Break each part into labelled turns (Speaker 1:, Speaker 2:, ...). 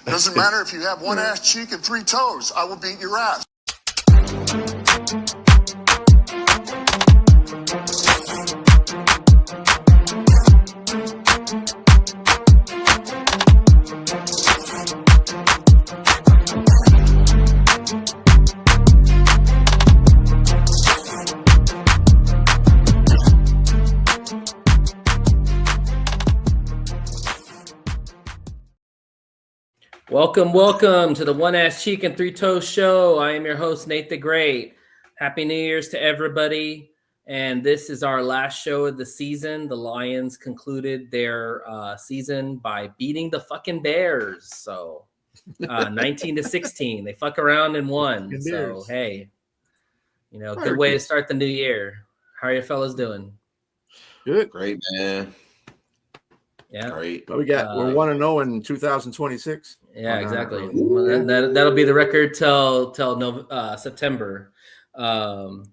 Speaker 1: Doesn't matter if you have one ass cheek and 3 toes. I will beat your ass.
Speaker 2: Welcome to the One Ass Cheek and 3 Toes show. I am your host, Nate the Great. Happy New Year's to everybody. And this is our last show of the season. The Lions concluded their season by beating the fucking Bears. So 19-16. They fuck around and won. So, hey, good way to start the new year. How are you fellas doing?
Speaker 3: Good.
Speaker 4: Great, man.
Speaker 2: Yeah.
Speaker 4: Great.
Speaker 3: What we got? We're 1-0 in 2026.
Speaker 2: Yeah, exactly. Well, that'll be the record till September. The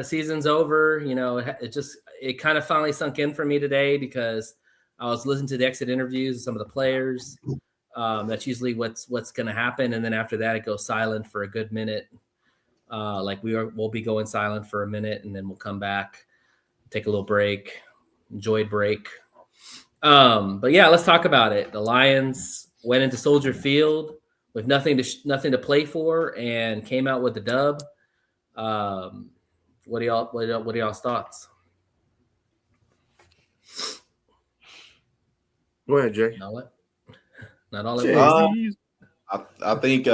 Speaker 2: season's over. It kind of finally sunk in for me today because I was listening to the exit interviews of some of the players. That's usually what's going to happen, and then after that, it goes silent for a good minute. We'll be going silent for a minute, and then we'll come back, take a little break, enjoy break. But yeah, let's talk about it. The Lions went into Soldier Field with nothing to play for and came out with the dub. What are y'all's thoughts?
Speaker 3: Go ahead, Jay.
Speaker 2: Not all at once.
Speaker 4: I think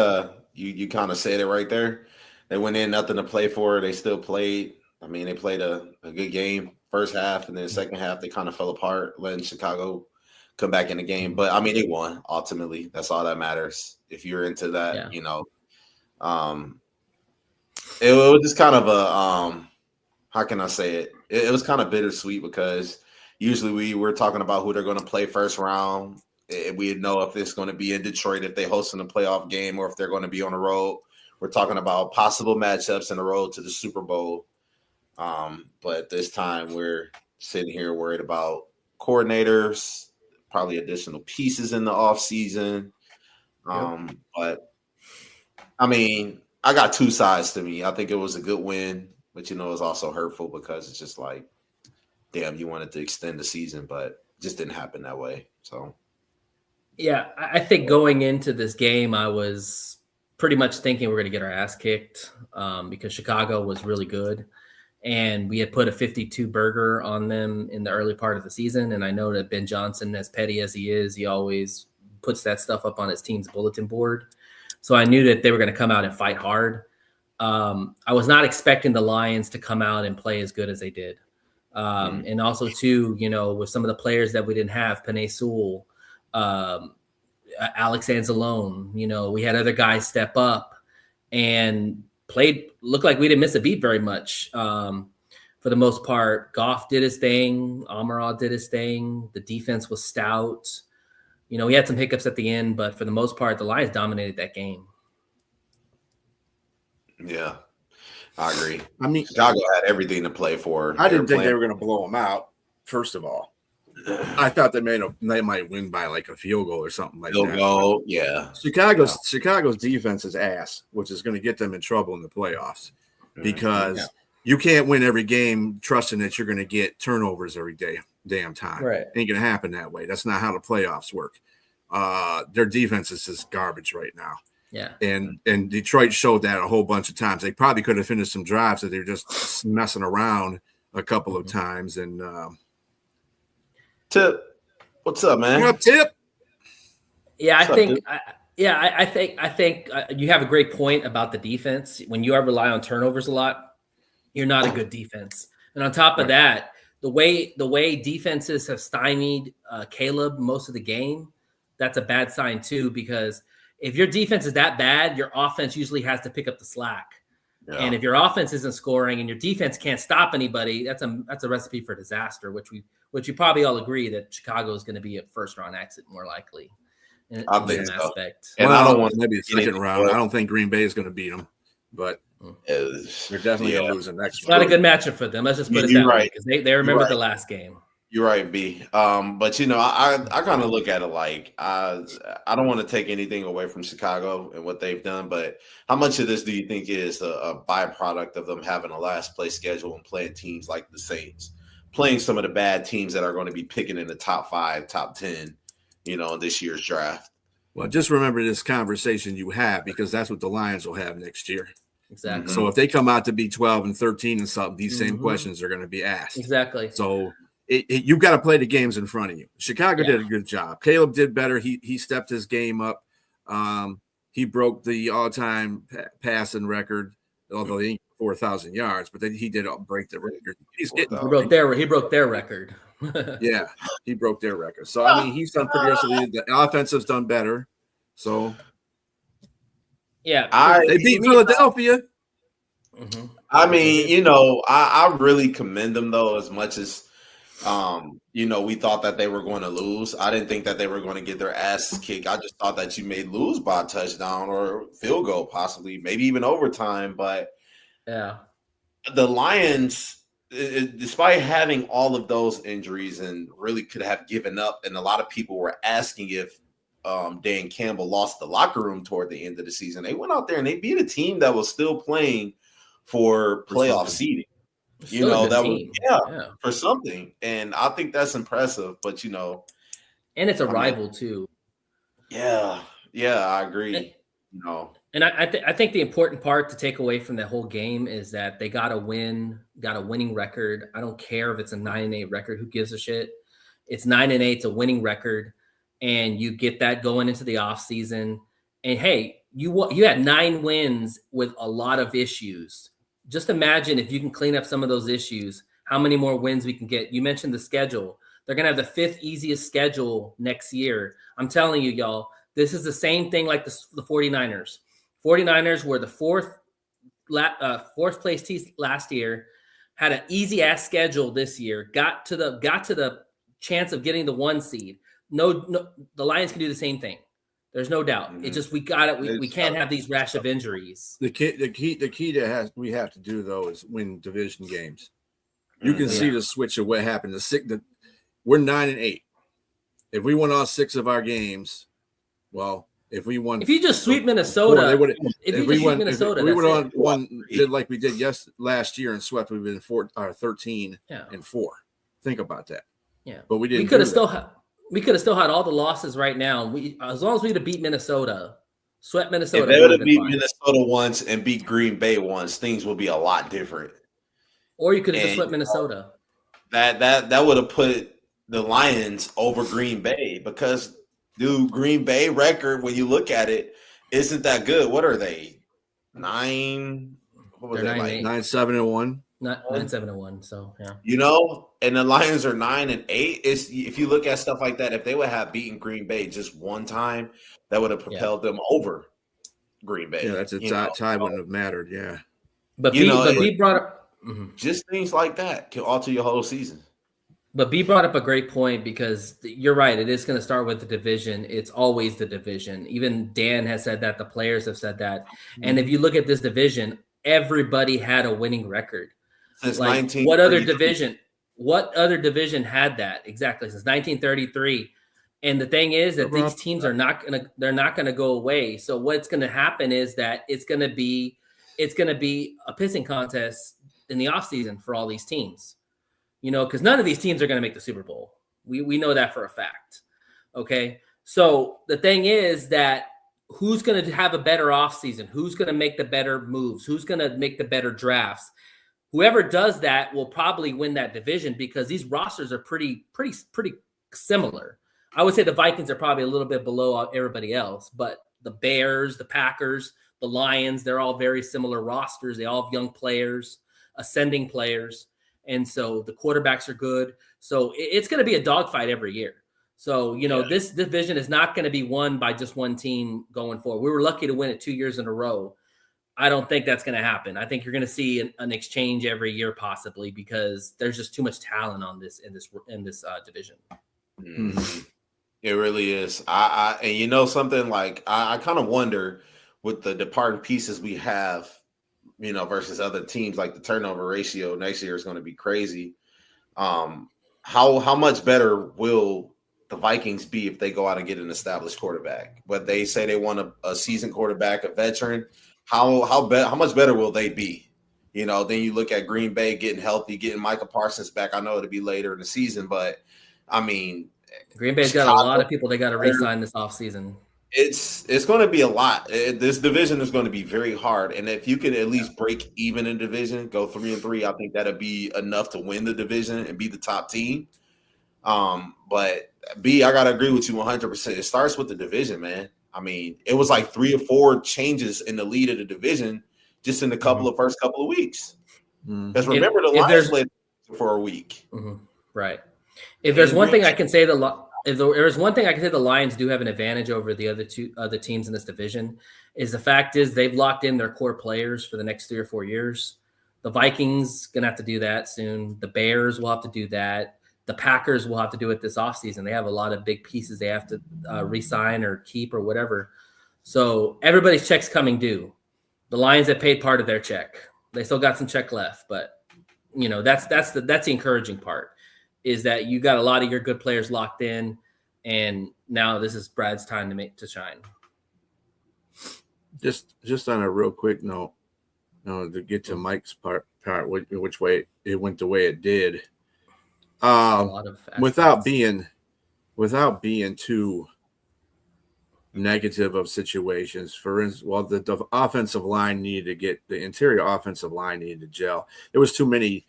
Speaker 4: you kind of said it right there. They went in nothing to play for. They still played. I mean, they played a good game first half, and then second half they kind of fell apart, letting Chicago come back in the game. But I mean, they won ultimately. That's all that matters. If you're into that, it was just kind of a how can I say it? It was kind of bittersweet because usually we're talking about who they're going to play first round. We know if it's going to be in Detroit, if they hosting a playoff game, or if they're going to be on the road. We're talking about possible matchups in the road to the Super Bowl. But this time we're sitting here worried about coordinators, probably additional pieces in the offseason. But I mean, I got two sides to me. I think it was a good win, but it was also hurtful because it's just like, damn, you wanted to extend the season, but it just didn't happen that way. So
Speaker 2: yeah, I think going into this game, I was pretty much thinking we're going to get our ass kicked because Chicago was really good. And we had put a 52 burger on them in the early part of the season. And I know that Ben Johnson, as petty as he is, he always puts that stuff up on his team's bulletin board. So I knew that they were going to come out and fight hard. I was not expecting the Lions to come out and play as good as they did. And also, too, with some of the players that we didn't have, Penei Sewell, Alex Anzalone, we had other guys step up and looked like we didn't miss a beat very much. For the most part, Goff did his thing. Amara did his thing. The defense was stout. We had some hiccups at the end, but for the most part, the Lions dominated that game.
Speaker 4: Yeah, I agree.
Speaker 3: I mean,
Speaker 4: Chicago had everything to play for.
Speaker 3: I didn't think they were going to blow them out, first of all. I thought they might win by like a field goal or something like that.
Speaker 4: Goal, yeah.
Speaker 3: Chicago's defense is ass, which is going to get them in trouble in the playoffs because you can't win every game trusting that you're going to get turnovers every damn time.
Speaker 2: Right.
Speaker 3: Ain't going to happen that way. That's not how the playoffs work. Their defense is just garbage right now.
Speaker 2: Yeah.
Speaker 3: And Detroit showed that a whole bunch of times. They probably could have finished some drives that they're just messing around a couple of times. And
Speaker 4: Tip, what's up, man?
Speaker 3: What up, Tip?
Speaker 2: Yeah, I think you have a great point about the defense. When you rely on turnovers a lot, you're not a good defense. And on top of that, the way defenses have stymied Caleb most of the game, that's a bad sign too. Because if your defense is that bad, your offense usually has to pick up the slack. Yeah. And if your offense isn't scoring and your defense can't stop anybody, that's a recipe for disaster. Which you probably all agree that Chicago is going to be a first round exit more likely.
Speaker 4: I think so.
Speaker 2: Aspect.
Speaker 4: And I don't want
Speaker 3: maybe a second round. I don't think Green Bay is going to beat them, but they're definitely going to lose the next
Speaker 2: one. It's not a good matchup for them. Let's just put it that way because they remember the last game.
Speaker 4: You're right, B. But I kind of look at it like I don't want to take anything away from Chicago and what they've done, but how much of this do you think is a byproduct of them having a last place schedule and playing teams like the Saints, playing some of the bad teams that are going to be picking in the top 5, top 10, in this year's draft?
Speaker 3: Well, just remember this conversation you have, because that's what the Lions will have next year.
Speaker 2: Exactly.
Speaker 3: So if they come out to be 12 and 13 and something, these same questions are going to be asked.
Speaker 2: Exactly.
Speaker 3: So you've got to play the games in front of you. Chicago did a good job. Caleb did better. He stepped his game up. He broke the all-time passing record, although he ain't 4,000 yards, but then he did break the record.
Speaker 2: He broke their record.
Speaker 3: Yeah, he broke their record. So I mean, he's done pretty good. The offensive's done better. So
Speaker 2: yeah,
Speaker 3: they beat Philadelphia.
Speaker 2: Mm-hmm.
Speaker 4: I mean, I really commend them though, as much as we thought that they were going to lose. I didn't think that they were going to get their asses kicked. I just thought that you may lose by a touchdown or field goal, possibly, maybe even overtime. But
Speaker 2: yeah,
Speaker 4: the Lions, despite having all of those injuries and really could have given up, and a lot of people were asking if Dan Campbell lost the locker room toward the end of the season, they went out there and they beat a team that was still playing for playoff seeding. For something, and I think that's impressive. But
Speaker 2: and it's a rival too.
Speaker 4: Yeah, I agree.
Speaker 2: And I think the important part to take away from that whole game is that they got a winning record. I don't care if it's a 9-8 record. Who gives a shit? It's 9-8. It's a winning record, and you get that going into the offseason. And hey, you had 9 wins with a lot of issues. Just imagine if you can clean up some of those issues, how many more wins we can get. You mentioned the schedule. They're going to have the 5th easiest schedule next year. I'm telling you, y'all, this is the same thing like the 49ers. 49ers were the fourth place team last year, had an easy ass schedule this year, got to the chance of getting the 1 seed. No, the Lions can do the same thing. There's no doubt. It's just we can't have these rash of injuries.
Speaker 3: The key we have to do though is win division games. You can see the switch of what happened. We're 9-8. If we won all 6 of our games, well, if you
Speaker 2: just sweep Minnesota, we would have
Speaker 3: did like we did last year and swept, we've been 13 and 4. Think about that.
Speaker 2: Yeah,
Speaker 3: but we didn't.
Speaker 2: We could have still had all the losses right now. As long as we'd have beat Minnesota, swept Minnesota.
Speaker 4: If they would have beat Minnesota once and beat Green Bay once, things would be a lot different.
Speaker 2: Or you could have just swept Minnesota.
Speaker 4: That would have put the Lions over Green Bay, because Green Bay record, when you look at it, isn't that good. What are they? 9? What was that like?
Speaker 3: 9-7-1.
Speaker 2: Not 9-7-1. So yeah.
Speaker 4: And the Lions are 9-8. If you look at stuff like that, if they would have beaten Green Bay just one time, that would have propelled them over Green Bay.
Speaker 3: Yeah, that's a tie wouldn't have mattered. Yeah.
Speaker 2: But B brought up
Speaker 4: just things like that can alter your whole season.
Speaker 2: But B brought up a great point, because you're right. It is going to start with the division. It's always the division. Even Dan has said that. The players have said that. And if you look at this division, everybody had a winning record.
Speaker 4: Since
Speaker 2: what other division had that? Exactly, since 1933. And the thing is that these teams are not going to go away. So what's going to happen is that it's going to be a pissing contest in the offseason for all these teams. Because none of these teams are going to make the Super Bowl. We know that for a fact. Okay, so the thing is that who's going to have a better offseason? Who's going to make the better moves? Who's going to make the better drafts? Whoever does that will probably win that division, because these rosters are pretty similar. I would say the Vikings are probably a little bit below everybody else, but the Bears, the Packers, the Lions, they're all very similar rosters. They all have young players, ascending players. And so the quarterbacks are good. So it's going to be a dogfight every year. So, this division is not going to be won by just one team going forward. We were lucky to win it 2 years in a row. I don't think that's going to happen. I think you're going to see an exchange every year, possibly, because there's just too much talent on this in this division.
Speaker 4: Mm-hmm. It really is. And something like I kind of wonder, with the departing pieces we have, versus other teams, like the turnover ratio next year is going to be crazy. How how much better will the Vikings be if they go out and get an established quarterback? But they say they want a seasoned quarterback, a veteran. How much better will they be? You know, then you look at Green Bay getting healthy, getting Micah Parsons back. I know it'll be later in the season, but I mean,
Speaker 2: Green Bay's got a lot of people they got to re-sign this offseason.
Speaker 4: It's going to be a lot. This division is going to be very hard, and if you can at least break even in division, go 3-3, I think that'll be enough to win the division and be the top team. But B, I gotta agree with you 100%. It starts with the division, man. I mean, it was like 3 or 4 changes in the lead of the division just in the first couple of weeks. Because remember, the Lions led for a week.
Speaker 2: Right. If there's one thing I can say, the Lions do have an advantage over the other teams in this division. Is the fact is they've locked in their core players for the next 3 or 4 years. The Vikings gonna have to do that soon. The Bears will have to do that. The Packers will have to do it this offseason. They have a lot of big pieces they have to re-sign or keep or whatever. So everybody's check's coming due. The Lions have paid part of their check. They still got some check left, but you know that's the encouraging part is that you got a lot of your good players locked in, and now this is Brad's time to shine.
Speaker 3: Just on a real quick note, to get to Mike's part, which way it went the way it did. Without being too negative of situations, for instance, the offensive line the interior offensive line needed to gel. There was too many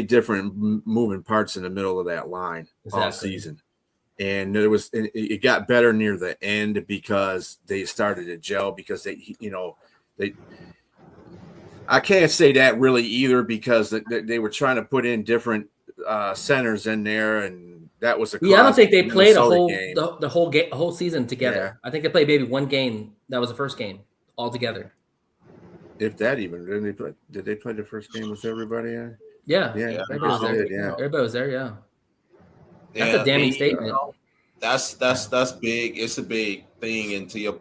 Speaker 3: different moving parts in the middle of that line all season, and it got better near the end because they started to gel because they I can't say that really either because they were trying to put in different centers in there, and that was I don't think they played
Speaker 2: the whole season together. Yeah. I think they played maybe one game. That was the first game all together.
Speaker 3: If that even did they play the first game with everybody?
Speaker 2: Yeah. Everybody was there. Yeah. Everybody was there. Yeah. That's a damning statement.
Speaker 4: That's big. It's a big thing. And to your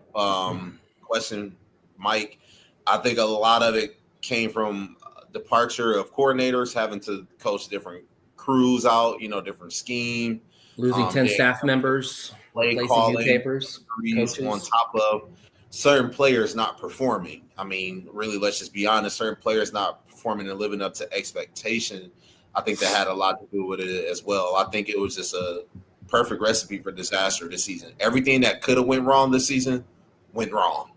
Speaker 4: question, Mike, I think a lot of it came from departure of coordinators having to coach different crews out, different scheme,
Speaker 2: losing 10 staff members,
Speaker 4: replacing new papers, on top of certain players not performing. I mean, really, let's just be honest, certain players not performing and living up to expectation. I think that had a lot to do with it as well. I think it was just a perfect recipe for disaster this season. Everything that could have went wrong this season went wrong.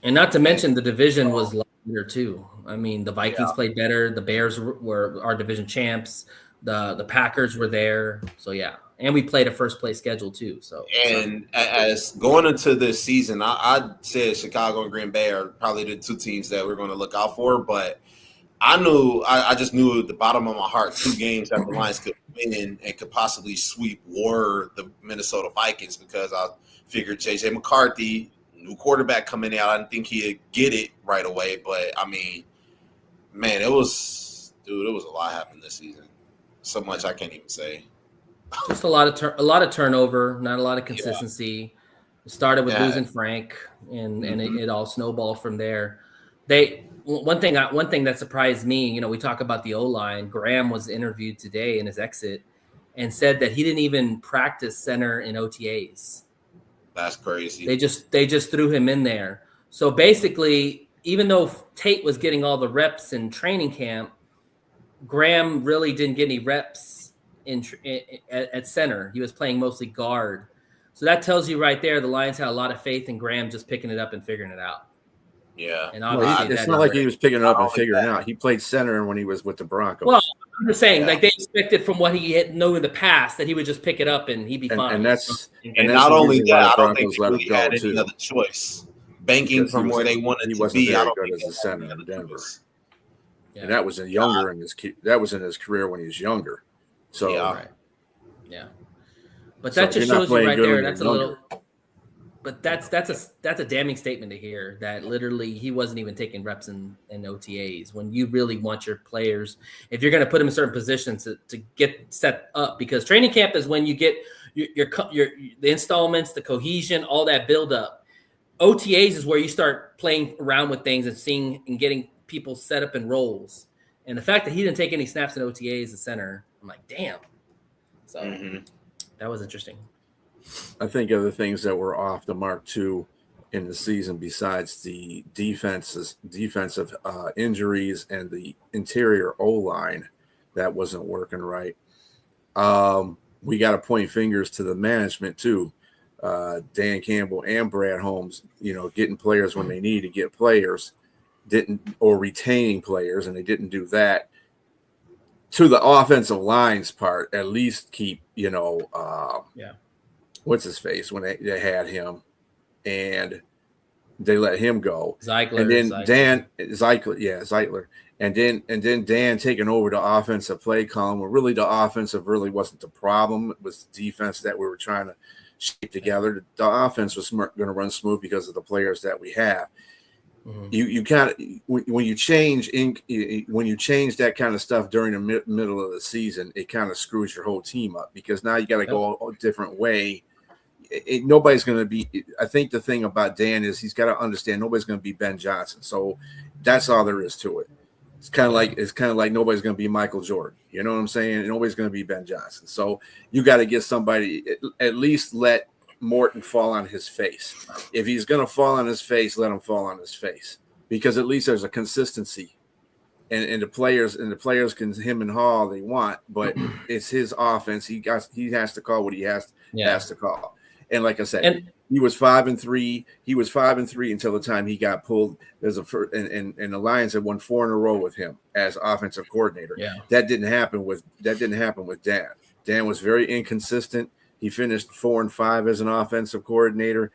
Speaker 2: And not to mention the division was lighter too. I mean, the Vikings played better. The Bears were our division champs. The Packers were there. So, yeah. And we played a first-place schedule too. So,
Speaker 4: as going into this season, I said Chicago and Green Bay are probably the 2 teams that we're going to look out for. But I just knew at the bottom of my heart 2 games that the Lions could win and could possibly sweep were the Minnesota Vikings because I figured J.J. McCarthy, new quarterback coming out, I didn't think he'd get it right away. But, I mean, man, it was a lot happened this season. So much I can't even say.
Speaker 2: Just a lot of turnover, not a lot of consistency. It started with losing Frank, and it all snowballed from there. One thing that surprised me, we talk about the O-line. Graham was interviewed today in his exit and said that he didn't even practice center in OTAs.
Speaker 4: That's crazy.
Speaker 2: They just threw him in there. So basically, even though Tate was getting all the reps in training camp, Graham really didn't get any reps at center. He was playing mostly guard. So that tells you right there the Lions had a lot of faith in Graham just picking it up and figuring it out.
Speaker 4: Yeah.
Speaker 2: And obviously
Speaker 3: it's not like he was picking it up and figuring it out. He played center when he was with the Broncos.
Speaker 2: Well, I'm just saying, like they expected from what he had known in the past that he would just pick it up and he'd be fine.
Speaker 4: And not only that, I don't think they really had any other choice. Banking from where they wanted to be. I don't think
Speaker 3: as a center in Denver. Yeah. And that was in his career when he was younger. So
Speaker 2: yeah. But that just shows you right there. That's a little. But that's a damning statement to hear that literally he wasn't even taking reps in OTAs when you really want your players, if you're going to put them in certain positions to get set up, because training camp is when you get your the installments, the cohesion, all that build up. OTAs is where you start playing around with things and seeing and getting people set up in roles. And the fact that he didn't take any snaps in OTAs as a center, I'm like, damn. So that was interesting.
Speaker 3: I think other things that were off the mark too in the season, besides the defensive injuries and the interior O line that wasn't working right. We got to point fingers to the management too. Dan Campbell and Brad Holmes, getting players when they need to get players, or retaining players, and they didn't do that. To the offensive line's part, at least keep, what's his face when they had him, and they let him go.
Speaker 2: Zeitler,
Speaker 3: and then Zeitler, and then Dan taking over the offensive play column. Where really the offensive really wasn't the problem; it was the defense that we were trying to shape together. The offense was going to run smooth because of the players that we have. You kind of when you change that kind of stuff during the middle of the season, it kind of screws your whole team up, because now you got to go a different way. Nobody's going to be. I think the thing about Dan is he's got to understand nobody's going to be Ben Johnson. So that's all there is to it. It's kind of like nobody's going to be Michael Jordan. You know what I'm saying? Nobody's going to be Ben Johnson. So you got to get somebody, at least let Morton fall on his face. If he's going to fall on his face, let him fall on his face, because at least there's a consistency, and the players can him and haw all they want, but it's his offense. He has to call what he has to call. And like I said, he was 5-3. He was 5-3 until the time he got pulled. And the Lions had won 4 in a row with him as offensive coordinator.
Speaker 2: Yeah.
Speaker 3: That didn't happen with Dan. Dan was very inconsistent. He finished 4-5 as an offensive coordinator.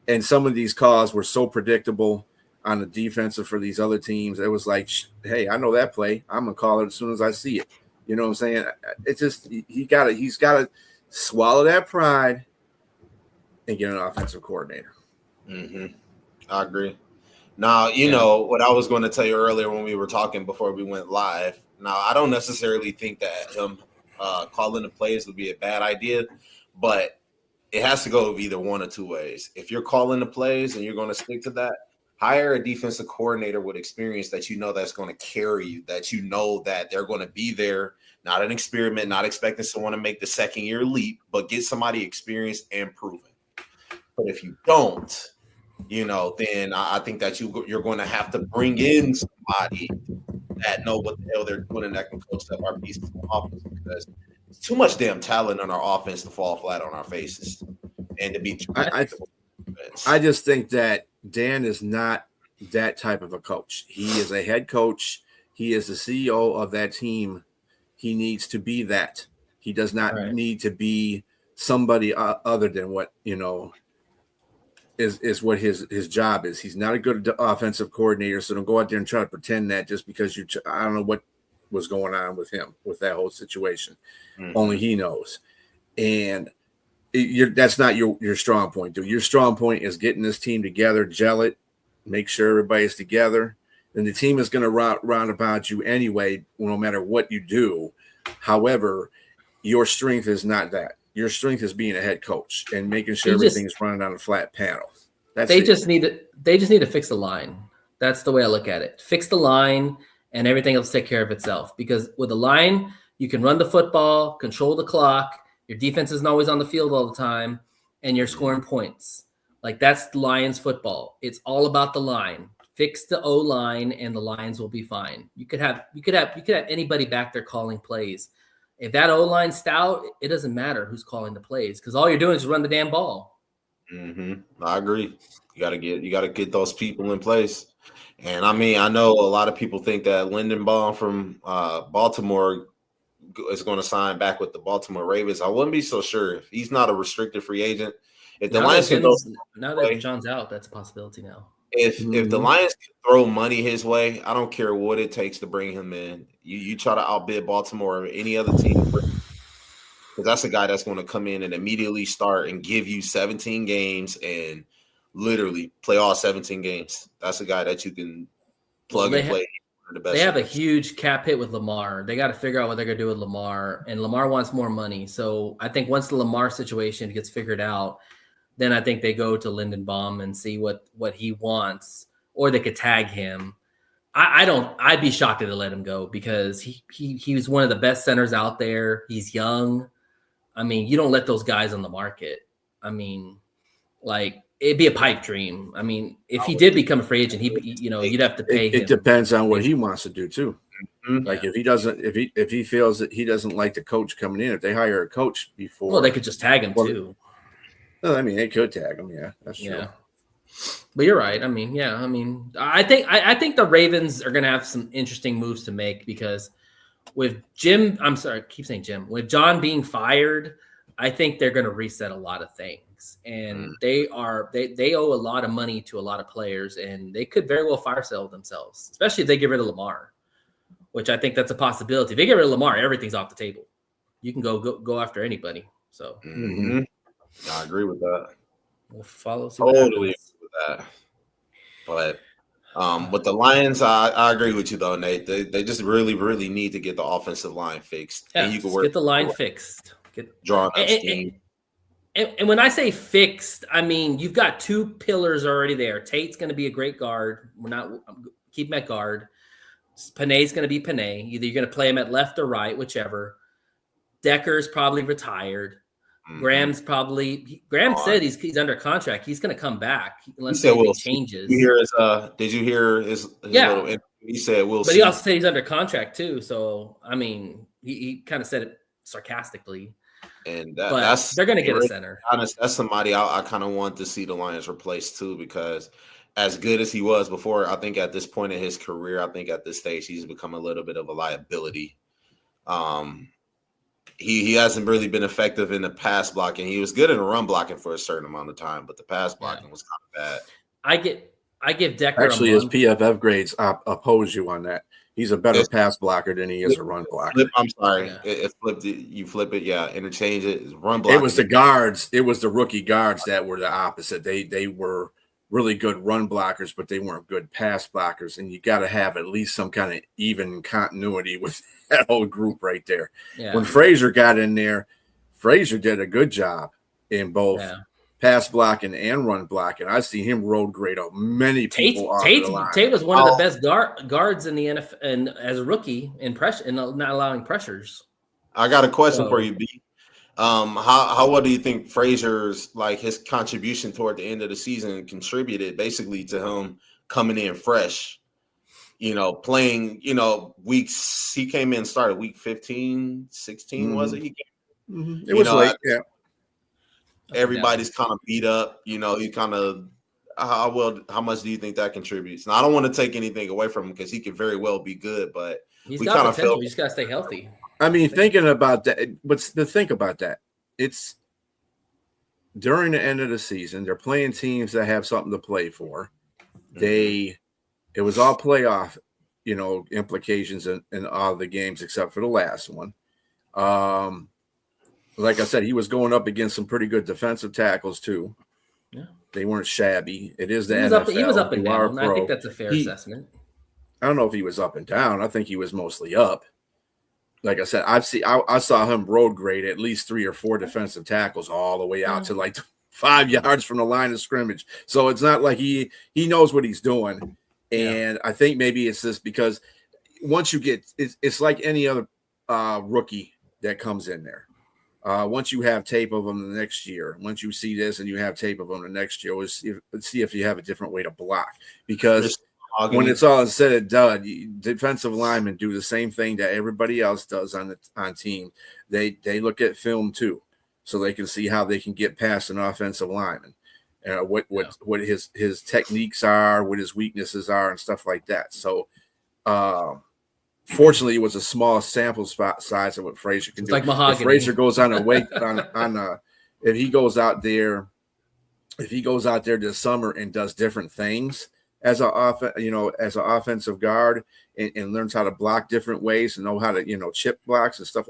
Speaker 3: And some of these calls were so predictable on the defensive for these other teams. It was like, hey, I know that play. I'm going to call it as soon as I see it. You know what I'm saying? It's just he's got to swallow that pride and get an offensive coordinator.
Speaker 4: I agree. Now, you know what I was going to tell you earlier when we were talking before we went live. Now, I don't necessarily think that him calling the plays would be a bad idea, but it has to go either one or two ways. If you're calling the plays and you're going to stick to that, hire a defensive coordinator with experience that that's going to carry you, that they're going to be there, not an experiment, not expecting someone to make the second year leap, but get somebody experienced and proven. But if you don't, then I think that you're going to have to bring in somebody that know what the hell they're doing and that can coach up our pieces of offense, because it's too much damn talent on our offense to fall flat on our faces and to be.
Speaker 3: I just think that Dan is not that type of a coach. He is a head coach. He is the CEO of that team. He needs to be that. He does not need to be somebody other than what is what his job is. He's not a good offensive coordinator, so don't go out there and try to pretend that just because I don't know what was going on with him with that whole situation. Only he knows. And that's not your strong point, dude. Your strong point is getting this team together, gel it, make sure everybody's together. And the team is going to round about you anyway, no matter what you do. However, your strength is not that. Your strength is being a head coach and making sure everything is running on a flat panel.
Speaker 2: They just need to fix the line. That's the way I look at it. Fix the line, and everything else take care of itself. Because with the line, you can run the football, control the clock. Your defense isn't always on the field all the time, and you're scoring points. Like, that's the Lions football. It's all about the line. Fix the O line, and the Lions will be fine. You could have anybody back there calling plays. If that O line's stout, it doesn't matter who's calling the plays, because all you're doing is run the damn ball.
Speaker 4: I agree. You gotta get those people in place. And I mean, I know a lot of people think that Lindenbaum from Baltimore is going to sign back with the Baltimore Ravens. I wouldn't be so sure if he's not a restricted free agent. If the Lions
Speaker 2: now that John's out, that's a possibility now.
Speaker 4: If the Lions can throw money his way, I don't care what it takes to bring him in. You try to outbid Baltimore or any other team, because that's a guy that's going to come in and immediately start and give you 17 games and literally play all 17 games. That's a guy that you can plug and play.
Speaker 2: They have a huge cap hit with Lamar. They got to figure out what they're going to do with Lamar, and Lamar wants more money. So I think once the Lamar situation gets figured out, then I think they go to Lindenbaum and see what he wants, or they could tag him. I'd be shocked if they let him go because he was one of the best centers out there. He's young. I mean, you don't let those guys on the market. I mean, like it'd be a pipe dream. I mean, if he did become a free agent, you'd have to pay him.
Speaker 3: It depends on what he wants to do too.
Speaker 4: Mm-hmm.
Speaker 3: Like if he feels that he doesn't like the coach coming in, if they hire a coach before,
Speaker 2: well, they could just tag him too.
Speaker 3: Well, I mean, they could tag him. Yeah, that's true.
Speaker 2: Yeah. But you're right. I mean, yeah. I mean, I think the Ravens are going to have some interesting moves to make because with Jim, I'm sorry, I keep saying Jim. With John being fired, I think they're going to reset a lot of things, and they owe a lot of money to a lot of players, and they could very well fire sell themselves, especially if they get rid of Lamar, which I think that's a possibility. If they get rid of Lamar, everything's off the table. You can go after anybody. So
Speaker 4: I agree with that.
Speaker 2: We'll follow.
Speaker 4: Totally agree with that. But with the Lions, I agree with you though, Nate. They just really, really need to get the offensive line fixed.
Speaker 2: Yeah,
Speaker 4: and you can
Speaker 2: get the line fixed.
Speaker 4: Drawn up scheme.
Speaker 2: And when I say fixed, I mean you've got two pillars already there. Tate's going to be a great guard. Keep him at guard. Panay's going to be Panay. Either you're going to play him at left or right, whichever. Decker's probably retired. Graham said he's under contract. He's going to come back unless anything changes.
Speaker 4: Did you hear his little, he said we'll see.
Speaker 2: But he also said he's under contract too. So I mean, he kind of said it sarcastically.
Speaker 4: And
Speaker 2: they're going to get a center.
Speaker 4: Honest, that's somebody I kind of want to see the Lions replace too, because as good as he was before, I think at this point in his career, I think at this stage he's become a little bit of a liability. He hasn't really been effective in the pass blocking. He was good in the run blocking for a certain amount of time, but the pass blocking was kind of bad.
Speaker 2: I give Decker
Speaker 3: actually his PFF grades oppose you on that. He's a better pass blocker than he is a run blocker.
Speaker 4: I'm sorry.
Speaker 2: Yeah.
Speaker 4: It flipped it. You flip it. Yeah. Interchange it. It's run blocking.
Speaker 3: It was the guards. It was the rookie guards that were the opposite. They were really good run blockers, but they weren't good pass blockers. And you got to have at least some kind of even continuity with that whole group right there.
Speaker 2: Yeah.
Speaker 3: When Frazier got in there, Frazier did a good job in both pass blocking and run blocking. I see him road grade out many people off the line.
Speaker 2: Tate was one of the best guards in the NFL and as a rookie in pressure and not allowing pressures.
Speaker 4: I got a question for you, B. What do you think Frazier's his contribution toward the end of the season contributed basically to him coming in fresh? Playing, weeks. He came in, started week 15, 16, was it?
Speaker 3: It was late, yeah.
Speaker 4: Everybody's kind of beat up. He kind of how much do you think that contributes? Now, I don't want to take anything away from him because he could very well be good, but
Speaker 2: he's got potential. You just got to stay healthy.
Speaker 3: I mean, thinking about that, but think about that. It's during the end of the season. They're playing teams that have something to play for. It was all playoff, implications in all the games except for the last one. Like I said, he was going up against some pretty good defensive tackles too. Yeah, they weren't shabby. It is the NFL.
Speaker 2: He was up and down. I think that's a fair assessment.
Speaker 3: I don't know if he was up and down. I think he was mostly up. Like I said, I saw him road grade at least 3 or 4 defensive tackles all the way out to 5 yards from the line of scrimmage. So it's not like he knows what he's doing. And I think maybe it's this because once you get it's like any other rookie that comes in there. Once you have tape of them the next year, once you see this and you have tape of them the next year, let's see if you have a different way to block. Because when it's all said and done, defensive linemen do the same thing that everybody else does on team. They look at film too, so they can see how they can get past an offensive lineman, what his techniques are, what his weaknesses are, and stuff like that. So, fortunately, it was a small sample size of what Frazier can do.
Speaker 2: Like mahogany.
Speaker 3: If Frazier goes on a wake if he goes out there this summer and does different things as an offensive guard and learns how to block different ways and know how to chip blocks and stuff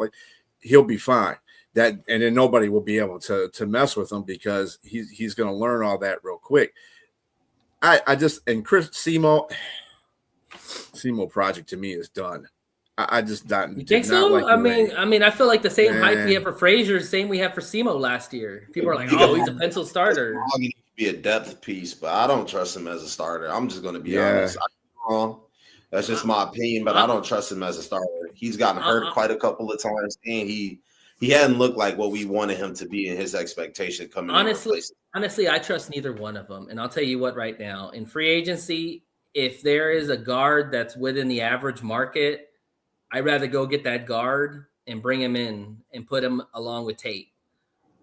Speaker 3: he'll be fine. And then nobody will be able to mess with him because he's going to learn all that real quick. Chris Simo project to me is done. I just don't.
Speaker 2: You think so? I mean, I feel like the same hype we have for Frazier, the same we have for Simo last year. People are like, "Oh, he's a pencil starter."
Speaker 4: He could be a depth piece, but I don't trust him as a starter. I'm just going to be honest. I'm wrong. That's just my opinion, but I don't trust him as a starter. He's gotten hurt quite a couple of times, and he hadn't looked like what we wanted him to be in his expectation coming in.
Speaker 2: Honestly, I trust neither one of them. And I'll tell you what, right now, in free agency, if there is a guard that's within the average market, I'd rather go get that guard and bring him in and put him along with Tate.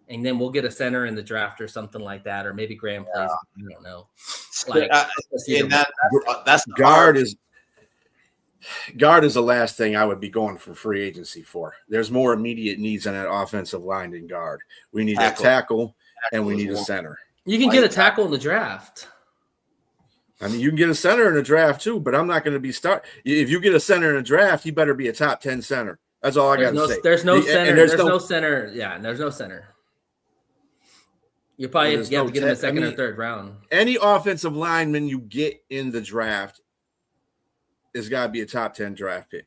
Speaker 2: And then we'll get a center in the draft or something like that, or maybe Graham plays. I don't know.
Speaker 4: That's
Speaker 3: guard is the last thing I would be going for free agency for. There's more immediate needs on that offensive line than guard. We need a tackle and we need a center.
Speaker 2: You can get a tackle in the draft.
Speaker 3: I mean, you can get a center in the draft too, but I'm not going to be start. If you get a center in the draft, you better be a top 10 center. That's all I got to say.
Speaker 2: There's no center. There's no center. Yeah, there's no center. You probably have to get him in second or third round.
Speaker 3: Any offensive lineman you get in the draft has got to be a top 10 draft pick.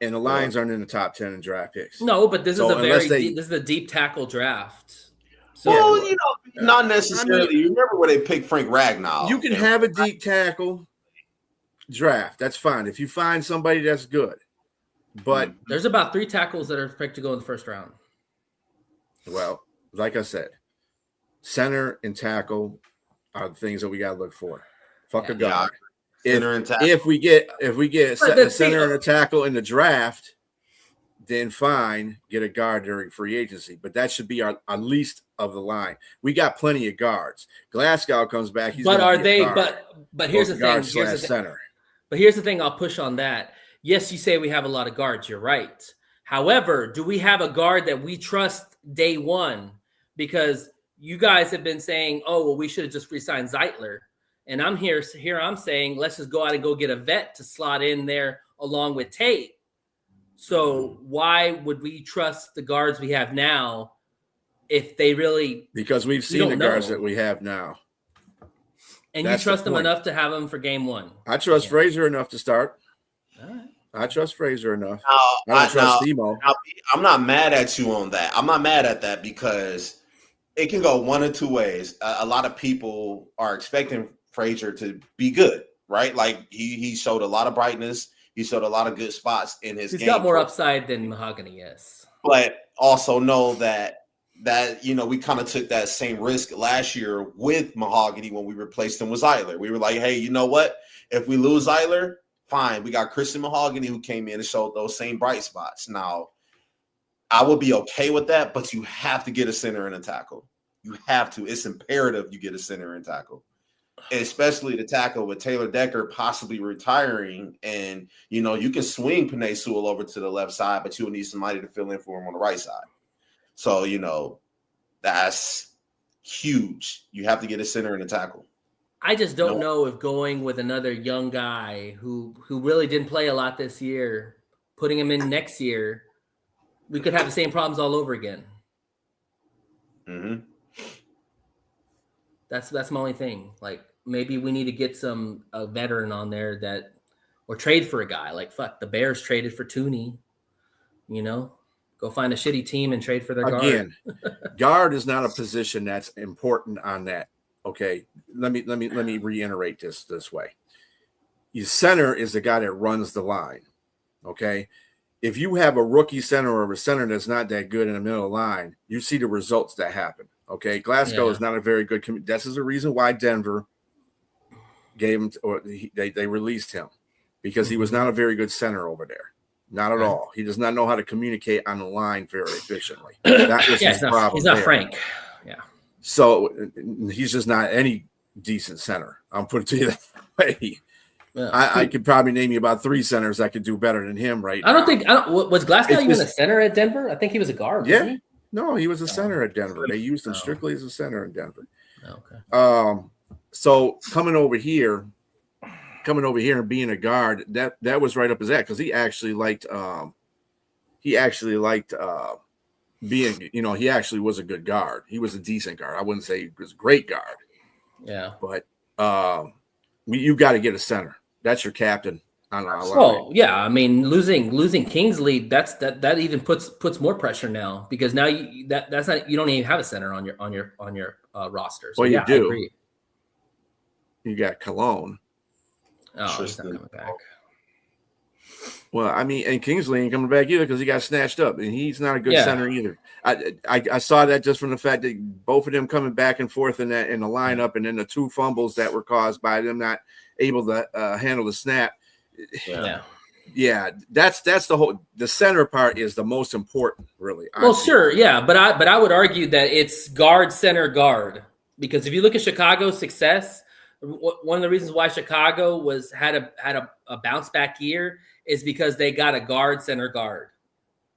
Speaker 3: And the Lions aren't in the top 10 in draft picks.
Speaker 2: No, but this is a deep tackle draft.
Speaker 4: So, not necessarily. You remember where they picked Frank Ragnow?
Speaker 3: You can have a deep tackle draft. That's fine. If you find somebody that's good. But
Speaker 2: there's about 3 tackles that are picked to go in the first round.
Speaker 3: Well, like I said, center and tackle are the things that we got to look for. Fuck a guard. If we get a center and a tackle in the draft, then fine, get a guard during free agency. But that should be our least of the line. We got plenty of guards. Glasgow comes back.
Speaker 2: But are they? But here's the thing.
Speaker 3: Center.
Speaker 2: But here's the thing. I'll push on that. Yes, you say we have a lot of guards. You're right. However, do we have a guard that we trust day one? Because you guys have been saying, "Oh, well, we should have just re-signed Zeitler." And I'm here I'm saying, let's just go out and go get a vet to slot in there along with Tate. So why would we trust the guards we have now if they really...
Speaker 3: Because we've seen the guards that we have now.
Speaker 2: And you trust them enough to have them for game one.
Speaker 3: I trust Frazier enough to start.
Speaker 2: All right.
Speaker 3: I trust Frazier enough. I don't trust Timo.
Speaker 4: I'm not mad at you on that. I'm not mad at that because it can go one of two ways. A lot of people are expecting Frazier to be good, right? Like he showed a lot of brightness. He showed a lot of good spots in his game.
Speaker 2: He's got more upside than Mahogany, yes.
Speaker 4: But also know that we kind of took that same risk last year with Mahogany when we replaced him with Zeitler. We were like, hey, you know what? If we lose Zeitler, fine. We got Christian Mahogany who came in and showed those same bright spots. Now, I would be okay with that, but you have to get a center and a tackle. You have to. It's imperative you get a center and tackle. Especially the tackle with Taylor Decker possibly retiring, and you can swing Penei Sewell over to the left side, but you'll need somebody to fill in for him on the right side. So that's huge. You have to get a center and a tackle.
Speaker 2: I just don't know if going with another young guy who really didn't play a lot this year, putting him in next year, we could have the same problems all over again.
Speaker 4: Mm-hmm.
Speaker 2: That's my only thing. Like maybe we need to get a veteran on there or trade for a guy. Like fuck, the Bears traded for Tooney. Go find a shitty team and trade for their guard.
Speaker 3: Again, guard is not a position that's important on that. Okay, let me reiterate this way. Your center is the guy that runs the line. Okay, if you have a rookie center or a center that's not that good in the middle of the line, you see the results that happen. Okay, Glasgow is not a very good. This is the reason why Denver gave him, or they released him, because he was not a very good center over there. Not at all. He does not know how to communicate on the line very efficiently. That was his problem.
Speaker 2: He's not Frank. Yeah.
Speaker 3: So he's just not any decent center. I'll put it to you that way. Yeah. I could probably name you about 3 centers that could do better than him right now.
Speaker 2: Was Glasgow even a center at Denver? I think he was a guard.
Speaker 3: Yeah. Wasn't he? No, he was a center at Denver. They used him strictly as a center in Denver.
Speaker 2: Okay.
Speaker 3: So coming over here and being a guard, that was right up his alley, because he actually liked being, he actually was a good guard. He was a decent guard. I wouldn't say he was a great guard.
Speaker 2: Yeah.
Speaker 3: But you got to get a center. That's your captain.
Speaker 2: Well, yeah. I mean, losing Kingsley, that even puts more pressure now, because now you don't even have a center on your roster. So,
Speaker 3: well, you do.
Speaker 2: I agree.
Speaker 3: You got Cologne.
Speaker 2: Oh, he's not coming back.
Speaker 3: Well, I mean, and Kingsley ain't coming back either because he got snatched up, and he's not a good center either. I saw that just from the fact that both of them coming back and forth in the lineup, and then the 2 fumbles that were caused by them not able to handle the snap. Yeah, that's the center part is the most important, really.
Speaker 2: Well, sure, yeah, but I would argue that it's guard, center, guard, because if you look at Chicago's success, one of the reasons why Chicago had a bounce back year is because they got a guard, center, guard.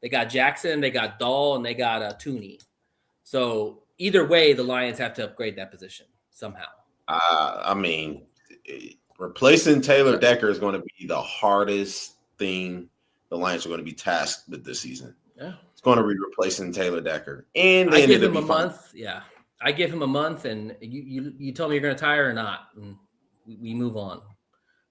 Speaker 2: They got Jackson, they got Dahl, and they got Tooney. So either way, the Lions have to upgrade that position somehow.
Speaker 4: I mean, replacing Taylor Decker is going to be the hardest thing the Lions are going to be tasked with this season.
Speaker 2: Yeah,
Speaker 4: it's going to be replacing Taylor Decker, and
Speaker 2: I give him a month. Yeah, I give him a month, and you tell me you're going to tire or not, and we move on.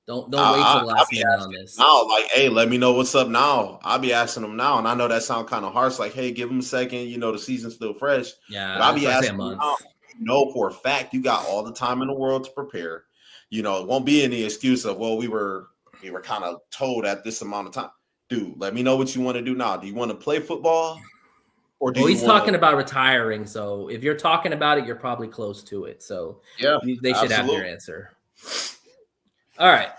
Speaker 2: Don't wait till the last minute on this.
Speaker 4: Now, like, hey, let me know what's up now. I'll be asking them now, and I know that sounds kind of harsh. Like, hey, give them a second. You know, the season's still fresh.
Speaker 2: Yeah,
Speaker 4: but I'll be asking them now. You know, for a fact, you got all the time in the world to prepare. You know, it won't be any excuse of, well, we were kind of told at this amount of time. Dude, let me know what you want to do now. Do you want to play football? Or do
Speaker 2: he's talking about retiring. So if you're talking about it, you're probably close to it. So
Speaker 4: yeah,
Speaker 2: they should have their answer. All right,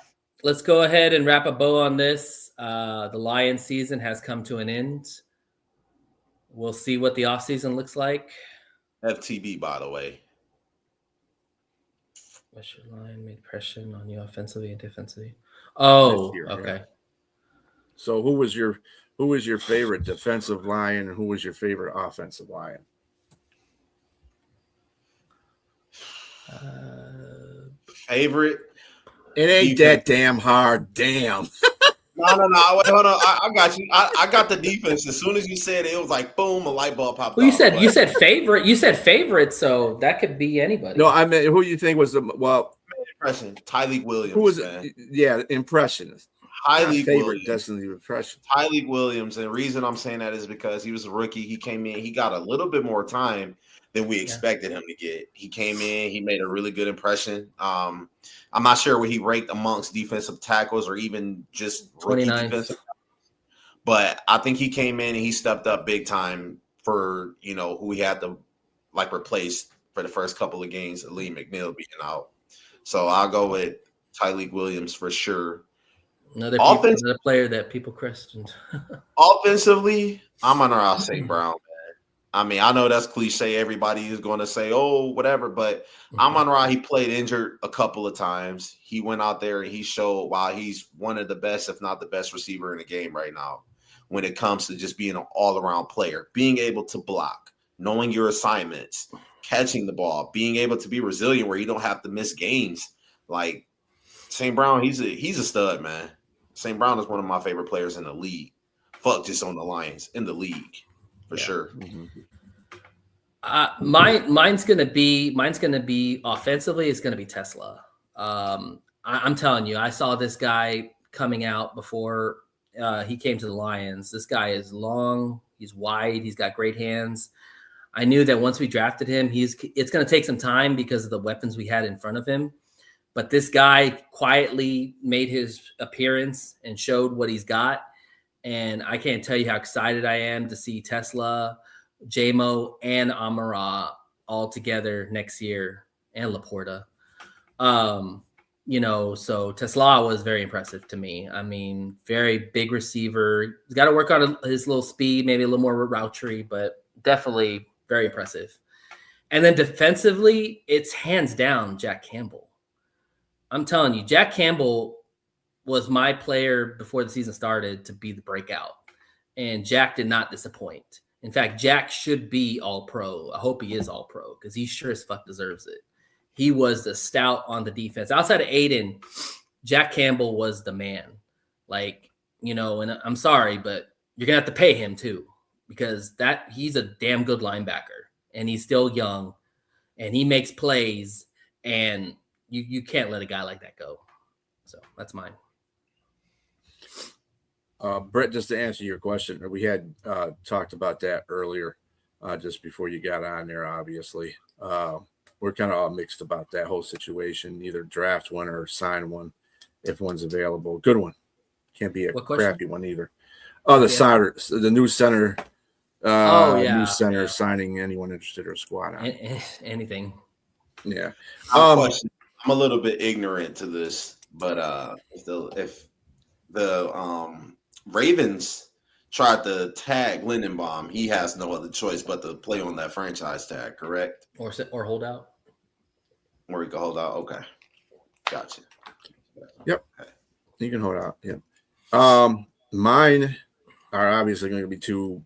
Speaker 2: let's go ahead and wrap a bow on this. The Lions season has come to an end. We'll see what the offseason looks like.
Speaker 4: FTB, by the way.
Speaker 2: What's your line made pressure on you offensively and defensively? Oh, okay.
Speaker 3: Yeah. So who was your favorite defensive lion and who was your favorite offensive lion?
Speaker 4: Favorite?
Speaker 3: It ain't that damn hard. Damn.
Speaker 4: No. Wait, hold on. I got you. I got the defense. As soon as you said it, it was like boom, a light bulb popped.
Speaker 2: Well, you said favorite. You said favorite, so that could be anybody.
Speaker 3: No, I mean, who you think was the
Speaker 4: impression? Tyleek Williams.
Speaker 3: Who was it? Yeah, impressionist.
Speaker 4: Tyleek
Speaker 3: Williams. Definitely impression.
Speaker 4: Tyleek Williams, and the reason I'm saying that is because he was a rookie. He came in. He got a little bit more time than we expected him to get. He came in. He made a really good impression. I'm not sure where he ranked amongst defensive tackles or even just rookie defensive tackles. But I think he came in and he stepped up big time for, you know, who he had to like replace for the first couple of games of Lee McNeil being out. So I'll go with Tyleek Williams for sure.
Speaker 2: Another player that people questioned.
Speaker 4: Offensively, I'm gonna say Brown. I mean, I know that's cliche. Everybody is going to say, oh, whatever. But Amon-Ra, he played injured a couple of times. He went out there and he showed why he's one of the best, if not the best receiver in the game right now when it comes to just being an all-around player, being able to block, knowing your assignments, catching the ball, being able to be resilient where you don't have to miss games. Like St. Brown, he's a stud, man. St. Brown is one of my favorite players in the league. Fuck just on the Lions, in the league. For sure.
Speaker 3: Mm-hmm.
Speaker 2: Mine's gonna be offensively. It's gonna be Tesla. I'm telling you, I saw this guy coming out before he came to the Lions. This guy is long. He's wide. He's got great hands. I knew that once we drafted him, it's gonna take some time because of the weapons we had in front of him. But this guy quietly made his appearance and showed what he's got. And I can't tell you how excited I am to see Tesla, J-Mo, and Amon-Ra all together next year, and Laporta. You know, so Tesla was very impressive to me. I mean, very big receiver. He's got to work on his little speed, maybe a little more route tree, but definitely very impressive. And then defensively, it's hands down Jack Campbell. I'm telling you, Jack Campbell was my player before the season started to be the breakout. And Jack did not disappoint. In fact, Jack should be all-pro. I hope he is all-pro because he sure as fuck deserves it. He was the stout on the defense. Outside of Aiden, Jack Campbell was the man. Like, you know, and I'm sorry, but you're going to have to pay him too because he's a damn good linebacker and he's still young and he makes plays and you can't let a guy like that go. So that's mine.
Speaker 3: Brett, just to answer your question, we had talked about that earlier, just before you got on there, obviously. We're kind of all mixed about that whole situation, either draft one or sign one if one's available. Good one. Can't be a
Speaker 2: What question?
Speaker 3: crappy one either. Oh, the new center. New center signing anyone interested or squad on
Speaker 2: anything.
Speaker 3: Yeah.
Speaker 4: I'm a little bit ignorant to this, but if the Ravens tried to tag Lindenbaum, he has no other choice but to play on that franchise tag, correct?
Speaker 2: Or hold out.
Speaker 4: Or he can hold out. Okay, gotcha.
Speaker 3: Yep, okay. You can hold out. Yep. Mine are obviously going to be two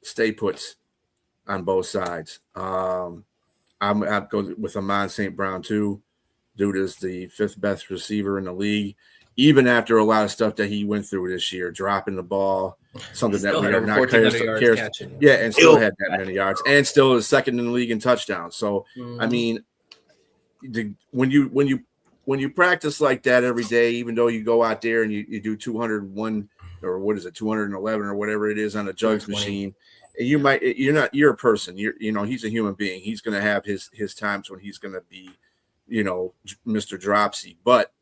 Speaker 3: stay puts on both sides. I'm go with Amon St. Brown too. Dude is the 5th best receiver in the league, even after a lot of stuff that he went through this year, dropping the ball, something that we are not cares. Yeah, and still had that many yards, and still is second in the league in touchdowns. So I mean, when you practice like that every day, even though you go out there and you do 201 or 211 or whatever it is on a jugs machine, you're a person. He's a human being. He's going to have his times when he's going to be, Mr. Dropsy. But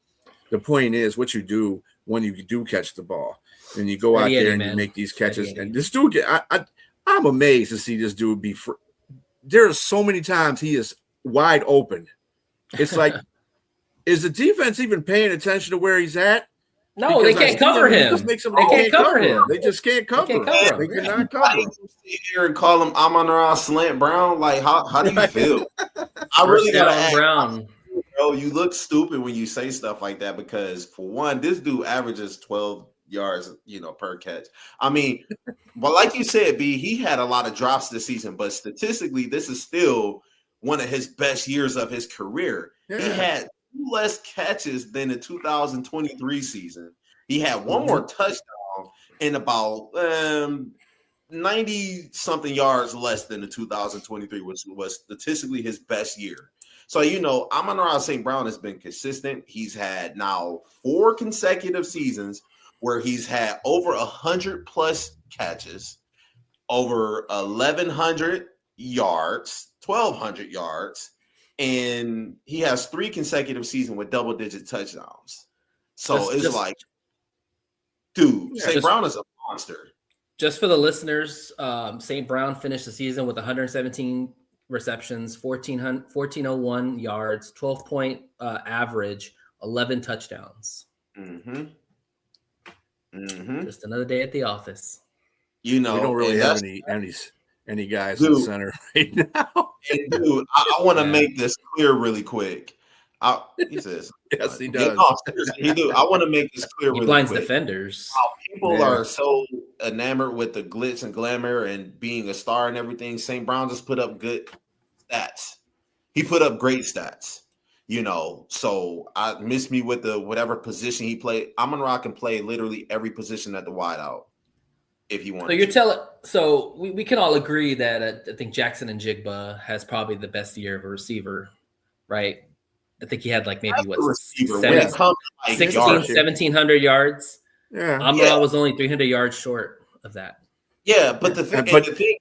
Speaker 3: the point is what you do when you do catch the ball and you go out there and you make these catches. And this dude, I'm amazed to see this dude be. There are so many times he is wide open. It's like, is the defense even paying attention to where he's at?
Speaker 2: No, they can't cover him. They can't cover him.
Speaker 3: They just can't cover him. They cannot cover him.
Speaker 4: Sit here and call him Amon-Ra Slant Brown. Like, how do you feel? I really gotta ask, Brown. Bro, you look stupid when you say stuff like that because, for one, this dude averages 12 yards, per catch. I mean, but like you said, B, he had a lot of drops this season, but statistically, this is still one of his best years of his career. Yeah. He had 2 less catches than the 2023 season. He had 1 more touchdown and about 90-something yards less than the 2023, which was statistically his best year. So, Amon-Ra St. Brown has been consistent. He's had now 4 consecutive seasons where he's had over 100+ catches, over 1,100 yards, 1,200 yards, and he has 3 consecutive seasons with double-digit touchdowns. So St. Brown is a monster.
Speaker 2: Just for the listeners, St. Brown finished the season with 117 receptions, 1,401 yards, 12-point average, 11 touchdowns.
Speaker 4: Mm-hmm. Mm-hmm.
Speaker 2: Just another day at the office.
Speaker 3: We don't really have any guys in the center right now.
Speaker 4: And dude, I want to make this clear really quick. He says,
Speaker 3: yes, he does.
Speaker 4: He do. I want to make this clear really
Speaker 2: blinds
Speaker 4: quick.
Speaker 2: Defenders.
Speaker 4: How people are so enamored with the glitz and glamour and being a star and everything. St. Brown just put up good stats. He put up great stats. So I miss me with the whatever position he played. Amon-Ra can play literally every position at the wideout if he wants.
Speaker 2: So you're telling. So we can all agree that I think Jackson and Jigba has probably the best year of a receiver, right? I think he had like maybe 1,700 yards.
Speaker 3: Yeah,
Speaker 2: Amon-Ra was only 300 yards short of that.
Speaker 4: Yeah, but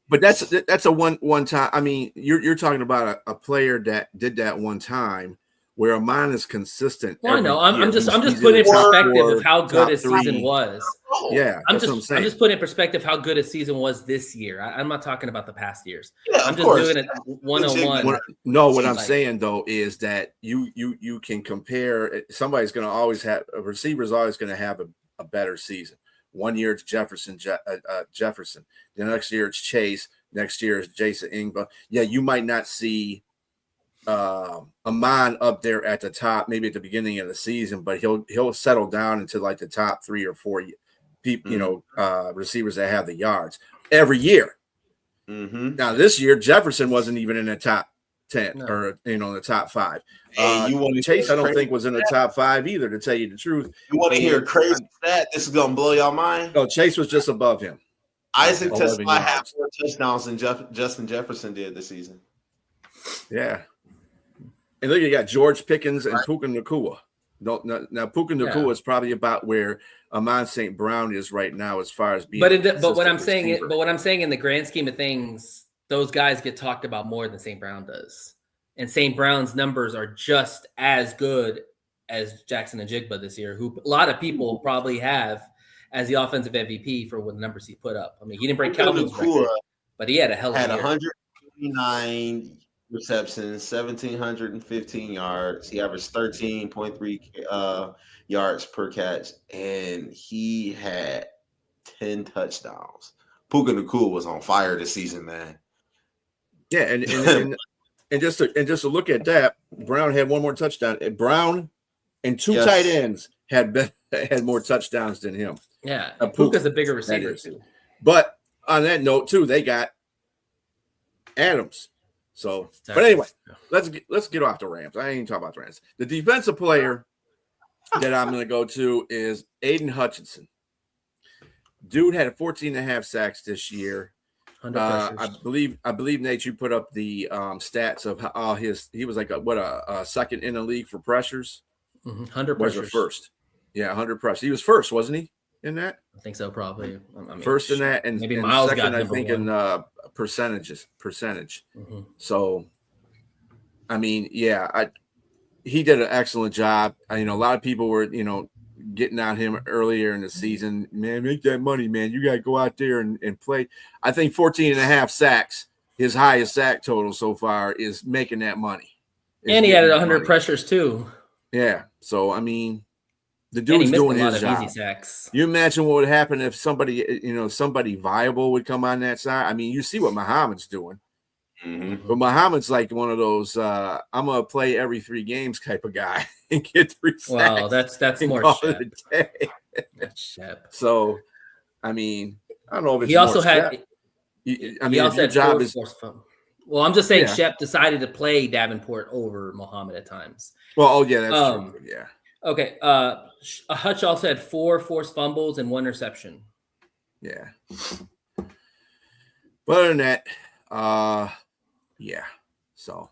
Speaker 3: but that's a one time. I mean, you're talking about a player that did that one time. Where Amon is consistent.
Speaker 2: Well, I know. I'm just putting in perspective of how good his season was.
Speaker 3: Yeah,
Speaker 2: I'm just putting in perspective how good his season was this year. I'm not talking about the past years.
Speaker 4: Yeah,
Speaker 2: I'm just doing it 101.
Speaker 3: No, what I'm saying though is that you can compare. Somebody's going to always have a receiver is always going to have a better season. One year it's Jefferson. The next year it's Chase. Next year is Jason Ingba. Yeah, you might not see Amon up there at the top, maybe at the beginning of the season, but he'll settle down into like the top 3 or 4 people, receivers that have the yards every year.
Speaker 4: Mm-hmm.
Speaker 3: Now this year, Jefferson wasn't even in the top 10 or the top 5. Chase, I don't think was in the top 5 either. To tell you the truth,
Speaker 4: you want to hear a crazy stat? This is gonna blow your mind.
Speaker 3: No, Chase was just above him.
Speaker 4: Isaac Tesfaye had more touchdowns than Justin Jefferson did this season.
Speaker 3: Yeah. And look, you got George Pickens and Puka Nacua. Now Puka Nacua is probably about where Amon St. Brown is right now, as far as being.
Speaker 2: But what I'm saying in the grand scheme of things, those guys get talked about more than St. Brown does, and St. Brown's numbers are just as good as Jackson and Jigba this year, who a lot of people probably have as the offensive MVP for what numbers he put up. I mean, he didn't break Calvin's record, but he had a hell of a year.
Speaker 4: 129 receptions, 1,715 yards. He averaged 13.3 yards per catch, and he had 10 touchdowns. Puka Nacua was on fire this season, man.
Speaker 3: Yeah, and just to look at that, Brown had one more touchdown. And Brown and two tight ends had more touchdowns than him.
Speaker 2: Yeah, Puka's a bigger receiver too.
Speaker 3: But on that note, too, they got Adams. So, exactly. But anyway, let's get off the Rams. I ain't even talking about the Rams. The defensive player that I'm going to go to is Aiden Hutchinson. Dude had 14.5 sacks this year. I believe Nate, you put up the stats of how he was like a second in the league for pressures.
Speaker 2: 100
Speaker 3: pressures. Was first. Yeah, 100 pressures. He was first, wasn't he? In that,
Speaker 2: I think so. Probably
Speaker 3: first in that, and
Speaker 2: maybe Miles
Speaker 3: second,
Speaker 2: got
Speaker 3: I think
Speaker 2: one.
Speaker 3: In percentage. So, I mean, yeah, he did an excellent job. A lot of people were, getting at him earlier in the season. Man, make that money, man. You got to go out there and play. I think 14.5 sacks, his highest sack total so far, is making that money.
Speaker 2: And he had 100 pressures too.
Speaker 3: Yeah. So, I mean, the dude's doing his job. Easy sacks. You imagine what would happen if somebody viable would come on that side. I mean, you see what Muhammad's doing. Mm-hmm. But Muhammad's like one of those I'm gonna play every 3 games type of guy and get 3 sacks.
Speaker 2: Wow, that's more Shep. That's Shep.
Speaker 3: So, I mean, I don't know if it's
Speaker 2: he also had.
Speaker 3: Shep. He
Speaker 2: also had
Speaker 3: job is.
Speaker 2: Well, I'm just saying, Shep decided to play Davenport over Muhammad at times.
Speaker 3: Well, that's true. Yeah.
Speaker 2: Okay. Hutch also had 4 forced fumbles and 1 interception.
Speaker 3: Yeah. But other than that, yeah. So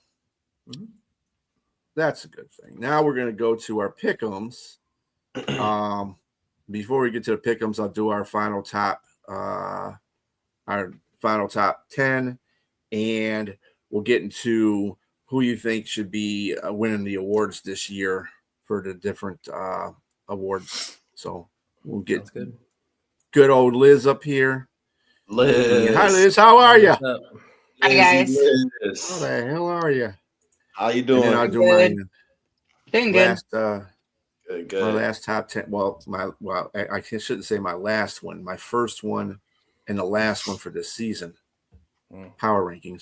Speaker 3: that's a good thing. Now we're going to go to our Pic Ems. Before we get to the Pic Ems, I'll do our final top 10, and we'll get into who you think should be winning the awards this year for the different awards. So we'll get good old Liz up here.
Speaker 4: Liz.
Speaker 3: Hi, Liz. How are you?
Speaker 5: Hi, guys.
Speaker 3: How the hell are you?
Speaker 4: How you doing?
Speaker 3: I'll do
Speaker 5: doing good.
Speaker 4: Good.
Speaker 3: My last top 10. I shouldn't say my last one. My first one and the last one for this season. Power rankings.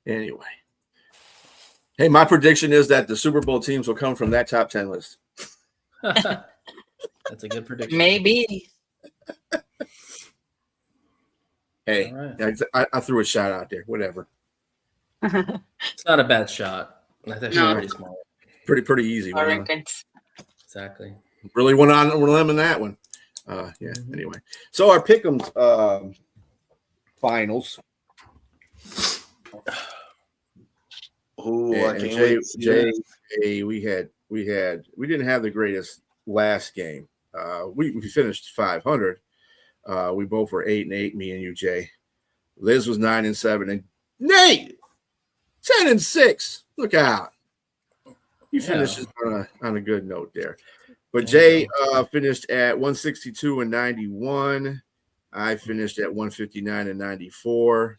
Speaker 3: Anyway, hey, my prediction is that the Super Bowl teams will come from that top 10 list.
Speaker 2: That's a good prediction.
Speaker 5: Maybe.
Speaker 3: Hey, right. I threw a shot out there. Whatever.
Speaker 2: It's not a bad shot. I think it's pretty small.
Speaker 3: Pretty easy.
Speaker 2: Exactly.
Speaker 3: Really went on a limb in that one. Anyway, so our Pic Ems finals. Jay, we didn't have the greatest last game. We finished 500. We both were 8-8, me and you, Jay. Liz was 9-7, and Nate 10-6. Look out! He finishes on a good note there. But Jay finished at 162 and 91. I finished at 159 and 94.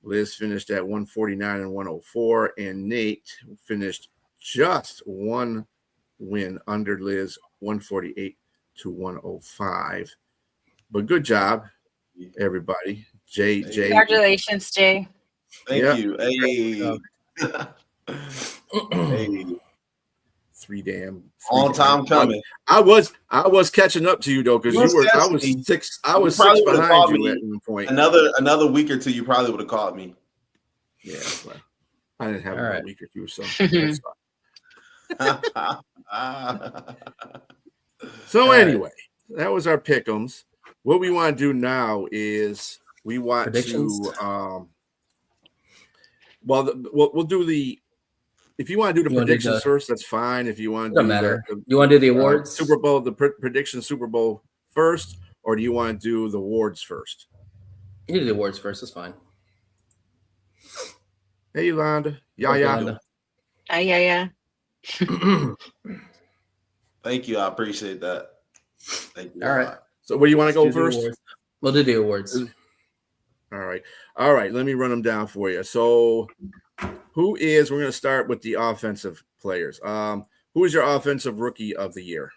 Speaker 3: Liz finished at 149 and 104. And Nate finished just one win under Liz, 148 to 105. But good job, everybody. Jay.
Speaker 5: Congratulations, Jay.
Speaker 4: Thank you. Hey. Hey.
Speaker 3: Three
Speaker 4: Long time coming.
Speaker 3: I was catching up to you though, because I was six behind you at one point.
Speaker 4: Another week or two, you probably would have called me.
Speaker 3: Yeah, well, I didn't have a week or two, so so anyway, that was our Pic Ems. What we want to do now is we want to we'll do the. If you want to do the predictions first, that's fine. If you want to do
Speaker 2: you want to do the awards,
Speaker 3: Super Bowl, the prediction Super Bowl first, or do you want to do the awards first?
Speaker 2: You do the awards first. That's fine.
Speaker 3: Hey, Yolanda.
Speaker 2: Yolanda.
Speaker 5: Yeah.
Speaker 4: Thank you. I appreciate that. Thank you.
Speaker 2: All right.
Speaker 3: So where do you want to go first?
Speaker 2: We'll do the awards.
Speaker 3: All right. Let me run them down for you. So we're going to start with the offensive players. Who is your offensive rookie of the year?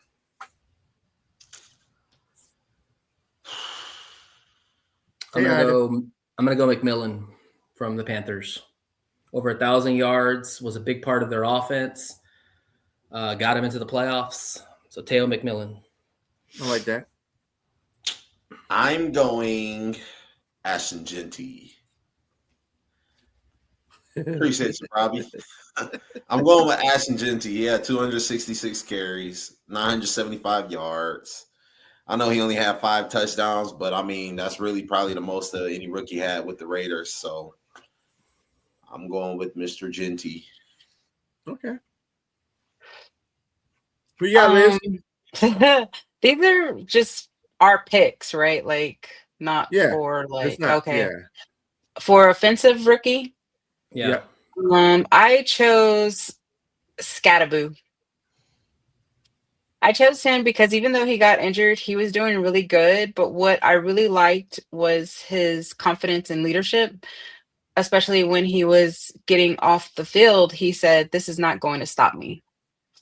Speaker 2: I'm gonna go McMillan from the Panthers. Over 1,000 yards, was a big part of their offense. Got him into the playoffs. So Teo McMillan.
Speaker 3: I like that.
Speaker 4: I'm going Ashton Genty. Appreciate you, Robbie. I'm going with Ashton Genty. He had 266 carries, 975 yards. I know he only had 5 touchdowns, but I mean, that's really probably the most any rookie had with the Raiders. So I'm going with Mr. Genty.
Speaker 3: Okay. Who you got, Liz?
Speaker 5: These are just our picks, right? Like for for offensive rookie.
Speaker 2: Yeah.
Speaker 5: I chose Scattaboo. I chose him because even though he got injured, he was doing really good. But what I really liked was his confidence and leadership, especially when he was getting off the field. He said, "This is not going to stop me."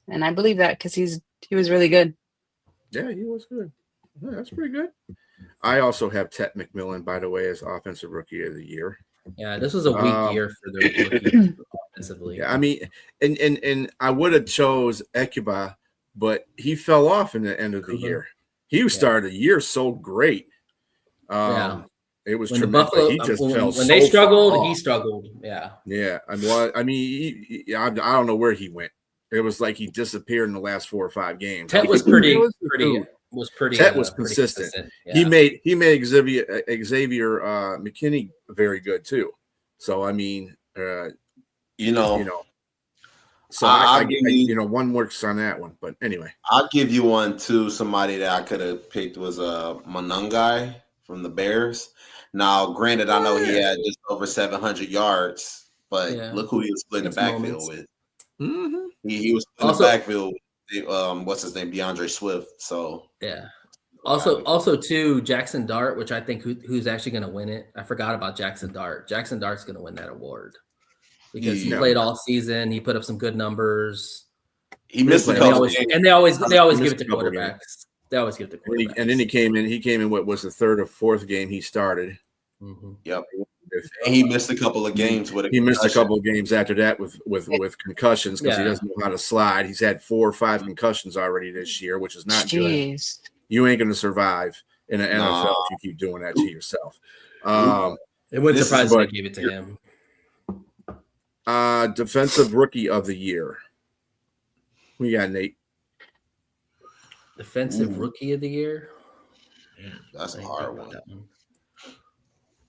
Speaker 5: And I believe that because he was really good.
Speaker 3: Yeah, he was good. Yeah, that's pretty good. I also have Tet McMillan, by the way, as offensive rookie of the year.
Speaker 2: Yeah, this was a weak year for the rookies offensively.
Speaker 3: Yeah, I mean, and I would have chose Ekuba, but he fell off in the end of the year. He started the year so great. It was
Speaker 2: when
Speaker 3: tremendous.
Speaker 2: He just fell when they struggled, he struggled. Yeah.
Speaker 3: Yeah. I mean, I don't know where he went. It was like he disappeared in the last 4 or 5 games.
Speaker 2: Tet was pretty.
Speaker 3: Tet was consistent. Yeah. He made Xavier McKinney very good too. So I mean, so I one works on that one. But anyway,
Speaker 4: I'll give you one too. Somebody that I could have picked was Monungai from the Bears. Now, granted, I know he had just over 700 yards, but look who he was splitting the backfield with.
Speaker 3: Mm-hmm.
Speaker 4: He was in the backfield with what's his name, DeAndre Swift. So
Speaker 2: also too, Jackson Dart, which I think who's actually going to win it. I forgot about Jackson Dart. Jackson Dart's going to win that award because he played all season. He put up some good numbers.
Speaker 4: He missed a couple games,
Speaker 2: and they always give it to quarterbacks. They always give it to quarterbacks.
Speaker 3: And then he came in. What was the 3rd or 4th game he started?
Speaker 2: Mm-hmm.
Speaker 4: Yep. And he missed a couple of games with
Speaker 3: He missed a couple of games after that with concussions because he doesn't know how to slide. He's had 4 or 5 concussions already this year, which is not good. You ain't going to survive in the NFL if you keep doing that to yourself.
Speaker 2: It wouldn't surprise me to give it to him.
Speaker 3: Defensive rookie of the year. Who you got, Nate?
Speaker 2: Defensive rookie of the year?
Speaker 4: That's a hard one.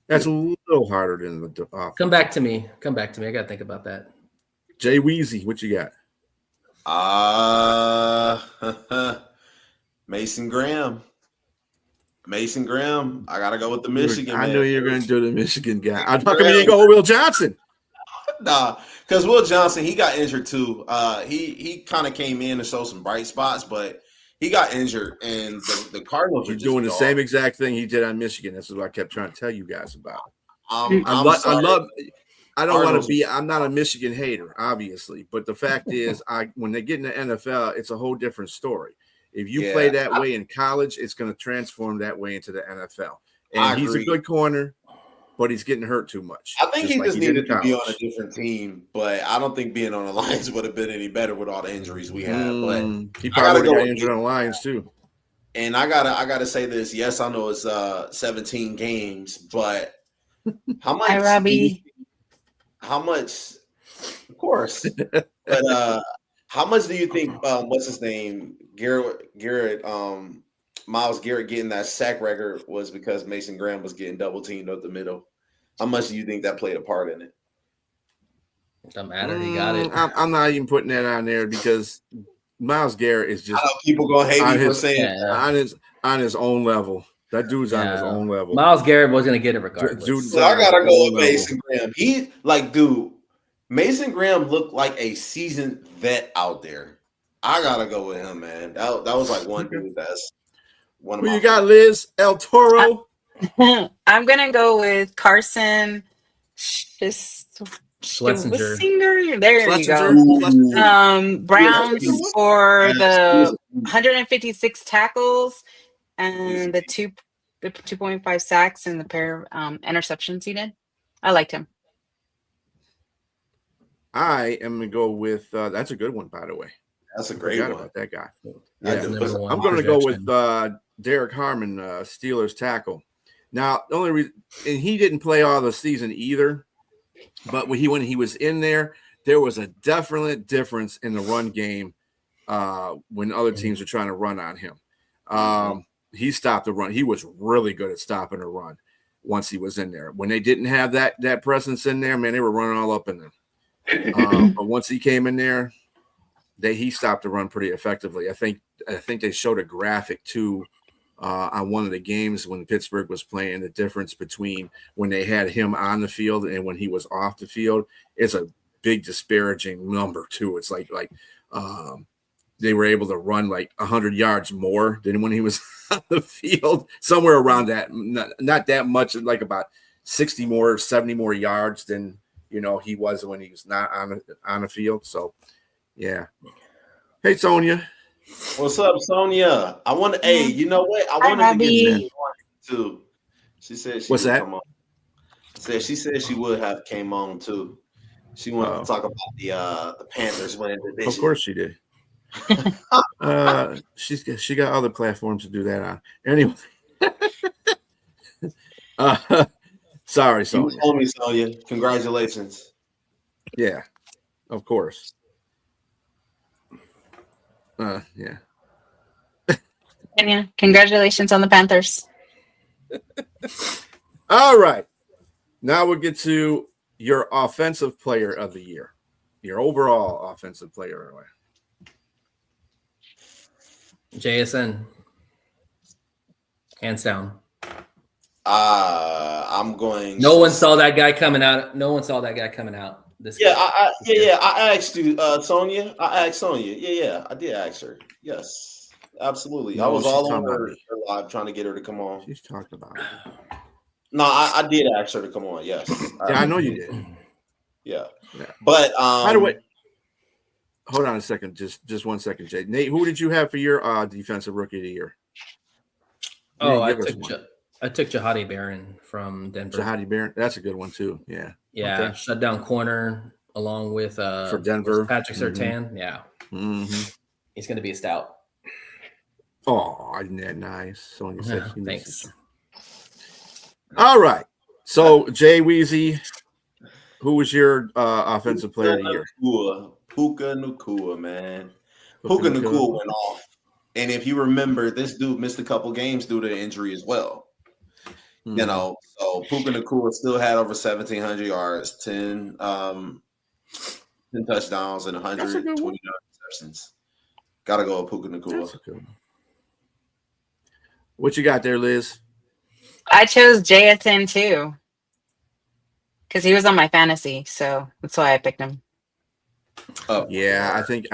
Speaker 3: That's a little harder than the offense.
Speaker 2: Come back to me. I got to think about that.
Speaker 3: Jay Weezy, what you got?
Speaker 4: Mason Graham. I got to go with the Michigan.
Speaker 3: I knew you were going to do the Michigan guy. How come you didn't go with Will Johnson?
Speaker 4: Nah, because Will Johnson, he got injured too. He kind of came in and showed some bright spots, but he got injured, and the Cardinals are
Speaker 3: He's
Speaker 4: just
Speaker 3: doing the
Speaker 4: dog.
Speaker 3: same exact thing he did on Michigan. This is what I kept trying to tell you guys about.
Speaker 4: I'm
Speaker 3: I
Speaker 4: sorry.
Speaker 3: love. I don't want
Speaker 4: Cardinals-
Speaker 3: to be. I'm not a Michigan hater, obviously, but the fact is, when they get in the NFL, it's a whole different story. If you play that way in college, it's going to transform that way into the NFL. And he's a good corner, but he's getting hurt too much.
Speaker 4: I think he
Speaker 3: like
Speaker 4: just
Speaker 3: did in
Speaker 4: needed to be on a
Speaker 3: college.
Speaker 4: different team, but I don't think being on the Lions would have been any better with all the injuries we had. But
Speaker 3: he probably
Speaker 4: go
Speaker 3: got injured on the Lions too.
Speaker 4: And I gotta say this. Yes, I know it's 17 games, but how much?
Speaker 5: Hi, Robbie.
Speaker 4: How much? Of course, but how much do you think? What's his name? Garrett. Myles Garrett getting that sack record was because Mason Graham was getting double teamed up the middle. How much do you think that played a part in it?
Speaker 2: Doesn't matter. He got it.
Speaker 3: I'm not even putting that on there because Myles Garrett is just.
Speaker 4: I know people gonna hate me for saying
Speaker 3: on his own level. That dude's on his own level.
Speaker 2: Myles Garrett was gonna get it regardless.
Speaker 4: So I gotta go with Mason Graham. Mason Graham looked like a seasoned vet out there. I gotta go with him, man. That was like one dude that's one of my.
Speaker 3: Who you got, Liz? El Toro.
Speaker 5: I'm gonna go with Carson
Speaker 2: Schlesinger.
Speaker 5: There you go. Browns for the 156 tackles and the 2.5 sacks and the pair of interceptions he did. I liked him.
Speaker 3: I am going to go with that's a good one, by the way.
Speaker 4: That's a great one.
Speaker 3: About that guy.
Speaker 2: Yeah,
Speaker 3: I'm going to go with Derek Harmon, Steelers tackle. Now, the only reason, and he didn't play all the season either, but when he was in there, there was a definite difference in the run game when other teams were trying to run on him. He stopped the run. He was really good at stopping a run once he was in there. When they didn't have that presence in there, man, they were running all up in them. But once he came in there, he stopped the run pretty effectively. I think they showed a graphic too on one of the games when Pittsburgh was playing, the difference between when they had him on the field and when he was off the field. It's a big disparaging number too. It's like they were able to run like 100 yards more than when he was on the field, somewhere around that, not that much, like about 60 more, 70 more yards than he was when he was not on the field. So yeah. Hey, Sonia.
Speaker 4: What's up, Sonia? I want to. Hey, you know what? I wanted to get that too. She said she would come on. She said she would have came on too. She wanted to talk about the Panthers winning the division.
Speaker 3: Of course she did. She got other platforms to do that on. Anyway. Sorry, Sonia.
Speaker 4: You told me, Sonia. Congratulations.
Speaker 3: Yeah, of course. Yeah.
Speaker 5: Congratulations on the Panthers.
Speaker 3: All right. Now we'll get to your offensive player of the year. Your overall offensive player.
Speaker 2: JSN. Hands down.
Speaker 4: I'm going.
Speaker 2: No one saw that guy coming out.
Speaker 4: I asked you, Sonia. I asked Sonia. Yeah, I did ask her. Yes, absolutely.
Speaker 3: No,
Speaker 4: I was all on her live trying to get her to come on.
Speaker 3: She's talking about it.
Speaker 4: No, I did ask her to come on. Yes.
Speaker 3: Yeah, I know you did.
Speaker 4: Yeah. But
Speaker 3: by the way, hold on a second. Just 1 second, Jay. Nate, who did you have for your defensive rookie of the year?
Speaker 2: I took Jahadi Barron from Denver.
Speaker 3: Jahadi Barron, that's a good one too. Yeah.
Speaker 2: Yeah. Okay. Shut down corner along with
Speaker 3: for Denver.
Speaker 2: Patrick Surtain. Yeah.
Speaker 3: Mm-hmm.
Speaker 2: He's going to be a stout.
Speaker 3: Oh, isn't that nice? Sonia said she
Speaker 2: thanks.
Speaker 3: All right. So Jay Weezy, who was your offensive player of the year?
Speaker 4: Puka Nacua, man. Puka Nacua went off. And if you remember, this dude missed a couple games due to injury as well. So Puka Nacua still had over 1,700 yards, 10 touchdowns, and 129 receptions. Got to go with Puka Nacua.
Speaker 3: What you got there, Liz?
Speaker 5: I chose JSN too because he was on my fantasy, so that's why I picked him.
Speaker 3: Yeah, I think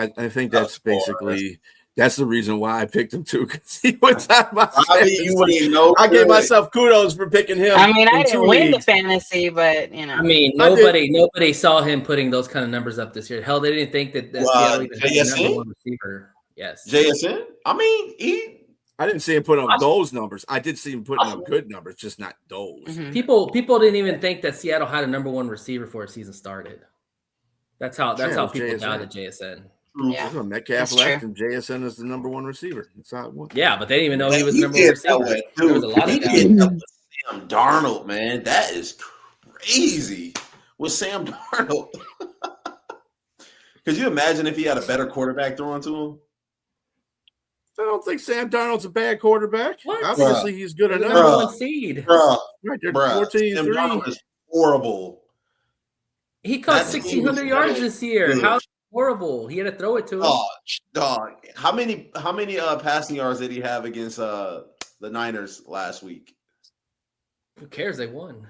Speaker 3: that's basically That's the reason why I picked him too, because he was on my
Speaker 4: You wouldn't know.
Speaker 3: I gave myself kudos for picking him.
Speaker 5: I mean, I
Speaker 3: in
Speaker 5: didn't
Speaker 3: 2
Speaker 5: win the
Speaker 3: leagues.
Speaker 5: fantasy, but
Speaker 2: I mean, nobody saw him putting those kind of numbers up this year. Hell, they didn't think that Seattle even had the number one receiver. Yes,
Speaker 4: JSN. I mean,
Speaker 3: I didn't see him putting up those numbers. I did see him putting up good numbers, just not those.
Speaker 5: Mhm.
Speaker 2: People didn't even think that Seattle had a number one receiver before the season started. That's how people doubted JSN.
Speaker 5: Yeah,
Speaker 3: Metcalf
Speaker 5: that's
Speaker 3: left,
Speaker 5: true.
Speaker 3: and JSN is the number one receiver. That's how it went.
Speaker 2: Yeah, but they didn't even know he was the number one receiver. There was a lot of doubt.
Speaker 4: Sam Darnold, man, that is crazy. With Sam Darnold, could you imagine if he had a better quarterback throwing to him?
Speaker 3: I don't think Sam Darnold's a bad quarterback.
Speaker 2: What?
Speaker 3: Obviously, he's good enough.
Speaker 2: Number one seed.
Speaker 4: Bruh,
Speaker 3: Right, they're
Speaker 4: Sam
Speaker 3: 14-3.
Speaker 4: Darnold is horrible.
Speaker 2: He caught 1,600 yards this year. How horrible! He had to throw it to him.
Speaker 4: Oh, dog! How many passing yards did he have against the Niners last week?
Speaker 2: Who cares? They won.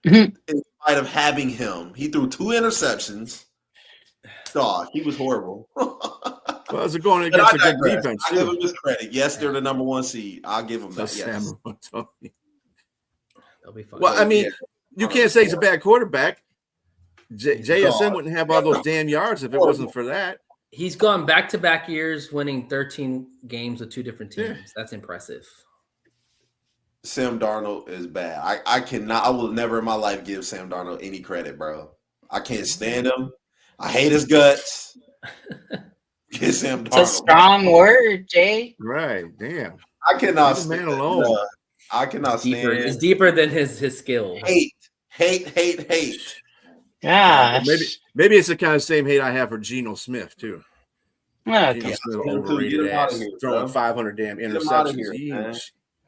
Speaker 4: In spite of having him, he threw 2 interceptions. Dog, he was horrible.
Speaker 3: Well, it's going against a good defense,
Speaker 4: I
Speaker 3: too.
Speaker 4: give him his credit. Yes, they're the number one seed. I'll give him that. Yes.
Speaker 2: They'll be fine.
Speaker 3: Well, I mean, you can't say he's a bad quarterback. JSN wouldn't have all those damn yards if it wasn't for that.
Speaker 2: He's gone back-to-back years winning 13 games with 2 different teams.
Speaker 3: Yeah.
Speaker 2: That's impressive.
Speaker 4: Sam Darnold is bad. I will never in my life give Sam Darnold any credit, bro. I can't stand him. I hate his guts. Get Sam Darnold.
Speaker 5: It's a strong word, Jay.
Speaker 3: Right, damn.
Speaker 4: I cannot
Speaker 3: Leave the man
Speaker 4: stand
Speaker 3: alone.
Speaker 4: I cannot stand
Speaker 2: It's deeper than his skill.
Speaker 4: hate.
Speaker 5: Gosh.
Speaker 3: Maybe it's the kind of same hate I have for Geno Smith, too.
Speaker 5: Okay.
Speaker 3: Geno Smith
Speaker 4: Get
Speaker 3: overrated
Speaker 4: him outta
Speaker 3: ass,
Speaker 4: here,
Speaker 3: throwing
Speaker 4: bro.
Speaker 3: 500 damn
Speaker 4: Get him outta
Speaker 3: interceptions.
Speaker 4: here,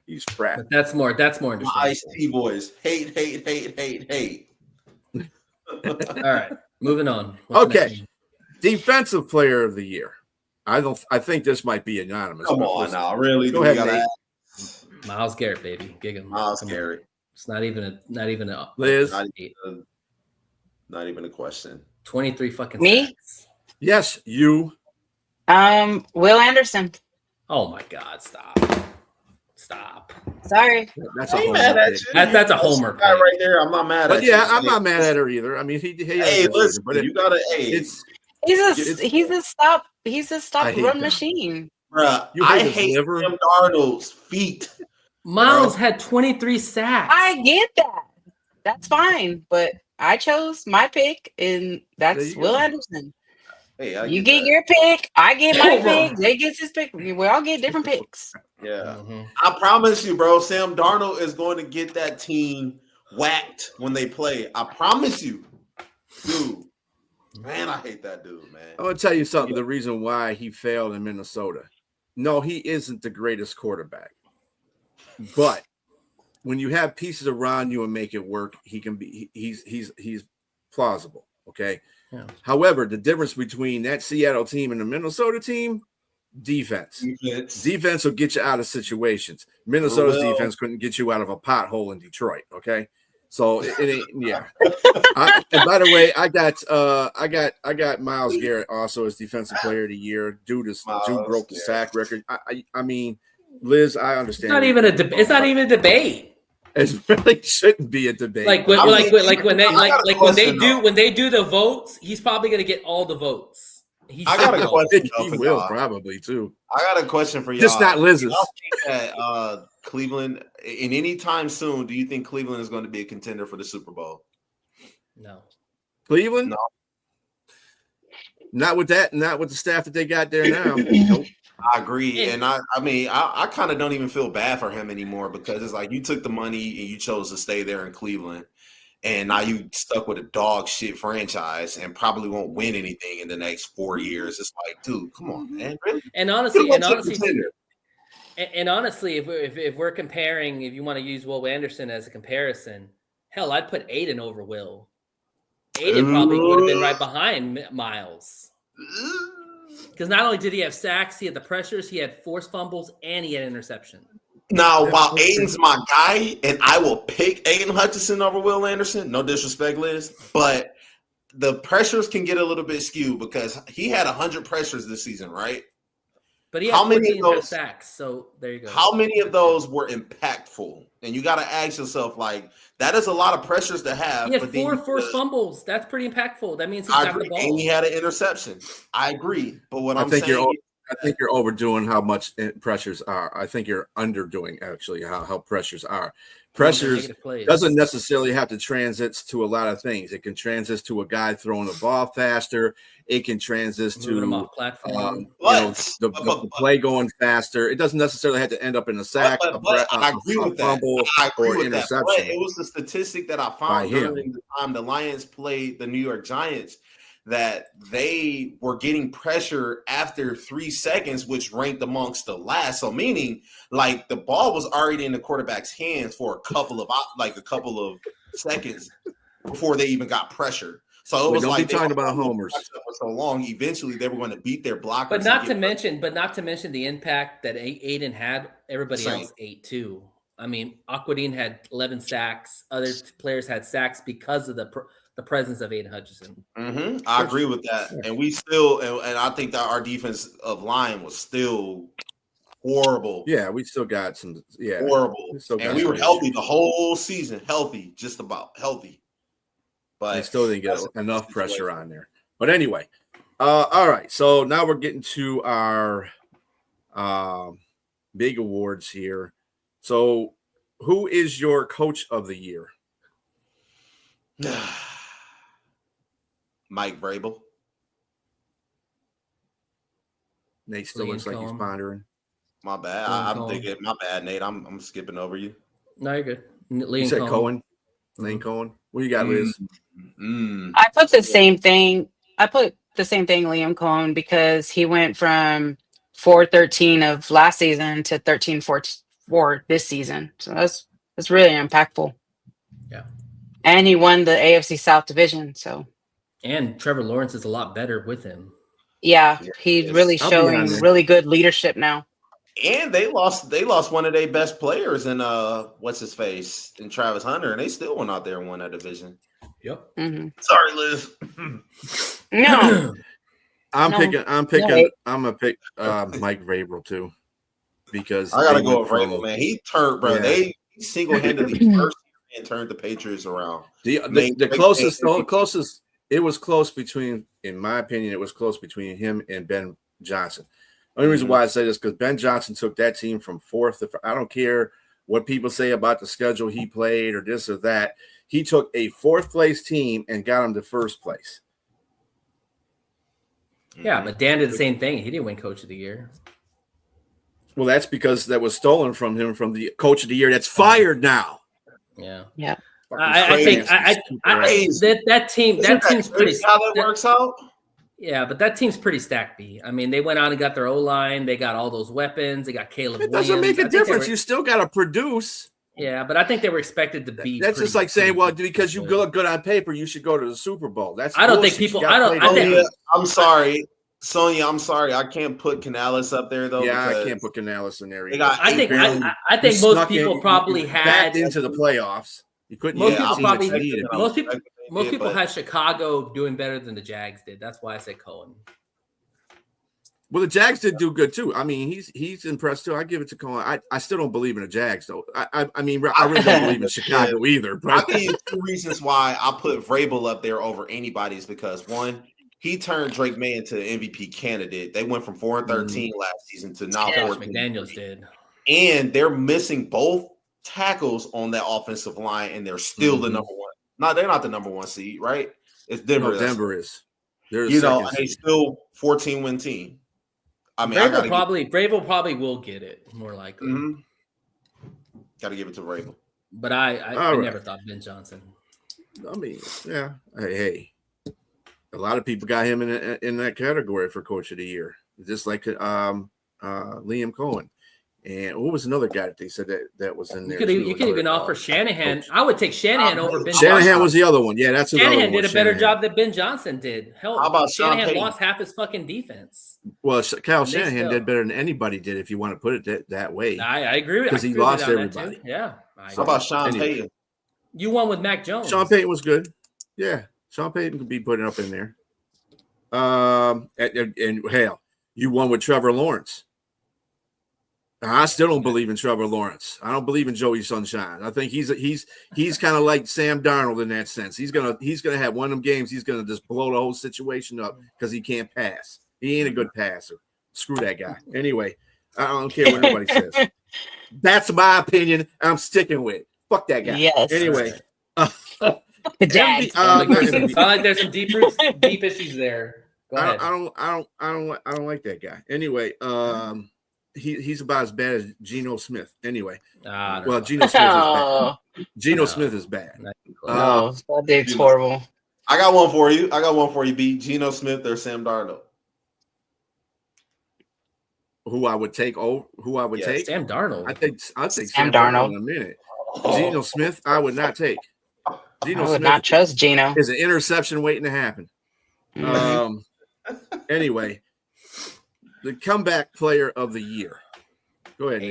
Speaker 3: He's crap.
Speaker 2: But that's more
Speaker 4: My
Speaker 2: understandable.
Speaker 4: Ice-T boys. Hate.
Speaker 2: All right, moving on. What's the next
Speaker 3: Okay.
Speaker 2: one?
Speaker 3: Defensive player of the year. I think this might be anonymous.
Speaker 4: Come
Speaker 3: but
Speaker 4: on
Speaker 3: listen.
Speaker 4: now, really?
Speaker 3: Go
Speaker 4: Do we
Speaker 3: ahead,
Speaker 4: gotta
Speaker 3: Nate.
Speaker 4: ask?
Speaker 2: Myles Garrett, baby, gig him.
Speaker 4: Miles
Speaker 2: Come on.
Speaker 4: Garrett.
Speaker 2: It's not even a
Speaker 3: Liz.
Speaker 4: Not even a question.
Speaker 2: 23 fucking
Speaker 5: Me?
Speaker 2: sacks.
Speaker 3: Yes, you.
Speaker 5: Will Anderson.
Speaker 2: Oh my God! Stop.
Speaker 5: Sorry.
Speaker 3: That's a
Speaker 4: I ain't
Speaker 3: homer
Speaker 4: mad at
Speaker 3: pick.
Speaker 4: you.
Speaker 2: That's a homer
Speaker 4: Guy
Speaker 2: pick.
Speaker 4: right there. I'm not mad
Speaker 3: But
Speaker 4: at you.
Speaker 3: yeah, I'm not mad at her either. I mean, he
Speaker 4: Hey,
Speaker 3: has
Speaker 4: listen,
Speaker 3: but
Speaker 4: you gotta. Hey,
Speaker 3: it's
Speaker 5: He's a stop
Speaker 3: I hate
Speaker 5: run
Speaker 3: that.
Speaker 5: machine.
Speaker 4: bruh.
Speaker 3: You hate
Speaker 4: I
Speaker 3: his
Speaker 4: hate
Speaker 3: liver?
Speaker 4: Sam Darnold's feet.
Speaker 2: Miles had 23 sacks.
Speaker 5: I get that. That's fine. But I chose my pick, and
Speaker 3: There
Speaker 5: that's
Speaker 3: you
Speaker 5: Will
Speaker 3: go.
Speaker 5: Anderson.
Speaker 4: Hey, I
Speaker 5: You
Speaker 4: get
Speaker 5: get
Speaker 4: that.
Speaker 5: your pick. I get my pick. Jay gets his pick. We all get different picks.
Speaker 4: Yeah.
Speaker 2: Mhm.
Speaker 4: I promise you, bro. Sam Darnold is going to get that team whacked when they play. I promise you, dude. Man, I hate that dude, man.
Speaker 3: I'm gonna tell you something. The reason why he failed in Minnesota. No, he isn't the greatest quarterback. But when you have pieces around you and make it work, he can be. He's plausible. Okay.
Speaker 2: Yeah.
Speaker 3: However, the difference between that Seattle team and the Minnesota team, defense. Defense will get you out of situations. Minnesota's
Speaker 4: Well.
Speaker 3: defense couldn't get you out of a pothole in Detroit. Okay. So it ain't, yeah. And by the way, I got Myles Garrett also as defensive player of the year. Dude broke the sack record. I mean, Liz, I
Speaker 2: It's
Speaker 3: understand.
Speaker 2: not even it's not even a debate.
Speaker 3: It really shouldn't be a debate.
Speaker 2: When
Speaker 4: question,
Speaker 2: they do the votes, he's probably gonna get all the votes.
Speaker 4: I got a question.
Speaker 3: He will probably too.
Speaker 4: I got a question for y'all.
Speaker 3: Just not Liz's.
Speaker 4: Y'all think that Cleveland, in any time soon, do you think Cleveland is going to be a contender for the Super Bowl?
Speaker 2: No.
Speaker 3: Cleveland?
Speaker 4: No.
Speaker 3: Not with that, not with the staff that they got there now. Nope.
Speaker 4: I agree. And I mean, I kind of don't even feel bad for him anymore because it's like you took the money and you chose to stay there in Cleveland. And now you stuck with a dog shit franchise and probably won't win anything in the next 4 years. It's like, dude, come on, man. Really?
Speaker 2: And honestly, if we're comparing, if you want to use Will Anderson as a comparison, hell, I'd put Aiden over Will. Aiden probably would have been right behind Miles. Because not only did he have sacks, he had the pressures, he had forced fumbles, and he had interception.
Speaker 4: Now, while Aiden's my guy, and I will pick Aiden Hutchinson over Will Anderson, no disrespect, Liz, but the pressures can get a little bit skewed because he had 100 pressures this season, right?
Speaker 2: But he had
Speaker 4: How many
Speaker 2: 14
Speaker 4: of those
Speaker 2: sacks, so there you go.
Speaker 4: How many of those were impactful? And you got to ask yourself, like, that is a lot of pressures to have.
Speaker 2: He had
Speaker 4: but
Speaker 2: 4
Speaker 4: then
Speaker 2: forced fumbles. That's pretty impactful. That means he
Speaker 4: I
Speaker 2: got
Speaker 4: agree,
Speaker 2: the ball.
Speaker 4: and he had an interception. I agree, but what
Speaker 3: I
Speaker 4: I'm
Speaker 3: think
Speaker 4: saying,
Speaker 3: I think you're overdoing how much pressures are. I think you're underdoing actually how pressures are. Pressures doesn't necessarily have to transit to a lot of things. It can transit to a guy throwing the ball faster. It can transit to the play going faster. It doesn't necessarily have to end up in a sack,
Speaker 4: I agree with
Speaker 3: fumble,
Speaker 4: that. I agree
Speaker 3: or
Speaker 4: with
Speaker 3: interception.
Speaker 4: that. But it was the statistic that I found during the time the Lions played the New York Giants that they were getting pressure after 3 seconds, which ranked amongst the last. So meaning, like, the ball was already in the quarterback's hands for a couple of seconds before they even got pressure. So it was
Speaker 3: don't
Speaker 4: like
Speaker 3: be talking about homers
Speaker 4: for so long. Eventually, they were going to beat their blockers.
Speaker 2: But not to mention the impact that Aiden had. Everybody else ate too. I mean, Aquadine had 11 sacks. Other players had sacks because of the presence of Aiden Hutchinson.
Speaker 4: Mm-hmm. I agree with that. And we still, and I think that our defensive line was still horrible.
Speaker 3: Yeah, we still got some. Yeah,
Speaker 4: horrible. And we were healthy the whole season, just about healthy. But
Speaker 3: they still didn't get enough pressure on there. But anyway, all right. So now we're getting to our big awards here. So, who is your coach of the year?
Speaker 4: Mike Vrabel.
Speaker 3: Nate still looks like he's pondering.
Speaker 4: My bad. I'm thinking. My bad, Nate. I'm skipping over you.
Speaker 2: No, you're good.
Speaker 3: You said Cohen. Lane Cohen. What you got, Liz?
Speaker 5: I put the same thing. Liam Cohen, because he went from 4-13 of last season to 13-4 this season. So that's really impactful.
Speaker 2: Yeah.
Speaker 5: And he won the AFC South division. So.
Speaker 2: And Trevor Lawrence is a lot better with him.
Speaker 5: Yeah, he's really showing really good leadership now.
Speaker 4: And they lost one of their best players in what's his face in Travis Hunter, and they still went out there and won that division.
Speaker 2: Yep.
Speaker 5: Mm-hmm.
Speaker 4: Sorry, Liz.
Speaker 5: No.
Speaker 3: I'm gonna pick Mike Vrabel too, because
Speaker 4: I gotta go with Vrabel, man. He turned, bro. Yeah. They single-handedly turned the Patriots around.
Speaker 3: The closest. It was close between, in my opinion, him and Ben Johnson. The only reason why I say this is because Ben Johnson took that team from fourth. I don't care what people say about the schedule he played or this or that. He took a fourth place team and got them to first place.
Speaker 2: Yeah, but Dan did the same thing. He didn't win Coach of the Year.
Speaker 3: Well, that's because that was stolen from him from the Coach of the Year that's fired now.
Speaker 2: Yeah.
Speaker 5: Yeah.
Speaker 2: I think that team's pretty.
Speaker 4: How that works out?
Speaker 2: Yeah, but that team's pretty stacked. B. I mean, they went out and got their O-line. They got all those weapons. They got Caleb.
Speaker 3: It doesn't make a difference. You still got to produce.
Speaker 2: Yeah, but I think they were expected to be.
Speaker 3: That's just like saying, well, because you look good on paper, you should go to the Super Bowl. That's
Speaker 2: I don't think people.
Speaker 4: I'm sorry, Sonia. I'm sorry. I can't put Canales up there though.
Speaker 3: Yeah, I can't put Canales in there.
Speaker 2: I think most people probably had
Speaker 3: into the playoffs. You couldn't.
Speaker 2: Most people had Chicago doing better than the Jags did. That's why I said Cohen.
Speaker 3: Well, the Jags did do good too. I mean, he's impressed too. I give it to Cohen. I still don't believe in the Jags though. I mean, I really don't believe in Chicago either. But
Speaker 4: I'll give you 2 reasons why I put Vrabel up there over anybody is because one, he turned Drake May into an MVP candidate. They went from 4-13 last season to now 14.
Speaker 2: McDaniels did,
Speaker 4: and they're missing both tackles on that offensive line, and they're still the number one. No, they're not the number 1 seed, right? It's Denver.
Speaker 3: No, Denver is.
Speaker 4: They're and they still 14-win team. I mean,
Speaker 2: Vrabel probably will get it more likely.
Speaker 4: Mm-hmm. Got to give it to Vrabel.
Speaker 2: But I never thought Ben Johnson.
Speaker 3: I mean, yeah. Hey, a lot of people got him in that category for Coach of the Year, just like Liam Cohen. And what was another guy that they said that was in there?
Speaker 2: You could even offer Shanahan. Coach. I would take Shanahan over Ben
Speaker 3: Shanahan
Speaker 2: Johnson.
Speaker 3: Was the other one. Yeah, that's another
Speaker 2: Shanahan
Speaker 3: one.
Speaker 2: did a better job than Ben Johnson did. Hell,
Speaker 4: how about
Speaker 2: Shanahan lost half his fucking defense.
Speaker 3: Well, Kyle Shanahan did better than anybody did, if you want to put it that way.
Speaker 2: I agree with
Speaker 3: because he lost everybody.
Speaker 2: Yeah.
Speaker 4: How about Sean Payton?
Speaker 2: You won with Mac Jones.
Speaker 3: Sean Payton was good. Yeah, Sean Payton could be putting up in there. And hell, you won with Trevor Lawrence. I still don't believe in Trevor Lawrence. I don't believe in Joey Sunshine. I think he's kind of like Sam Darnold in that sense. He's gonna have one of them games. He's gonna just blow the whole situation up because he can't pass. He ain't a good passer. Screw that guy. Anyway, I don't care what anybody says. That's my opinion. I'm sticking with it. Fuck that guy.
Speaker 5: Yes.
Speaker 3: Anyway,
Speaker 5: Jags.
Speaker 2: Sound like there's some deep issues there. Go ahead.
Speaker 3: I don't like that guy. Anyway, he's about as bad as Geno Smith. Anyway, well, Geno Smith is bad. Geno Smith is bad.
Speaker 5: No, that dude's horrible.
Speaker 4: I got one for you. B. Geno Smith or Sam Darnold?
Speaker 3: Who I would take? Take?
Speaker 2: Sam Darnold.
Speaker 3: I think
Speaker 5: Sam Darnold
Speaker 3: in a minute. Geno Smith, I would not take. Geno
Speaker 5: I would
Speaker 3: Smith
Speaker 5: not trust Geno.
Speaker 3: is an interception waiting to happen. Anyway, the comeback player of the year. Go ahead,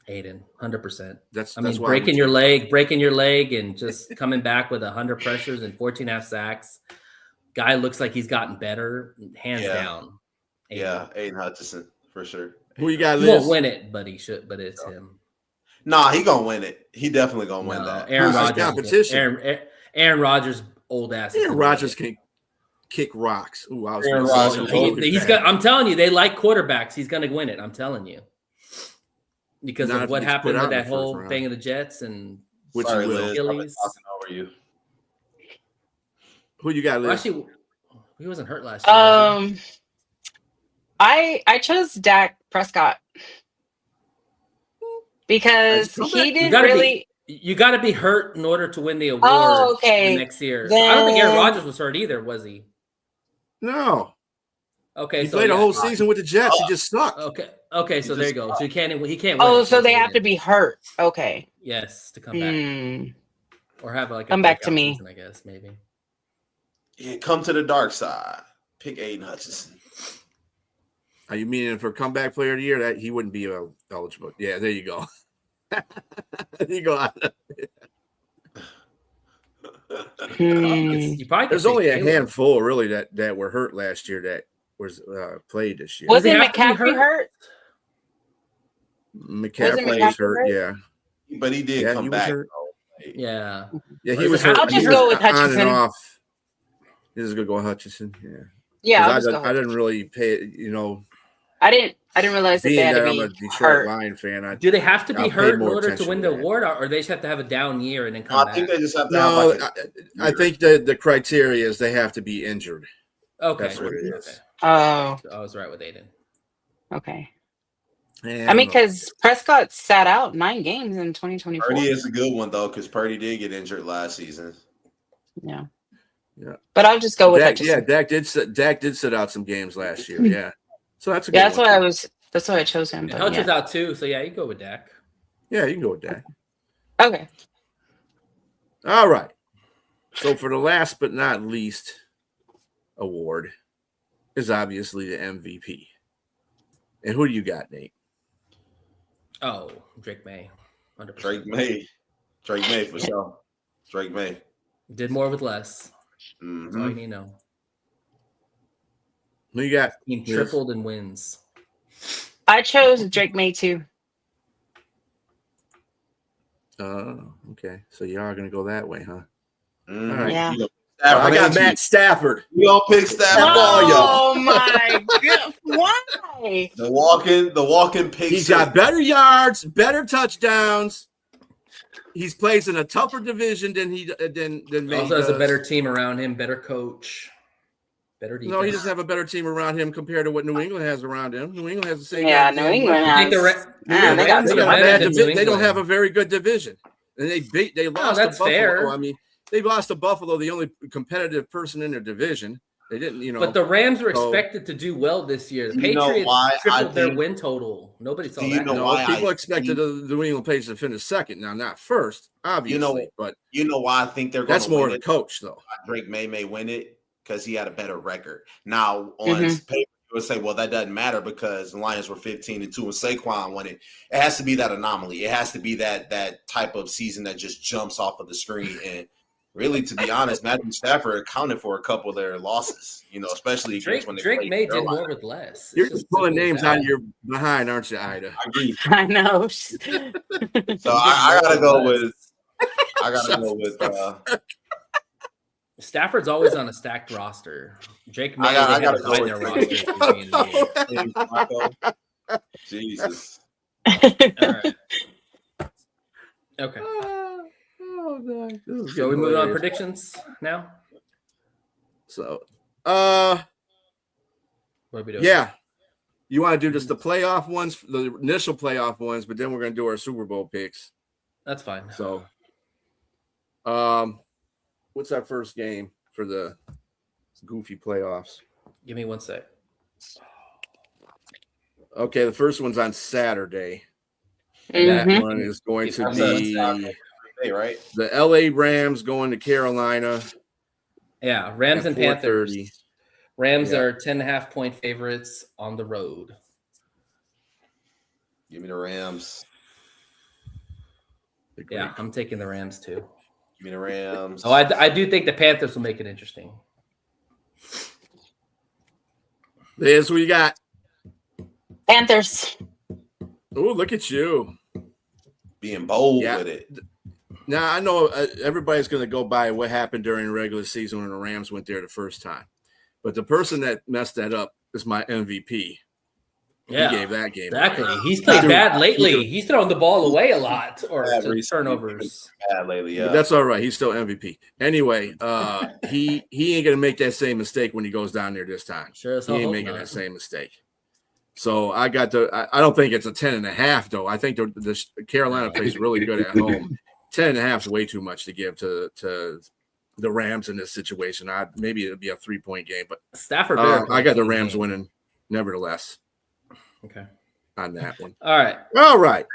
Speaker 2: Aiden, 100%.
Speaker 3: That's
Speaker 2: breaking your leg and just coming back with 100 pressures and 14 half sacks. Guy looks like he's gotten better, hands down. Aiden.
Speaker 4: Yeah, Aiden Hutchinson for sure.
Speaker 3: Who you got?
Speaker 2: He won't win it, but he should. But it's him.
Speaker 4: Nah, he gonna win it. He definitely gonna win that.
Speaker 2: Aaron
Speaker 3: Who's his
Speaker 2: Rodgers.
Speaker 3: competition?
Speaker 2: Aaron Rodgers, old ass.
Speaker 3: Aaron Rodgers can kick rocks. Ooh, I was
Speaker 4: Aaron
Speaker 3: gonna say
Speaker 4: Rodgers.
Speaker 3: something.
Speaker 2: He's got. I'm telling you, they like quarterbacks. He's going to win it. I'm telling you, because
Speaker 3: Not
Speaker 2: of
Speaker 3: if
Speaker 2: what
Speaker 3: he gets
Speaker 2: happened
Speaker 3: put out
Speaker 2: with
Speaker 3: in
Speaker 2: that
Speaker 3: the
Speaker 2: whole
Speaker 3: first round.
Speaker 2: thing of the Jets and
Speaker 3: Which
Speaker 4: Sorry,
Speaker 3: he will.
Speaker 4: Liz, I've been
Speaker 2: Achilles.
Speaker 4: talking over you.
Speaker 3: Who you got,
Speaker 2: Well,
Speaker 3: Liz?
Speaker 2: actually, he wasn't hurt last year.
Speaker 5: I chose Dak Prescott because he didn't really.
Speaker 2: You got to be hurt in order to win the award.
Speaker 5: Oh, okay.
Speaker 2: The next year. So I don't think Aaron
Speaker 5: Then-
Speaker 2: Rodgers was hurt either, was he?
Speaker 3: No.
Speaker 2: Okay,
Speaker 3: He
Speaker 2: so
Speaker 3: played a
Speaker 2: yeah.
Speaker 3: whole season with the Jets. He just sucked.
Speaker 2: Okay, so there you go. So he can't. He can't.
Speaker 5: Oh,
Speaker 2: win.
Speaker 5: so they have to be hurt. Okay.
Speaker 2: Yes, to come back or have like a
Speaker 5: Come back to
Speaker 2: breakout
Speaker 5: me.
Speaker 2: season, I guess maybe.
Speaker 4: Yeah, come to the dark side. Pick Aiden Hutchinson.
Speaker 3: Are you meaning for comeback player of the year that he wouldn't be eligible? Yeah, there you go. There you go.
Speaker 2: You probably
Speaker 3: There's
Speaker 2: could
Speaker 3: only
Speaker 2: take
Speaker 3: a
Speaker 2: Caleb.
Speaker 3: handful really that were hurt last year that was played this year.
Speaker 5: Wasn't
Speaker 2: he have to be
Speaker 5: McCaffrey hurt?
Speaker 3: McCaffrey was
Speaker 5: McCaffrey
Speaker 3: hurt,
Speaker 5: hurt?
Speaker 3: yeah.
Speaker 4: But he did
Speaker 3: Yeah,
Speaker 4: come
Speaker 3: he was
Speaker 4: back.
Speaker 3: hurt.
Speaker 4: though.
Speaker 2: Yeah.
Speaker 3: Yeah, he
Speaker 2: I'll
Speaker 3: was
Speaker 2: just
Speaker 3: hurt. He
Speaker 5: go
Speaker 3: was
Speaker 5: with
Speaker 3: on
Speaker 5: Hutchinson.
Speaker 3: and off. This is gonna go Hutchinson. Yeah.
Speaker 5: Yeah,
Speaker 3: 'Cause I didn't really pay.
Speaker 5: I didn't realize that they
Speaker 3: being
Speaker 5: had
Speaker 3: that
Speaker 5: to
Speaker 3: I'm a
Speaker 5: be
Speaker 3: Detroit
Speaker 5: hurt.
Speaker 3: Lion fan,
Speaker 2: Do they have to be
Speaker 3: I'll pay
Speaker 2: hurt in
Speaker 3: more
Speaker 2: order to
Speaker 3: attention
Speaker 2: win
Speaker 3: to
Speaker 2: the
Speaker 3: that.
Speaker 2: award, or they just have to have a down year and then
Speaker 4: No,
Speaker 2: come
Speaker 4: I
Speaker 2: back?
Speaker 4: think they just have to
Speaker 3: no,
Speaker 4: have
Speaker 3: I think the criteria is they have to be injured.
Speaker 2: Okay.
Speaker 3: That's what it is.
Speaker 2: Okay.
Speaker 5: Oh,
Speaker 2: I was right with Aiden.
Speaker 5: okay.
Speaker 3: And
Speaker 5: I mean, because Prescott sat out 9 games in 2024.
Speaker 4: Purdy is a good one though, because Purdy did get injured last season.
Speaker 5: Yeah.
Speaker 3: Yeah.
Speaker 5: But I'll just go with Hutchinson.
Speaker 3: Dak did sit out some games last year. Yeah, so that's a good
Speaker 5: Yeah, that's
Speaker 3: one.
Speaker 5: why that's why I chose him. But
Speaker 2: Hutch was
Speaker 5: yeah.
Speaker 2: out too, so yeah, you go with Dak.
Speaker 3: Yeah, you can go with Dak.
Speaker 5: Okay.
Speaker 3: All right. So for the last but not least award is obviously the MVP. And who do you got, Nate?
Speaker 2: Oh, Drake May. 100%.
Speaker 4: Drake May for sure. Drake May.
Speaker 2: Did more with less. That's all you
Speaker 4: Mhm.
Speaker 2: need to know.
Speaker 3: Who you got?
Speaker 2: Team
Speaker 3: Liz?
Speaker 2: tripled in wins.
Speaker 5: I chose Drake May too.
Speaker 3: Okay. So you are going to go that way, huh?
Speaker 4: Mhm.
Speaker 3: All right.
Speaker 5: Yeah.
Speaker 4: You know,
Speaker 3: I got
Speaker 4: Stafford,
Speaker 3: Matt Stafford.
Speaker 4: You gonna pick Stafford?
Speaker 5: Oh my god! Why?
Speaker 4: The walking pick.
Speaker 3: He's
Speaker 4: six.
Speaker 3: got better yards, better touchdowns. He's plays in a tougher division than May
Speaker 2: Also has a
Speaker 3: does.
Speaker 2: better team around him, better coach, better defense.
Speaker 3: No, he doesn't have a better team around him compared to what New England has around him. New England has the same.
Speaker 5: Yeah,
Speaker 3: goddamn
Speaker 5: New England
Speaker 3: record.
Speaker 2: I think
Speaker 5: has.
Speaker 2: the
Speaker 5: Yeah, they got
Speaker 3: They
Speaker 5: some
Speaker 3: got a
Speaker 2: better
Speaker 3: bad
Speaker 2: than
Speaker 3: divi-
Speaker 2: New
Speaker 3: They don't
Speaker 2: England.
Speaker 3: have a very good division, and they lost to
Speaker 2: that's
Speaker 3: Buffalo.
Speaker 2: fair.
Speaker 3: I mean, they lost to Buffalo, the only competitive person in their division. They didn't,
Speaker 2: But the Rams were
Speaker 3: so-
Speaker 2: expected to do well this year. The
Speaker 4: You know
Speaker 2: Patriots
Speaker 4: why I
Speaker 2: tripled their
Speaker 4: think-
Speaker 2: win total. Nobody saw
Speaker 4: Do you
Speaker 2: that.
Speaker 4: know
Speaker 3: No,
Speaker 4: why
Speaker 3: people
Speaker 4: I
Speaker 3: expected the New England Patriots to finish second. Now, not first, obviously, but
Speaker 4: You know why I think they're going
Speaker 3: that's
Speaker 4: to
Speaker 3: more
Speaker 4: win
Speaker 3: of
Speaker 4: it?
Speaker 3: the coach, though.
Speaker 4: Drake may win it because he had a better record. Now on
Speaker 5: Mhm.
Speaker 4: paper, you would say, well, that doesn't matter because the Lions were 15-2 and Saquon won it. It has to be that anomaly. It has to be that type of season that just jumps off of the screen. And really, to be honest, Matthew Stafford accounted for a couple of their losses. Especially against when they
Speaker 2: Drake
Speaker 4: played
Speaker 2: May did
Speaker 4: Carolina.
Speaker 2: more with less.
Speaker 3: You're just pulling names out of your behind, aren't you, Ida?
Speaker 4: I agree.
Speaker 5: I know.
Speaker 4: So I gotta go with. I gotta go with.
Speaker 2: Stafford's always on a stacked roster. Drake May,
Speaker 4: I
Speaker 2: they had
Speaker 4: gotta
Speaker 2: to
Speaker 4: go
Speaker 2: find
Speaker 4: with
Speaker 2: their
Speaker 4: Drake.
Speaker 2: roster. At the beginning of the year.
Speaker 4: Jesus.
Speaker 2: All right. Okay. So we moving on predictions now.
Speaker 3: So,
Speaker 2: what are we doing?
Speaker 3: yeah, you want to do just the playoff ones, the initial playoff ones, but then we're going to do our Super Bowl picks.
Speaker 2: That's fine.
Speaker 3: So, what's our first game for the goofy playoffs?
Speaker 2: Give me 1 sec.
Speaker 3: Okay, the first one's on Saturday. And that one is going to be
Speaker 4: right?
Speaker 3: the LA Rams going to Carolina.
Speaker 2: Yeah, Rams and Panthers.
Speaker 3: 4:30.
Speaker 2: Rams are 10.5-point favorites on the road.
Speaker 4: Give me the Rams.
Speaker 2: Yeah, I'm taking the Rams too.
Speaker 4: Give me the Rams.
Speaker 2: Oh, I do think the Panthers will make it interesting.
Speaker 3: Liz, what you got?
Speaker 5: Panthers.
Speaker 3: Oh, look at you.
Speaker 4: Being bold with it.
Speaker 3: Now, I know everybody's going to go by what happened during the regular season when the Rams went there the first time. But the person that messed that up is my MVP.
Speaker 2: Yeah,
Speaker 3: he gave that game
Speaker 2: exactly.
Speaker 3: away.
Speaker 2: He's played bad lately. He's thrown the ball away a lot or turnovers.
Speaker 4: Bad lately, yeah.
Speaker 3: But that's all right. He's still MVP. Anyway, he ain't going to make that same mistake when he goes down there this time.
Speaker 2: Sure,
Speaker 3: he ain't making that same mistake. So I got I don't think it's a 10.5 though. I think the Carolina plays really good at home. 10.5 is way too much to give to the Rams in this situation. Maybe it'll be a 3-point game, but
Speaker 2: Stafford.
Speaker 3: I got the Rams winning, nevertheless.
Speaker 2: Okay,
Speaker 3: on that one.
Speaker 2: All right.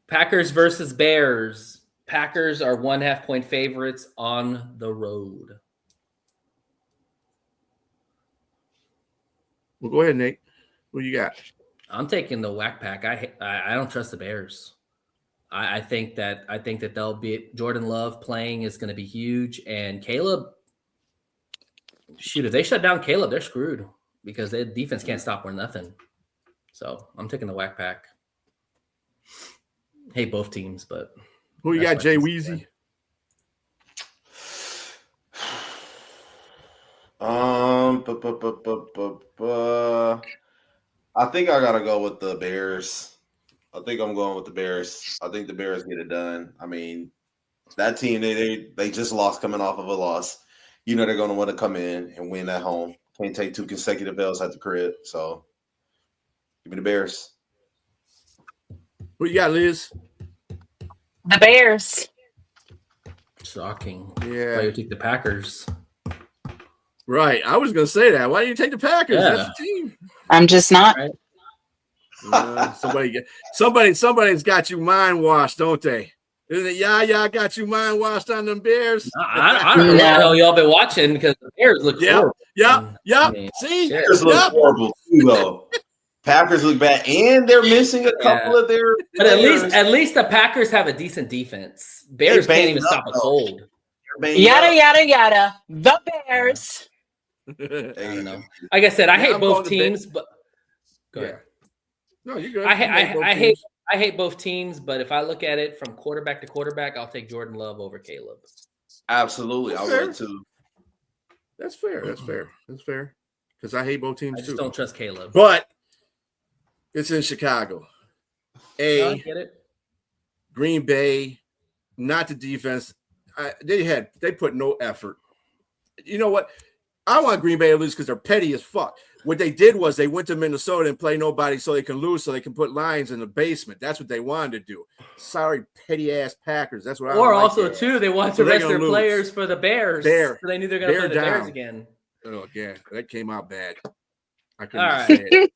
Speaker 2: Packers versus Bears. Packers are 1.5-point favorites on the road.
Speaker 3: Well, go ahead, Nate. What you got?
Speaker 2: I'm taking the whack pack. I don't trust the Bears. I think that they'll be Jordan Love playing is going to be huge, and Caleb. Shoot, if they shut down Caleb, they're screwed because their defense can't stop or nothing. So I'm taking the whack pack. Hate both teams, but
Speaker 3: who you got, Jay Weezy?
Speaker 4: I think I gotta go with the Bears. I think I'm going with the Bears. I think the Bears get it done. I mean, that team they just lost coming off of a loss. They're going to want to come in and win at home. Can't take 2 consecutive L's at the crib. So, give me the Bears.
Speaker 3: What you got, Liz?
Speaker 5: The Bears.
Speaker 2: Shocking.
Speaker 3: Yeah.
Speaker 2: Why you take the Packers?
Speaker 3: Right. I was going to say that. Why do you take the Packers?
Speaker 2: Yeah.
Speaker 3: That's the team.
Speaker 5: I'm just not.
Speaker 2: Right.
Speaker 3: Somebody's got you mind washed, don't they? Isn't it? Yeah, got you mind washed on them Bears.
Speaker 2: I don't know what the hell y'all been watching because the Bears look horrible.
Speaker 3: Yeah. See,
Speaker 4: Bears look horrible too, though. Packers look bad, and they're missing a couple of their.
Speaker 2: But at least the Packers have a decent defense. Bears can't even stop a cold.
Speaker 5: Yada yada yada. The Bears.
Speaker 2: I don't know. Like I said, I hate both teams, but go ahead.
Speaker 3: No, you're good.
Speaker 2: I hate both teams, but if I look at it from quarterback to quarterback, I'll take Jordan Love over Caleb.
Speaker 4: Absolutely, I would too.
Speaker 3: That's fair. Because I hate both teams
Speaker 2: I just don't trust Caleb.
Speaker 3: But it's in Chicago.
Speaker 2: I get it.
Speaker 3: Green Bay, not the defense. They put no effort. You know what? I want Green Bay to lose because they're petty as fuck. What they did was they went to Minnesota and play nobody so they can lose, so they can put Lions in the basement. That's what they wanted to do. Sorry, petty ass Packers. That's what I.
Speaker 2: Or
Speaker 3: like
Speaker 2: also too, they wanted to rest their players for the Bears. So they knew they're going to play the Bears again.
Speaker 3: Oh yeah, that came out bad. I couldn't say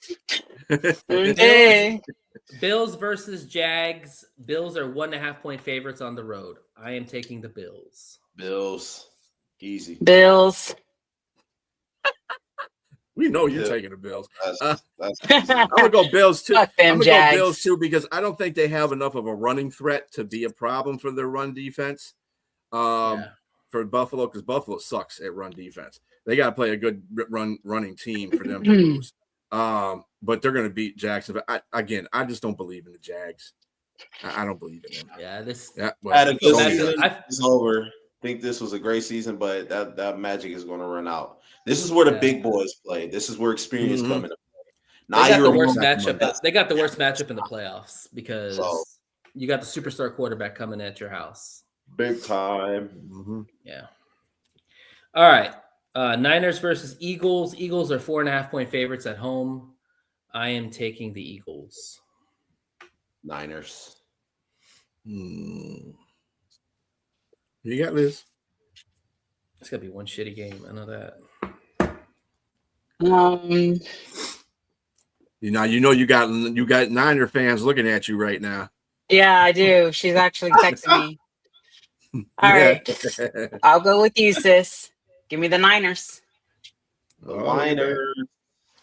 Speaker 3: it.
Speaker 5: Okay.
Speaker 2: Bills versus Jags. Bills are 1.5-point favorites on the road. I am taking the Bills.
Speaker 4: Bills, easy.
Speaker 5: Bills.
Speaker 3: We know you're taking the Bills.
Speaker 4: That's
Speaker 3: I'm gonna go Bills too.
Speaker 5: Fuck them,
Speaker 3: I'm gonna
Speaker 5: Jags.
Speaker 3: go Bills too because I don't think they have enough of a running threat to be a problem for their run defense. for Buffalo because Buffalo sucks at run defense. They got to play a good running team for them to lose. But they're going to beat Jacksonville. I just don't believe in the Jags. I don't believe in them.
Speaker 2: Yeah, this.
Speaker 3: Yeah,
Speaker 4: Had a good
Speaker 3: so
Speaker 4: season.
Speaker 3: good.
Speaker 4: It's over. I think this was a great season, but that magic is going to run out. This is where the big boys play. This is where experience coming to play.
Speaker 2: They got the worst matchup. They got the worst matchup in the playoffs because you got the superstar quarterback coming at your house.
Speaker 4: Big time.
Speaker 3: Mm-hmm.
Speaker 2: Yeah. All right. Niners versus Eagles. Eagles are 4.5-point favorites at home. I am taking the Eagles.
Speaker 4: Niners.
Speaker 3: You got Liz.
Speaker 2: It's gonna be one shitty game. I know that.
Speaker 3: You got Niner fans looking at you right now.
Speaker 5: Yeah, I do. She's actually texting me. All right. I'll go with you, sis. Give me the Niners.
Speaker 4: The Niners.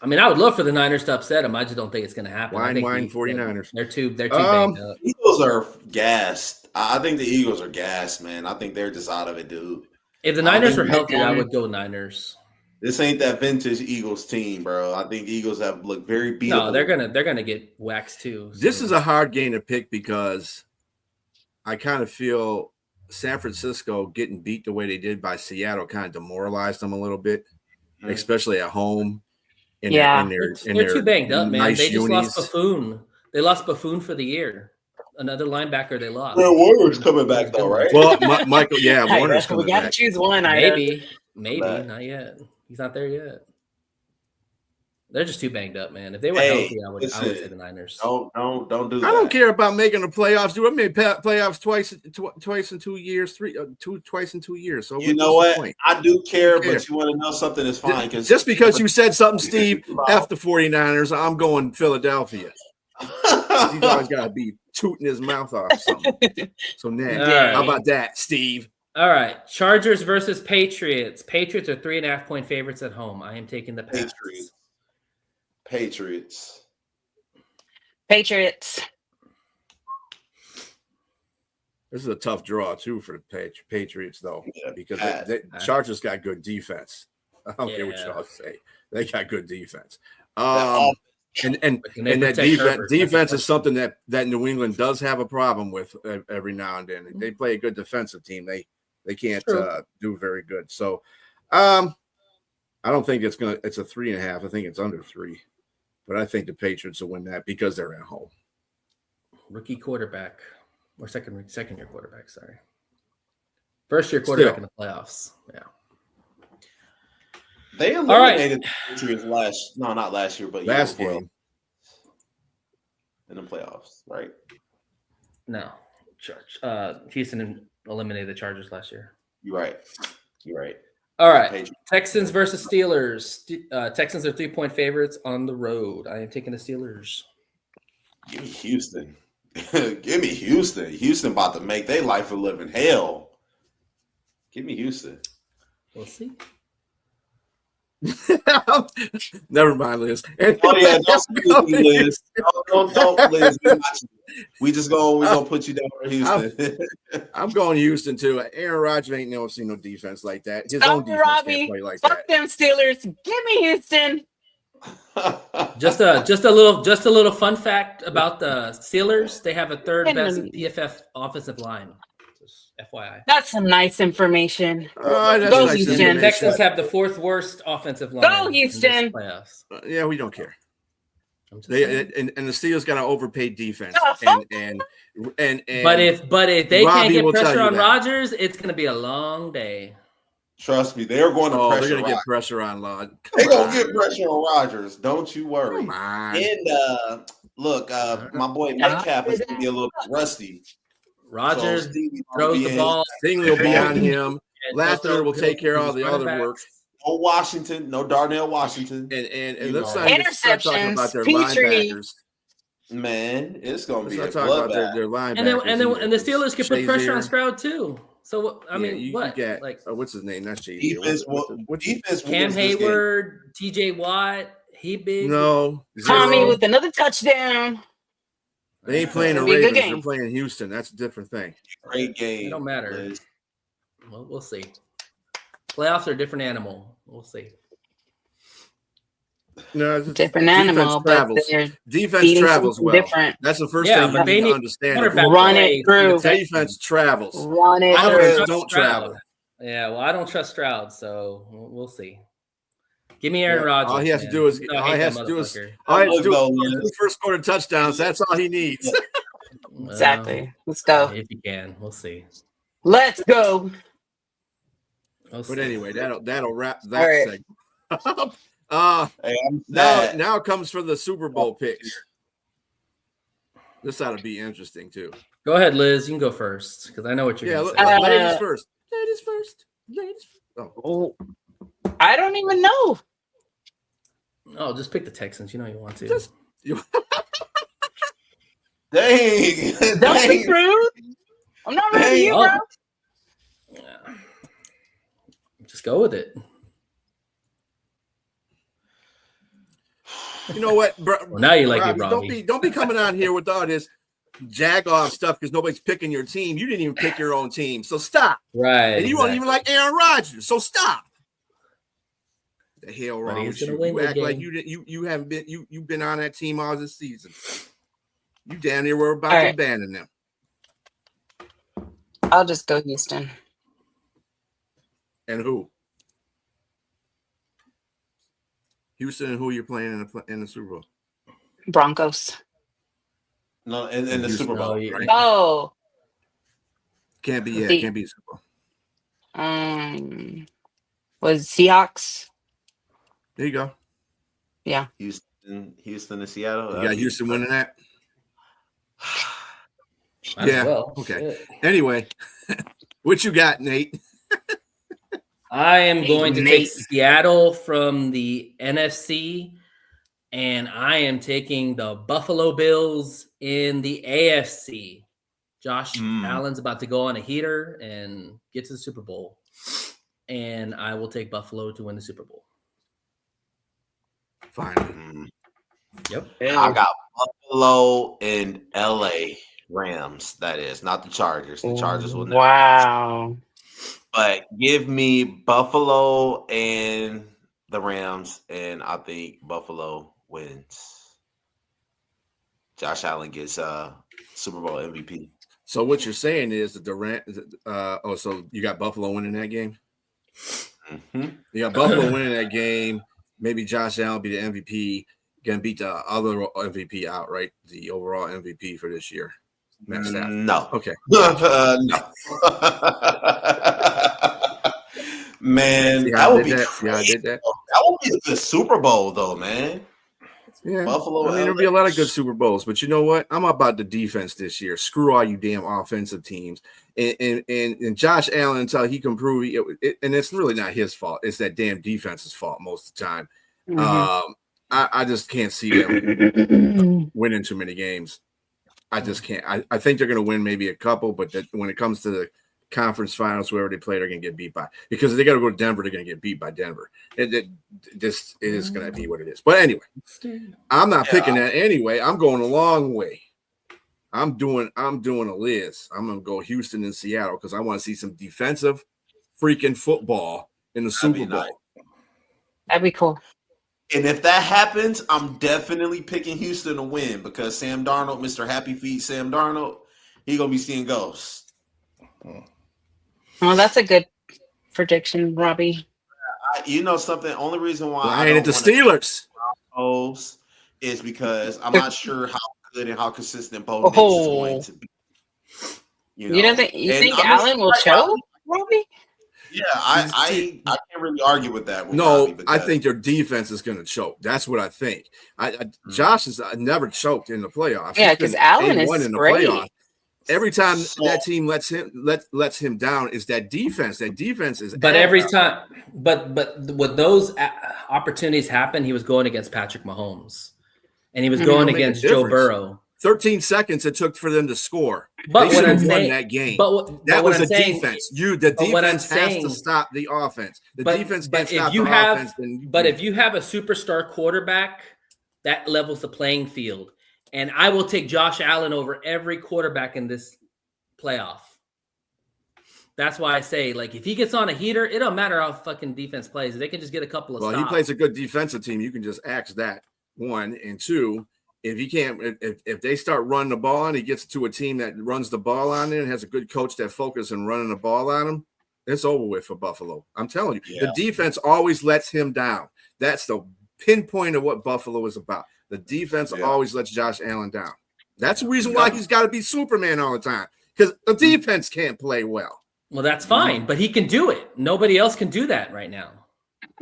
Speaker 2: I mean, I would love for the Niners to upset them. I just don't think it's going to happen.
Speaker 3: Wine 49ers.
Speaker 2: They're too banged up.
Speaker 4: Eagles are gassed. I think the Eagles are gassed, man. I think they're just out of it, dude.
Speaker 2: If the Niners were healthy, I would go Niners.
Speaker 4: This ain't that vintage Eagles team, bro. I think Eagles have looked very beatable.
Speaker 2: No, they're gonna get waxed too. So.
Speaker 3: This is a hard game to pick because I kind of feel San Francisco getting beat the way they did by Seattle kind of demoralized them a little bit, especially at home.
Speaker 5: They're
Speaker 2: too banged up, man.
Speaker 3: Nice
Speaker 2: They just
Speaker 3: unis.
Speaker 2: lost Buffoon. They lost Buffoon for the year. Another linebacker they lost.
Speaker 4: Well, Warner's coming back though, right?
Speaker 3: Well, Michael, Warner's coming
Speaker 5: We got to
Speaker 3: back.
Speaker 5: choose one.
Speaker 2: Maybe, not yet. He's not there yet. They're just too banged up, man. If they were healthy, I would say the Niners.
Speaker 4: Don't do that.
Speaker 3: I don't care about making the playoffs, dude. I made playoffs twice in 2 years, twice in 2 years. So
Speaker 4: you know what? I do care, but you want to know something is fine.
Speaker 3: Just because you said something, Steve, F the 49ers, I'm going Philadelphia. He's always got to be tooting his mouth off something. So now, how about that, Steve?
Speaker 2: All right. Chargers versus Patriots. Patriots are 3.5-point favorites at home. I am taking the
Speaker 4: Patriots.
Speaker 3: This is a tough draw, too, for the Patriots, though, because Chargers got good defense. I don't care what y'all say. They got good defense. And that defense is something that New England does have a problem with every now and then. They play a good defensive team. They can't do very good. So I don't think it's a 3.5. I think it's under 3. But I think the Patriots will win that because they're at home.
Speaker 2: Rookie quarterback or second year quarterback, sorry. First year quarterback in the playoffs. Yeah.
Speaker 4: They eliminated the Patriots not last year, but
Speaker 3: last game
Speaker 4: in the playoffs, right?
Speaker 2: No, Houston eliminated the Chargers last year.
Speaker 4: You're right.
Speaker 2: All right, Patriots. Texans versus Steelers. Texans are 3-point favorites on the road. I am taking the Steelers.
Speaker 4: Give me Houston. Give me Houston. Houston about to make their life a living hell. Give me Houston.
Speaker 2: We'll see.
Speaker 3: Never mind, Liz.
Speaker 4: Don't Liz. Don't Liz. We gonna put you down for Houston.
Speaker 3: I'm going Houston too. Aaron Rodgers ain't never seen no defense like that. His own defense can't play like
Speaker 5: Fuck
Speaker 3: that.
Speaker 5: them Steelers. Give me Houston.
Speaker 2: Just a little fun fact about the Steelers. They have a third best PFF offensive line. Just FYI.
Speaker 5: That's some nice information.
Speaker 3: Go
Speaker 5: Houston.
Speaker 2: The Texans have the 4th worst offensive line.
Speaker 5: Go Houston.
Speaker 2: Playoffs.
Speaker 3: Yeah, we don't care. And the Steelers got an overpaid defense. And
Speaker 2: but if they can't get pressure on Rodgers, it's going to be a long day.
Speaker 4: Trust me, they're going to pressure.
Speaker 3: They're going to get pressure on Rodgers.
Speaker 4: They're going to get pressure on Rodgers. Don't you worry.
Speaker 3: Come on.
Speaker 4: And look, my boy Metcalf is going to be a little bit rusty.
Speaker 2: Rodgers throws the ball.
Speaker 3: Stingley will be on him. Lassiter will take care of all the other work.
Speaker 4: No Washington, no Darnell Washington.
Speaker 3: And let's not talking about their linebackers.
Speaker 4: Man, it's going to be
Speaker 3: a bloodbath. Their linebackers.
Speaker 2: And the Steelers can put pressure on Stroud too. So what?
Speaker 3: Get, what's his name? That's JD.
Speaker 4: Defense.
Speaker 2: Cam Hayward, TJ Watt, he big.
Speaker 3: No,
Speaker 5: Tommy with another touchdown.
Speaker 3: They ain't playing the Ravens. They're playing Houston. That's a different thing.
Speaker 4: Great game.
Speaker 2: It don't matter. Well, we'll see. Playoffs are a different animal. We'll see.
Speaker 3: No, it's
Speaker 5: Different
Speaker 3: defense
Speaker 5: animal, but
Speaker 3: travels.
Speaker 5: they're
Speaker 3: Defense
Speaker 5: beating
Speaker 3: travels
Speaker 5: something
Speaker 3: well.
Speaker 5: different.
Speaker 3: That's the first
Speaker 2: Yeah,
Speaker 3: thing
Speaker 2: but
Speaker 3: you
Speaker 2: they
Speaker 3: need to
Speaker 2: need
Speaker 3: understand.
Speaker 2: quarterback
Speaker 5: Run
Speaker 2: play
Speaker 5: it
Speaker 2: from the
Speaker 5: through.
Speaker 2: Texans.
Speaker 3: Defense travels.
Speaker 5: Run it
Speaker 2: I don't
Speaker 5: through.
Speaker 3: Offense
Speaker 2: trust
Speaker 3: don't
Speaker 2: Stroud.
Speaker 3: travel.
Speaker 2: Yeah, well, I don't trust Stroud, so we'll see. Give me Aaron
Speaker 3: Yeah,
Speaker 2: Rodgers.
Speaker 3: all he has to
Speaker 2: man.
Speaker 3: do is
Speaker 2: You know I hate that motherfucker.
Speaker 3: two first quarter touchdowns. That's all he needs.
Speaker 5: Exactly. Let's go.
Speaker 2: If you can, we'll see.
Speaker 5: Let's go.
Speaker 2: We'll see.
Speaker 3: But anyway, that'll wrap
Speaker 5: All
Speaker 3: that
Speaker 5: right.
Speaker 3: segment.
Speaker 4: Hey, I'm
Speaker 3: now
Speaker 4: sad.
Speaker 3: now comes for the Super Bowl picks. This ought to be interesting too.
Speaker 2: Go ahead, Liz. You can go first because I know what you're
Speaker 3: Yeah,
Speaker 2: going to say.
Speaker 3: ladies first. Ladies first. Ladies first. Oh.
Speaker 5: I don't even know.
Speaker 2: Oh, just pick the Texans. You know you want to.
Speaker 3: Just
Speaker 4: Dang.
Speaker 5: Don't be rude. I'm not ready to you, bro.
Speaker 2: Yeah. Just go with it.
Speaker 3: You know what, bro?
Speaker 2: Well, now you like it,
Speaker 3: Robbie.
Speaker 2: Robbie.
Speaker 3: Don't be coming on here with all this jag off stuff because nobody's picking your team. You didn't even pick your own team, so stop.
Speaker 2: Right.
Speaker 3: And you won't even like Aaron Rodgers, so stop. The hell wrong with you? You act like you haven't been you've been on that team all this season. You down there were about to abandon them.
Speaker 5: I'll just go Houston.
Speaker 3: And who? Houston and who you're playing in the Super Bowl?
Speaker 5: Broncos.
Speaker 4: No, in the Super Bowl.
Speaker 2: yeah.
Speaker 4: Right?
Speaker 5: Oh.
Speaker 3: Can't be can't be Super Bowl.
Speaker 5: Was Seahawks?
Speaker 3: There you go.
Speaker 5: Yeah.
Speaker 4: Houston and Seattle.
Speaker 3: You got Houston winning that?
Speaker 2: Might as
Speaker 3: Yeah.
Speaker 2: well.
Speaker 3: Okay.
Speaker 2: Shit.
Speaker 3: Anyway, what you got, Nate?
Speaker 2: I am going to take
Speaker 5: Nate.
Speaker 2: Seattle from the NFC, and I am taking the Buffalo Bills in the AFC. Josh Allen's about to go on a heater and get to the Super Bowl, and I will take Buffalo to win the Super Bowl.
Speaker 3: Fine.
Speaker 2: Yep.
Speaker 4: I got Buffalo and LA Rams. That is not the Chargers. The Chargers will never.
Speaker 5: Wow.
Speaker 4: But give me Buffalo and the Rams, and I think Buffalo wins. Josh Allen gets Super Bowl MVP.
Speaker 3: So what you're saying is that so you got Buffalo winning that game?
Speaker 4: Mm-hmm.
Speaker 3: You got Buffalo winning that game. Maybe Josh Allen be the MVP, gonna beat the other MVP out, right? The overall MVP for this year. Matt Stafford.
Speaker 4: No.
Speaker 3: Okay.
Speaker 4: No. Man,
Speaker 3: See
Speaker 4: that
Speaker 3: how I
Speaker 4: would
Speaker 3: did
Speaker 4: be
Speaker 3: that?
Speaker 4: crazy.
Speaker 3: Yeah, I did that.
Speaker 4: That would be the Super Bowl, though, man.
Speaker 3: Yeah,
Speaker 4: Buffalo.
Speaker 3: I mean, there'll be a lot of good Super Bowls, but you know what? I'm about the defense this year. Screw all you damn offensive teams. And Josh Allen, until he can prove it, and it's really not his fault. It's that damn defense's fault most of the time.
Speaker 5: Mm-hmm.
Speaker 3: I just can't see them winning too many games. I just can't. I think they're going to win maybe a couple, but when it comes to the conference finals, whoever they play, they're going to get beat by. Because if they got to go to Denver, they're going to get beat by Denver. It is going to be what it is. But anyway, I'm not picking that anyway. I'm going a long way. I'm doing a Liz. I'm going to go Houston and Seattle because I want to see some defensive freaking football in the Super Bowl.
Speaker 4: Nice.
Speaker 5: That'd be cool.
Speaker 4: And if that happens, I'm definitely picking Houston to win because Sam Darnold, Mr. Happy Feet Sam Darnold, he going to be seeing ghosts.
Speaker 5: Well, that's a good prediction, Robbie.
Speaker 4: You know something? Only reason why
Speaker 3: I ain't the Steelers
Speaker 4: is because I'm not sure how good and how consistent Bo Nix is going to be. You
Speaker 5: don't think Allen will choke, Robbie?
Speaker 4: Yeah, I can't really argue with that.
Speaker 3: No, I think their defense is going to choke. That's what I think. Josh has never choked in the playoffs.
Speaker 5: Yeah, because Allen is
Speaker 3: in the
Speaker 5: great.
Speaker 3: playoffs. Every time that team lets him down is that defense. That defense is.
Speaker 2: But every time, but when those opportunities happen, he was going against Patrick Mahomes, and he was going against Joe Burrow.
Speaker 3: 13 seconds it took for them to score.
Speaker 2: But
Speaker 3: they
Speaker 2: what I'm
Speaker 3: won
Speaker 2: saying,
Speaker 3: that game.
Speaker 2: That
Speaker 3: was a defense. The defense has to stop the offense. The defense can't stop the offense.
Speaker 2: But if you have a superstar quarterback, that levels the playing field. And I will take Josh Allen over every quarterback in this playoff That's why I say, like, if he gets on a heater, it don't matter how fucking defense plays. They can just get a couple of stops.
Speaker 3: He plays a good defensive team. You can just axe that, one. And two, if he can't, if they start running the ball and he gets to a team that runs the ball on it and has a good coach that focuses on running the ball on him, it's over with for Buffalo. I'm telling you, the defense always lets him down. That's the pinpoint of what Buffalo is about. The defense always lets Josh Allen down. That's the reason why he's got to be Superman all the time, because the defense can't play well.
Speaker 2: Well, that's fine, but he can do it. Nobody else can do that right now.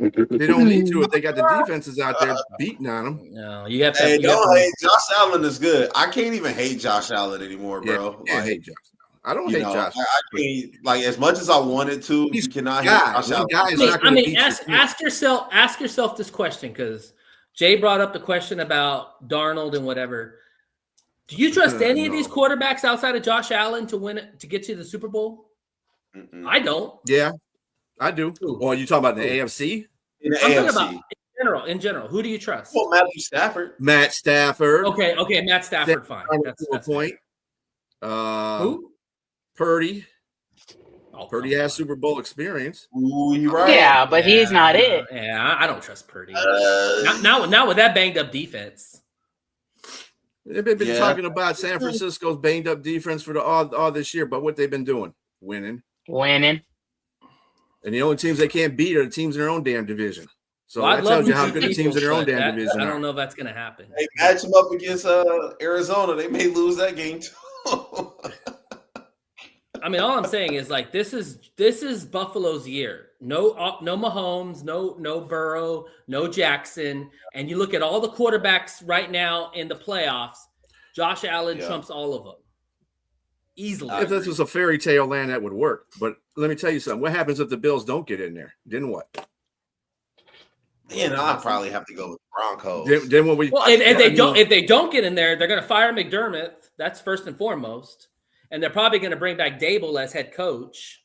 Speaker 3: They don't need to if they got the defenses out there beating on them.
Speaker 2: No, you have to.
Speaker 4: Hey, don't hate. Josh Allen is good. I can't even hate Josh Allen anymore, bro.
Speaker 3: Yeah, I hate Josh. I don't hate Josh.
Speaker 4: I can't, like, as much as I wanted to, you cannot hate Josh Allen.
Speaker 2: Ask yourself this question, because Jay brought up the question about Darnold and whatever. Do you trust any of these quarterbacks outside of Josh Allen to win it, to get to the Super Bowl? I don't.
Speaker 3: Yeah, I do. Well, you talking about the AFC?
Speaker 4: In the
Speaker 2: I'm
Speaker 4: AFC.
Speaker 2: talking about in general. Who do you trust?
Speaker 4: Well, Matthew Stafford.
Speaker 3: Matt Stafford.
Speaker 2: Okay, Matt Stafford. Fine. That's
Speaker 3: a point.
Speaker 2: Who?
Speaker 3: Purdy. Purdy has Super Bowl experience.
Speaker 4: Ooh, you're right.
Speaker 5: Yeah, but he's not it.
Speaker 2: Yeah, I don't trust Purdy. Not with that banged up defense.
Speaker 3: They've been talking about San Francisco's banged up defense for all this year, but what they've been doing? Winning. And the only teams they can't beat are the teams in their own damn division. So that tells you how good the teams in their own damn division are.
Speaker 2: I don't know if that's going to happen.
Speaker 4: They match them up against Arizona. They may lose that game too.
Speaker 2: I mean, all I'm saying is, like, this is Buffalo's year. No Mahomes, no Burrow, no Jackson, and you look at all the quarterbacks right now in the playoffs. Josh Allen trumps all of them easily.
Speaker 3: If this was a fairy tale land, that would work. But let me tell you something. What happens if the Bills don't get in there? Then what?
Speaker 4: I'd probably have to go with Broncos.
Speaker 3: Then when
Speaker 2: if they don't get in there, they're going to fire McDermott. That's first and foremost. And they're probably going to bring back Dable as head coach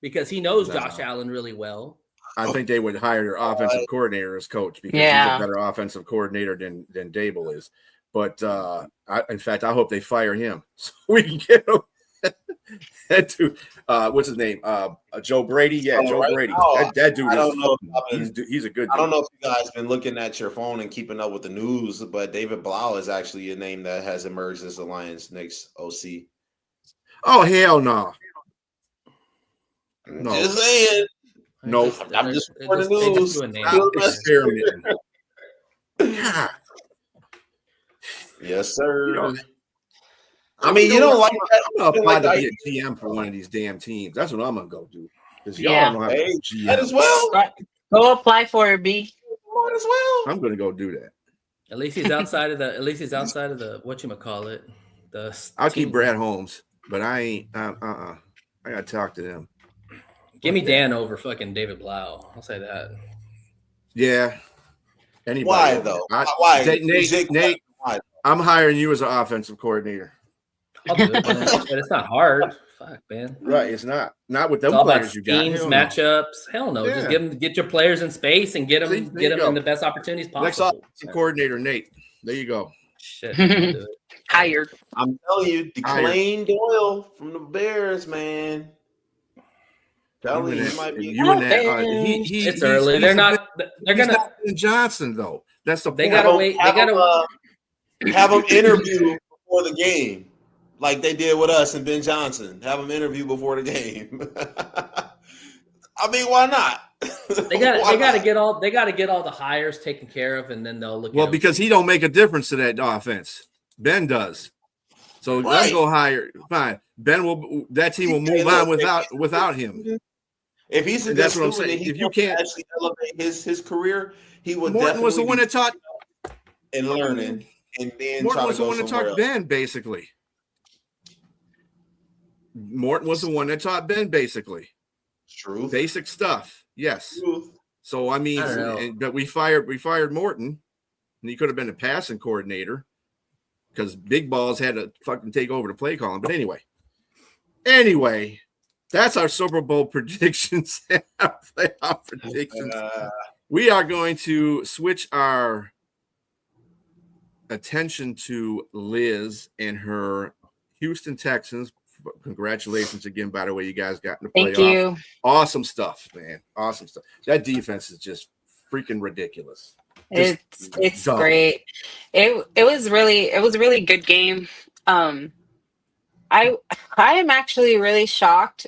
Speaker 2: because he knows Josh Allen really well.
Speaker 3: I think they would hire their offensive coordinator as coach because he's a better offensive coordinator than Dable is. But in fact, I hope they fire him so we can get him. What's his name? Joe Brady. Yeah, Joe Brady. That dude.
Speaker 4: I don't know.
Speaker 3: He's a good dude.
Speaker 4: I don't know if you guys been looking at your phone and keeping up with the news, but David Blau is actually a name that has emerged as the Lions' next OC.
Speaker 3: Oh, hell no. No.
Speaker 4: Just saying.
Speaker 3: No.
Speaker 4: I'm just reporting the news.
Speaker 3: God.
Speaker 4: Yes, sir.
Speaker 3: I mean, you don't like that. I'm going to apply to be a GM for one of these damn teams. That's what I'm going to go do. Because y'all don't know how to be GM.
Speaker 4: Might as well.
Speaker 5: Go apply for it, B.
Speaker 4: Might as well.
Speaker 3: I'm going to go do that.
Speaker 2: At least he's outside of the whatchamacallit.
Speaker 3: I'll keep Brad Holmes, but I ain't I gotta talk to them.
Speaker 2: Give me Dan over fucking David Blau. I'll say that.
Speaker 3: Yeah. Anybody.
Speaker 4: Why though?
Speaker 3: Why? Nate, I'm hiring you as an offensive coordinator.
Speaker 2: I'll do it, but it's not hard. Fuck, man.
Speaker 3: Right, it's not. Not with them
Speaker 2: it's all
Speaker 3: players
Speaker 2: about
Speaker 3: you got.
Speaker 2: Schemes, matchups. Hell no.
Speaker 3: Yeah.
Speaker 2: Just get your players in space and get them in the best opportunities possible.
Speaker 3: Next offensive coordinator, Nate. There you go.
Speaker 2: Shit. I'll do it.
Speaker 5: Hired.
Speaker 4: I'm telling you, DeClain Doyle from the Bears, man. Telling you, might be.
Speaker 2: It's early. They're gonna
Speaker 3: Johnson though. That's the
Speaker 2: they
Speaker 3: point.
Speaker 2: gotta wait. They gotta
Speaker 4: have them interview before the game, like they did with us and Ben Johnson. Have them interview before the game. I mean, why not?
Speaker 2: They gotta get all the hires taken care of, and then they'll look.
Speaker 3: Well, because he don't make a difference to that offense. Ben does. So let's go hire. Fine. That team will move on without him.
Speaker 4: If he's a good student, if you can't actually elevate his career, he would.
Speaker 3: Morton was the one that taught
Speaker 4: and learning, and then
Speaker 3: Morton was the one that taught Ben basically. Morton was the one that taught Ben basically.
Speaker 4: Truth.
Speaker 3: Basic stuff. Yes.
Speaker 4: Truth.
Speaker 3: So I mean, but we fired Morton, and he could have been a passing coordinator because Big Balls had to fucking take over the play calling. But anyway, that's our Super Bowl predictions and our playoff predictions. We are going to switch our attention to Liz and her Houston Texans Congratulations again, by the way, you guys got in the
Speaker 5: Thank
Speaker 3: playoff.
Speaker 5: you.
Speaker 3: Awesome stuff, man. Awesome stuff. That defense is just freaking ridiculous.
Speaker 5: It's
Speaker 3: dumb.
Speaker 5: great. It was a really good game. I am actually really shocked.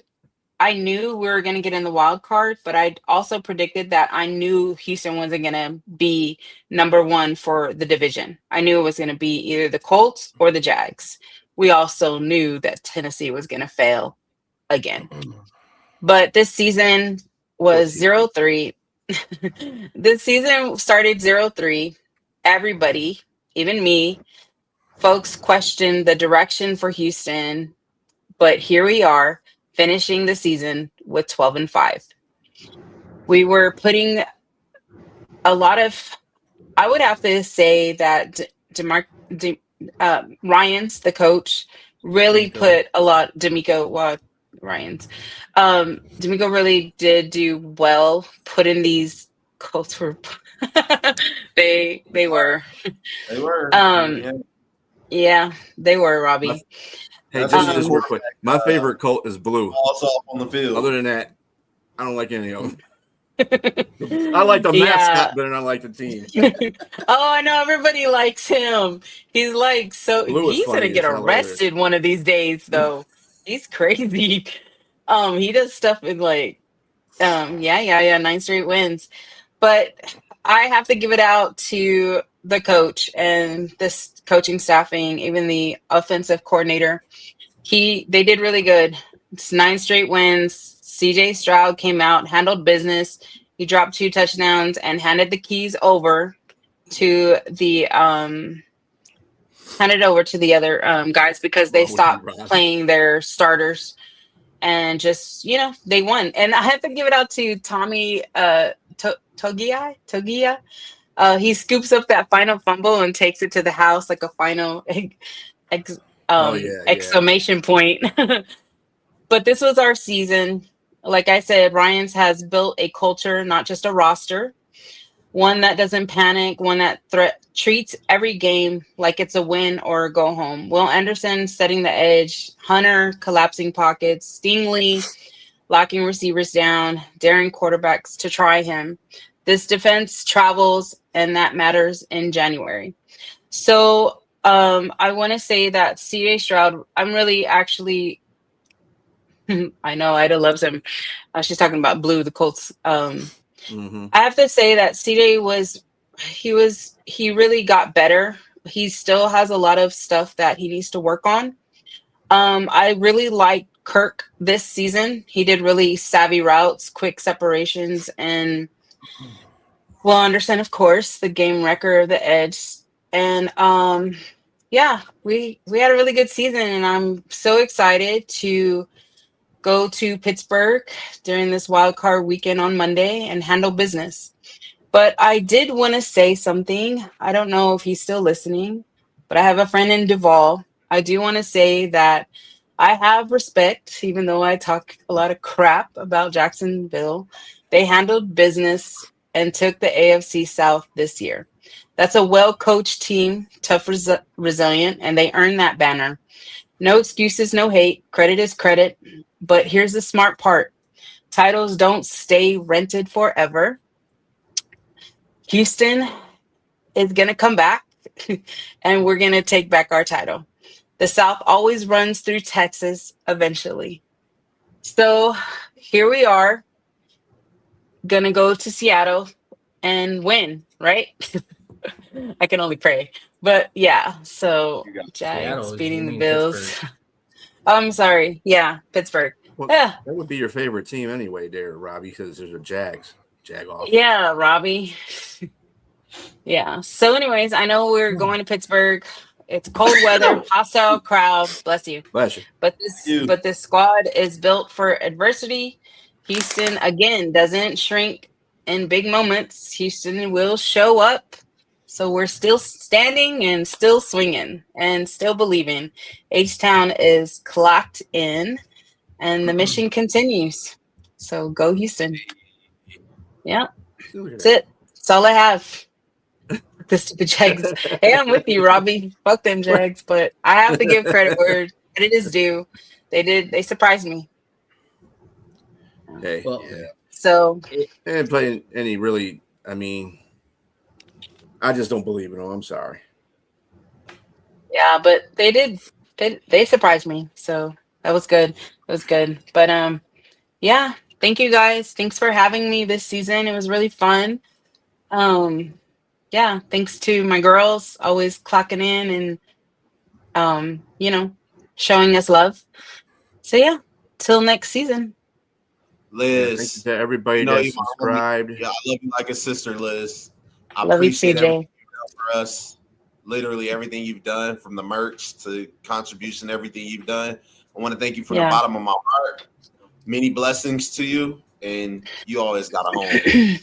Speaker 5: I knew we were going to get in the wild card, but I also predicted that I knew Houston wasn't going to be number one for the division. I knew it was going to be either the Colts or the Jags. We also knew that Tennessee was going to fail again. But this season was 0-3. This season started 0-3. Everybody, even me, folks questioned the direction for Houston. But here we are, finishing the season with 12-5. We were putting a lot of, I would have to say that Ryan's the coach really put a lot. D'Amico really did do well putting these Colts were they were yeah, they were, Robbie.
Speaker 3: Hey, just real quick. My favorite Colt is blue.
Speaker 4: Also on the field.
Speaker 3: Other than that, I don't like any of them. I like the mascot better than I like the team.
Speaker 5: Oh, I know everybody likes him. He's like he's gonna get arrested one of these days, though. He's crazy. He does stuff in 9 straight wins. But I have to give it out to the coach and this coaching staffing, even the offensive coordinator. They did really good. It's 9 straight wins. CJ Stroud came out, handled business. He dropped 2 touchdowns and handed the keys over to the other guys because they stopped playing their starters and just, they won. And I have to give it out to Tommy Togia. He scoops up that final fumble and takes it to the house like a final exclamation point. But this was our season. Like I said, Ryans has built a culture, not just a roster. One that doesn't panic, one that treats every game like it's a win or a go home. Will Anderson setting the edge, Hunter collapsing pockets, Stingley locking receivers down, daring quarterbacks to try him. This defense travels, and that matters in January. So I want to say that CJ Stroud, I'm really actually, I know Ida loves him. She's talking about Blue, the Colts. I have to say that CJ he really got better. He still has a lot of stuff that he needs to work on. I really like Kirk this season. He did really savvy routes, quick separations, and Will Anderson, of course, the game wrecker of the edge. And we had a really good season, and I'm so excited to go to Pittsburgh during this wild card weekend on Monday and handle business. But I did want to say something. I don't know if he's still listening, but I have a friend in Duval. I do want to say that I have respect, even though I talk a lot of crap about Jacksonville. They handled business and took the AFC South this year. That's a well-coached team, tough, resilient, and they earned that banner. No excuses, no hate. Credit is credit. But here's the smart part. Titles don't stay rented forever. Houston is going to come back, and we're going to take back our title. The South always runs through Texas eventually. So here we are, going to go to Seattle and win, right? I can only pray. But yeah, so Jags beating the Bills. I'm sorry. Yeah, Pittsburgh.
Speaker 3: Well,
Speaker 5: yeah.
Speaker 3: That would be your favorite team anyway, there, Robbie, because there's a Jags. Jag off.
Speaker 5: Yeah, Robbie. Yeah. So anyways, I know we're going to Pittsburgh. It's cold weather, hostile crowd. Bless you.
Speaker 3: Bless you.
Speaker 5: But this squad is built for adversity. Houston, again, doesn't shrink in big moments. Houston will show up. So we're still standing and still swinging and still believing. H-Town is clocked in, and the mission continues. So go Houston. Yeah, that's it. That's all I have. The stupid Jags. Hey, I'm with you, Robbie. Fuck them Jags, but I have to give credit where credit is due. They did. They surprised me.
Speaker 3: Hey,
Speaker 2: Well,
Speaker 5: So
Speaker 3: they didn't play any really. I mean, I just don't believe in them. I'm sorry.
Speaker 5: yeah, but they did. They surprised me. So that was good. It was good. But yeah. Thank you guys. Thanks for having me this season. It was really fun. Yeah. Thanks to my girls always clocking in and showing us love. So yeah. Till next season.
Speaker 3: Yeah, thank you
Speaker 4: Liz,
Speaker 3: to everybody
Speaker 4: you know
Speaker 3: that
Speaker 4: you my homie.
Speaker 3: subscribed.
Speaker 4: Yeah, I love you like a sister, Liz. I
Speaker 5: Love you,
Speaker 4: appreciate everything
Speaker 5: CJ.
Speaker 4: you've done for us. Literally everything you've done, from the merch to contribution, everything you've done. I want to thank you from the
Speaker 5: Yeah.
Speaker 4: bottom of my heart. Many blessings to you, and you always got a home.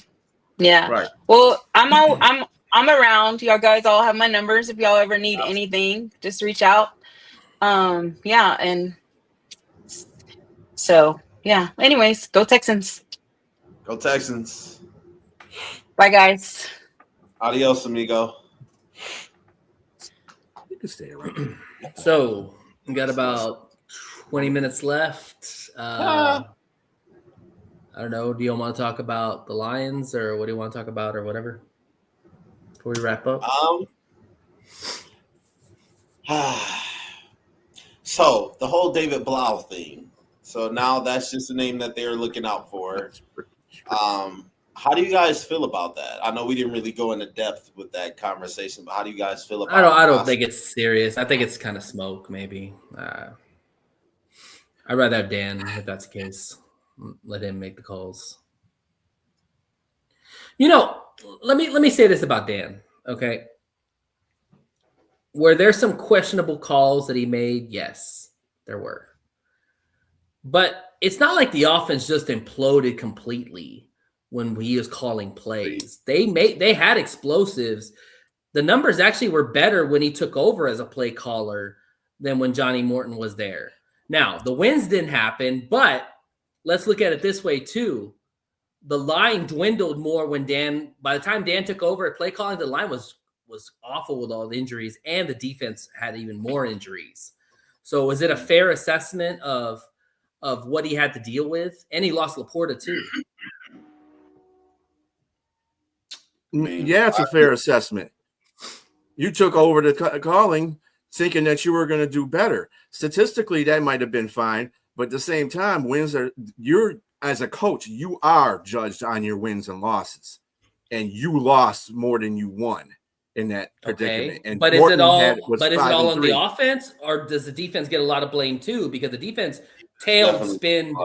Speaker 5: Yeah.
Speaker 3: Right.
Speaker 5: Well, I'm around. Y'all guys all have my numbers. If y'all ever need anything, just reach out. Yeah, and so yeah. Anyways, go Texans.
Speaker 4: Go Texans.
Speaker 5: Bye guys.
Speaker 4: Adios, amigo.
Speaker 3: You can stay around.
Speaker 2: so we got about 20 minutes left. I don't know. Do you want to talk about the Lions, or what do you want to talk about, or whatever, before we wrap up?
Speaker 4: So the whole David Blau thing. So now that's just a name that they're looking out for. How do you guys feel about that? I know we didn't really go into depth with that conversation, but how do you guys feel about it?
Speaker 2: I don't think it's serious. I think it's kind of smoke, maybe. I'd rather have Dan, if that's the case. Let him make the calls. Let me say this about Dan, okay? Were there some questionable calls that he made? Yes, there were. But it's not like the offense just imploded completely when he was calling plays. They had explosives. The numbers actually were better when he took over as a play caller than when Johnny Morton was there. Now, the wins didn't happen, but let's look at it this way too. The line dwindled more by the time Dan took over at play calling, the line was awful with all the injuries, and the defense had even more injuries. So was it a fair assessment of what he had to deal with? And he lost Laporta too.
Speaker 3: Yeah, it's a fair assessment. You took over the calling thinking that you were going to do better. Statistically, that might have been fine, but at the same time, as a coach, you are judged on your wins and losses, and you lost more than you won in that predicament.
Speaker 2: Okay.
Speaker 3: And
Speaker 2: but
Speaker 3: Morton
Speaker 2: is it all on
Speaker 3: 5-3.
Speaker 2: the offense, or does the defense get a lot of blame too? Because the defense tailed spin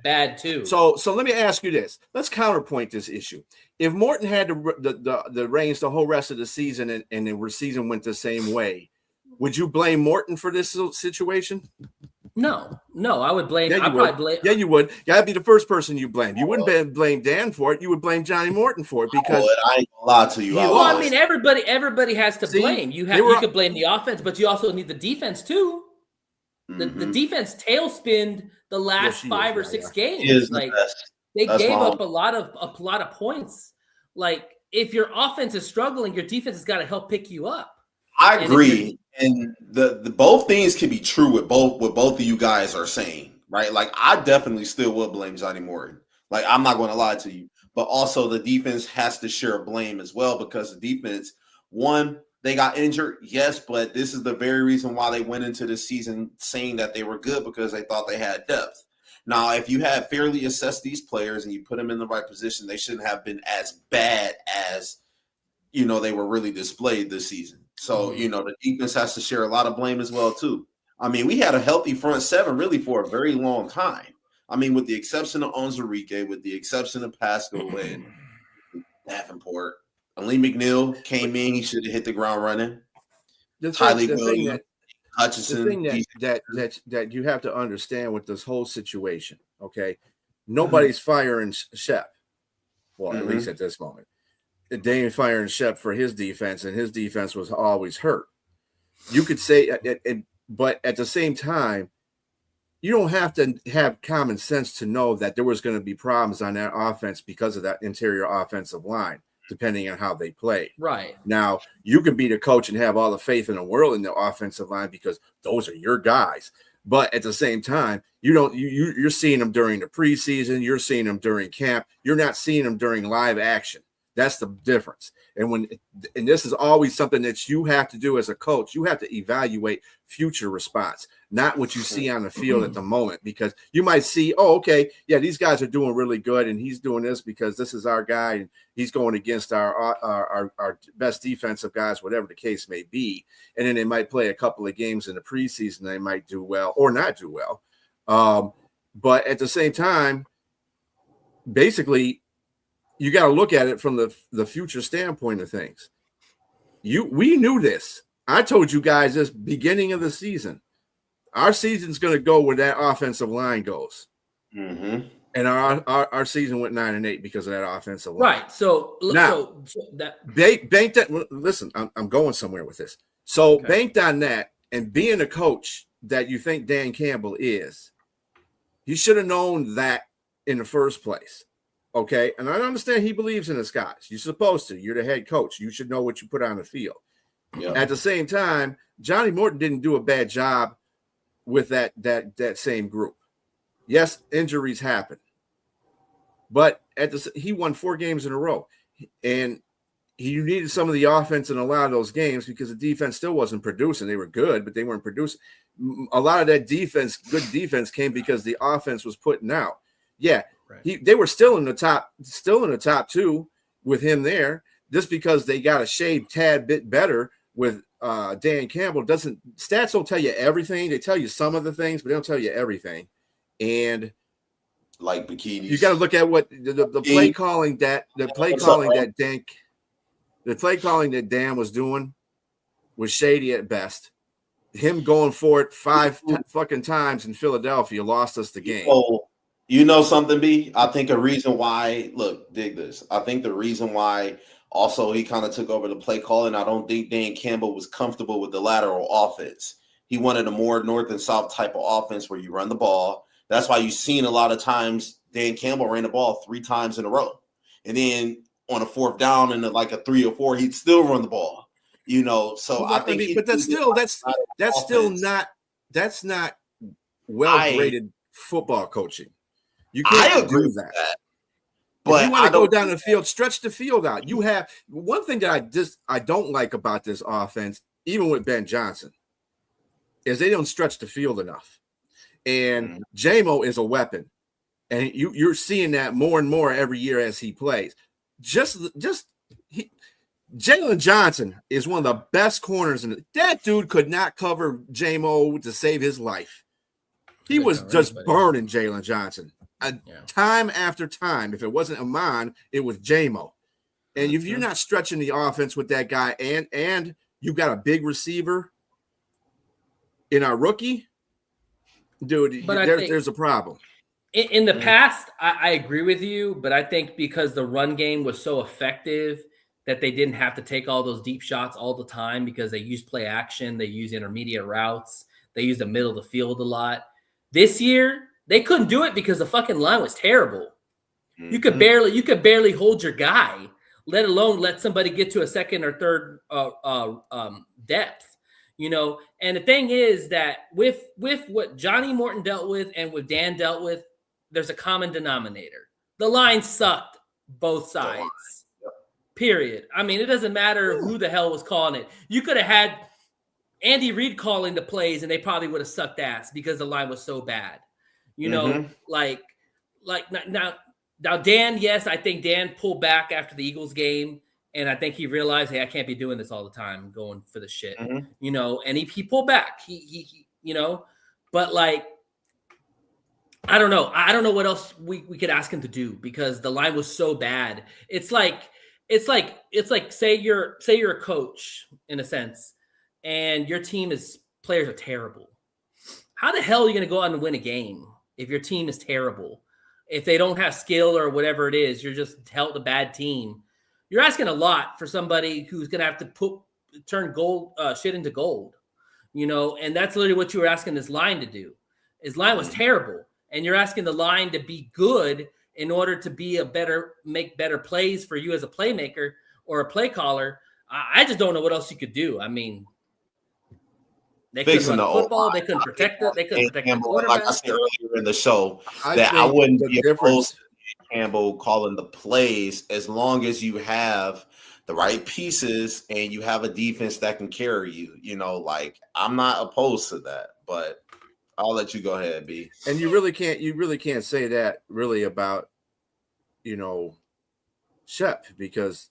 Speaker 2: bad too.
Speaker 3: So let me ask you this. Let's counterpoint this issue. If Morton had the reins the whole rest of the season and the season went the same way, would you blame Morton for this situation?
Speaker 2: No, I would blame.
Speaker 3: Yeah, you would. That'd be the first person you blame. You wouldn't blame Dan for it. You would blame Johnny Morton for it because
Speaker 4: I ain't gonna lie to you.
Speaker 2: I mean, everybody has to blame. You could blame the offense, but you also need the defense too. The defense tailspinned the last 5 or 6 games. Like they gave up a lot of points. Like if your offense is struggling, your defense has got to help pick you up.
Speaker 4: I agree, and the both things can be true with both what both of you guys are saying, right? Like I definitely still will blame Johnny Morton. Like I'm not going to lie to you, but also the defense has to share blame as well because the defense, one, they got injured, yes, but this is the very reason why they went into the season saying that they were good because they thought they had depth. Now, if you had fairly assessed these players and you put them in the right position, they shouldn't have been as bad as they were really displayed this season. So, the defense has to share a lot of blame as well, too. I mean, we had a healthy front seven really for a very long time. I mean, with the exception of Onwuzurike, with the exception of Pascal and Davenport, Lee McNeil came in. He should have hit the ground running.
Speaker 3: The thing
Speaker 4: Hutchinson.
Speaker 3: that you have to understand with this whole situation, okay? Nobody's firing Shep. Well, at least at this moment. They ain't firing Shep for his defense, and his defense was always hurt. You could say, but at the same time, you don't have to have common sense to know that there was going to be problems on that offense because of that interior offensive line, depending on how they play.
Speaker 2: Right.
Speaker 3: Now, you can be the coach and have all the faith in the world in the offensive line because those are your guys. But at the same time, you're seeing them during the preseason, you're seeing them during camp, you're not seeing them during live action. That's the difference. And this is always something that you have to do as a coach. You have to evaluate future response, not what you see on the field at the moment, because you might see, oh, okay, yeah, these guys are doing really good, and he's doing this because this is our guy, and he's going against our best defensive guys, whatever the case may be. And then they might play a couple of games in the preseason. They might do well or not do well. But at the same time, basically, you got to look at it from the future standpoint of things. We knew this. I told you guys this beginning of the season. Our season's going to go where that offensive line goes.
Speaker 4: Mm-hmm.
Speaker 3: And our season went 9-8 because of that offensive line.
Speaker 2: Right. So now,
Speaker 3: bank that. Listen, I'm going somewhere with this. So banked on that, and being a coach that you think Dan Campbell is, he should have known that in the first place. Okay, and I understand he believes in his guys. You're supposed to. You're the head coach. You should know what you put on the field.
Speaker 4: Yep.
Speaker 3: At the same time, Johnny Morton didn't do a bad job with that same group. Yes, injuries happen, but he won 4 games in a row, and he needed some of the offense in a lot of those games because the defense still wasn't producing. They were good, but they weren't producing. A lot of that good defense came because the offense was putting out. Yeah. Right. They were still in the top 2 with him there, just because they got a shade tad bit better with Dan Campbell. Stats don't tell you everything. They tell you some of the things, but they don't tell you everything. And
Speaker 4: like bikinis,
Speaker 3: you got to look at what the play calling that Dan was doing was shady at best. Him going for it 5 fucking times in Philadelphia lost us the game.
Speaker 4: You know something, B? I think a reason why, look, dig this. I think the reason why also he kind of took over the play calling, I don't think Dan Campbell was comfortable with the lateral offense. He wanted a more north and south type of offense where you run the ball. That's why you've seen a lot of times Dan Campbell ran the ball 3 times in a row. And then on a 4th down and like a 3 or 4, he'd still run the ball. You know, so I think
Speaker 3: but that's not well-graded football coaching. You can't do that. But if you want to go down the field, stretch the field out. You have one thing that I don't like about this offense, even with Ben Johnson, is they don't stretch the field enough. And J-Mo is a weapon, and you're seeing that more and more every year as he plays. Jalen Johnson is one of the best corners that dude could not cover J-Mo to save his life. He was just burning Jalen Johnson. Time after time. If it wasn't Amon, it was J-Mo. And if you're not stretching the offense with that guy and you got a big receiver in our rookie, dude, there's a problem.
Speaker 2: In the past, I agree with you, but I think because the run game was so effective that they didn't have to take all those deep shots all the time because they used play action, they used intermediate routes, they used the middle of the field a lot. This year, they couldn't do it because the fucking line was terrible. Mm-hmm. You could barely hold your guy, let alone let somebody get to a second or third depth. You know, and the thing is that with what Johnny Morton dealt with and what Dan dealt with, there's a common denominator. The line sucked both sides. Period. I mean, it doesn't matter who the hell was calling it. You could have had Andy Reid calling the plays, and they probably would have sucked ass because the line was so bad. You know, like now Dan, yes, I think Dan pulled back after the Eagles game, and I think he realized, hey, I can't be doing this all the time, going for the shit, you know, and he pulled back. He you know, but like, I don't know. I don't know what else we could ask him to do because the line was so bad. It's like say you're a coach in a sense, and your players are terrible. How the hell are you going to go out and win a game if your team is terrible? If they don't have skill or whatever it is, you're just held a bad team. You're asking a lot for somebody who's going to have to turn shit into gold, you know. And that's literally what you were asking this line to do. His line was terrible, and you're asking the line to be good in order to make better plays for you as a playmaker or a play caller. I just don't know what else you could do. I mean, They couldn't
Speaker 4: fixing
Speaker 2: run
Speaker 4: the
Speaker 2: the football.
Speaker 4: O-line.
Speaker 2: They couldn't protect it. They couldn't protect the
Speaker 4: Campbell, and like I
Speaker 2: quarterback.
Speaker 4: said earlier in the show,
Speaker 3: I
Speaker 4: that I
Speaker 3: think
Speaker 4: wouldn't
Speaker 3: the
Speaker 4: be
Speaker 3: difference.
Speaker 4: opposed to Campbell calling the plays as long as you have the right pieces and you have a defense that can carry you. You know, like I'm not opposed to that, but I'll let you go ahead, B.
Speaker 3: And you really can't say that really about, Shep, because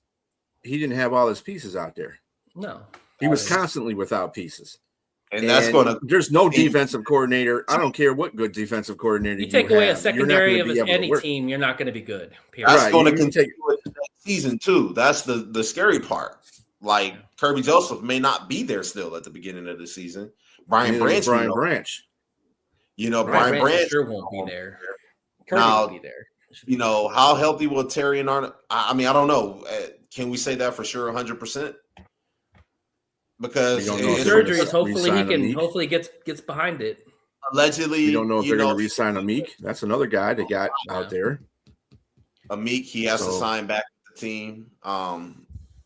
Speaker 3: he didn't have all his pieces out there.
Speaker 2: No.
Speaker 3: He was constantly without pieces.
Speaker 4: And that's gonna.
Speaker 3: There's no defensive coordinator. I don't care what good defensive coordinator
Speaker 2: You take away a secondary of
Speaker 3: be able to
Speaker 2: any
Speaker 3: work.
Speaker 2: team, you're not going to be good. Period.
Speaker 4: That's
Speaker 3: Right,
Speaker 4: going to
Speaker 3: you
Speaker 4: continue with the next season too. That's the scary part. Like Kirby Joseph may not be there still at the beginning of the season. Brian Branch,
Speaker 3: Branch.
Speaker 4: Brian Branch
Speaker 2: sure won't be there. Kirby
Speaker 4: Now,
Speaker 2: will be there.
Speaker 4: How healthy will Terry and Arnold? I mean, I don't know. Can we say that for sure, 100%? Because
Speaker 3: We don't know if
Speaker 2: surgeries. Hopefully he
Speaker 3: re-sign
Speaker 2: can.
Speaker 3: Meek.
Speaker 2: Hopefully gets behind it.
Speaker 4: allegedly,
Speaker 3: We don't know if they're going to re-sign Meek. That's another guy they got out there.
Speaker 4: Meek, he has to sign back with the team.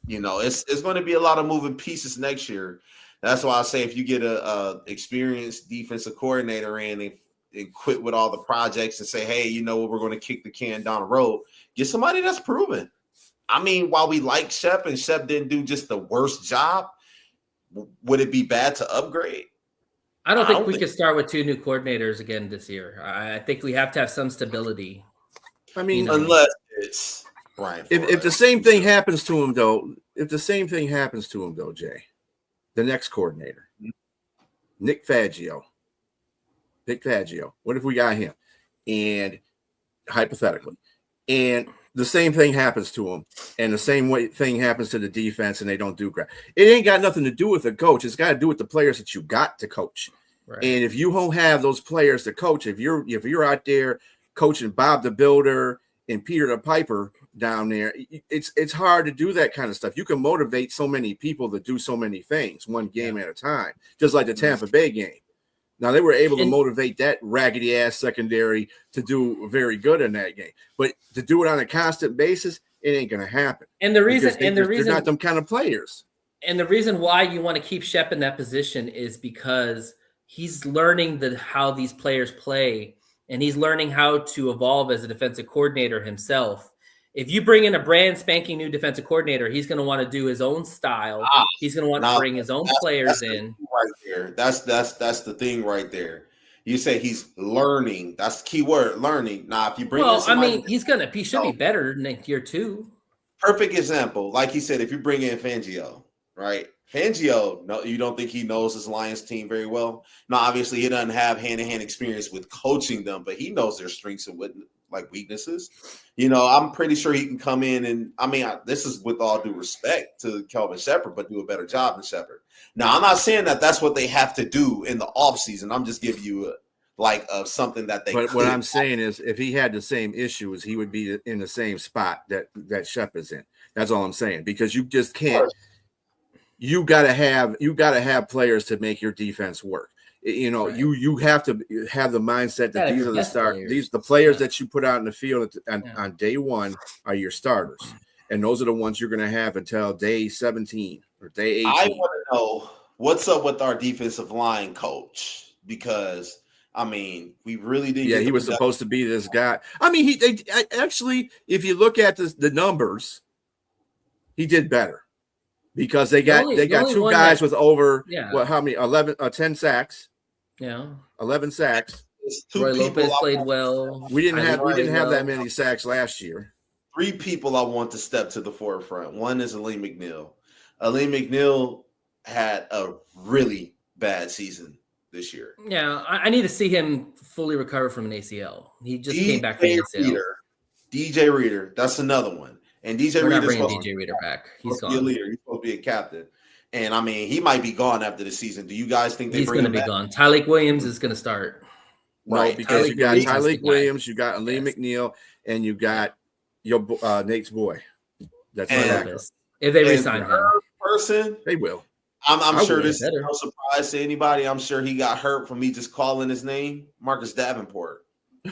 Speaker 4: It's going to be a lot of moving pieces next year. That's why I say if you get a experienced defensive coordinator in and quit with all the projects and say, hey, you know what, we're going to kick the can down the road, get somebody that's proven. I mean, while we like Shep and Shep didn't do just the worst job, would it be bad to upgrade?
Speaker 2: I don't think we could start with 2 new coordinators again this year. I think we have to have some stability.
Speaker 3: I mean,
Speaker 4: unless it's Brian.
Speaker 3: If the same thing happens to him, though, Jay, the next coordinator, Nick Faggio. What if we got him? And hypothetically, and the same thing happens to him, and the same thing happens to the defense, and they don't do crap. It ain't got nothing to do with the coach. It's got to do with the players that you got to coach. Right. And if you don't have those players to coach, if you're out there coaching Bob the Builder and Peter the Piper down there, it's hard to do that kind of stuff. You can motivate so many people to do so many things one game at a time, just like the Tampa Bay game. Now, they were able to motivate that raggedy-ass secondary to do very good in that game. But to do it on a constant basis, it ain't going to happen.
Speaker 2: And the reason
Speaker 3: they're not them kind of players.
Speaker 2: And the reason why you want to keep Shep in that position is because he's learning how these players play, and he's learning how to evolve as a defensive coordinator himself. If you bring in a brand spanking new defensive coordinator, he's going to want to do his own style. He's going to want to bring his own players in.
Speaker 4: Right there. That's the thing right there. You say he's learning. That's the key word, learning. Now, if you bring in somebody,
Speaker 2: he should be better next year too.
Speaker 4: Perfect example. Like he said, if you bring in Fangio, right? Fangio, no, you don't think he knows his Lions team very well? Now, obviously, he doesn't have hand-to-hand experience with coaching them, but he knows their strengths and weaknesses. I'm pretty sure he can come in and, this is with all due respect to Kelvin Shepherd, but do a better job than Shepherd. Now, I'm not saying that that's what they have to do in the offseason. I'm just giving you something that they.
Speaker 3: But what I'm saying is, if he had the same issues, he would be in the same spot that Shep is in. That's all I'm saying, because you just can't. You gotta have players to make your defense work. Right. You have to have the mindset that these are the stars. The players that you put out in the field on day one are your starters, and those are the ones you're going to have until day 17 or day 18.
Speaker 4: I want to know what's up with our defensive line coach, because we really did.
Speaker 3: Yeah, he was supposed to be this guy. They actually, if you look at the numbers, he did better. Because they got 2 guys with over how many 10 sacks.
Speaker 2: Yeah.
Speaker 3: 11 sacks.
Speaker 2: Roy Lopez played well.
Speaker 3: We didn't have that many sacks last year.
Speaker 4: 3 people I want to step to the forefront. One is Aleem McNeil. Aleem McNeil had a really bad season this year.
Speaker 2: Yeah, I need to see him fully recover from an ACL. He just came back from ACL.
Speaker 4: DJ Reader, that's another one. And
Speaker 2: We're not bringing DJ Reader back. He's gone.
Speaker 4: Be a leader. He's supposed to be a captain. And he might be gone after the season. Do you guys think
Speaker 2: he's going to be gone? Tyleik Williams is going to start.
Speaker 3: Right, because you got Tyleik Williams, you got Aleem McNeil, and you got your Nate's boy. That's
Speaker 2: if they resign him.
Speaker 4: Person,
Speaker 3: they will.
Speaker 4: I'm sure this is no surprise to anybody. I'm sure he got hurt from me just calling his name, Marcus Davenport.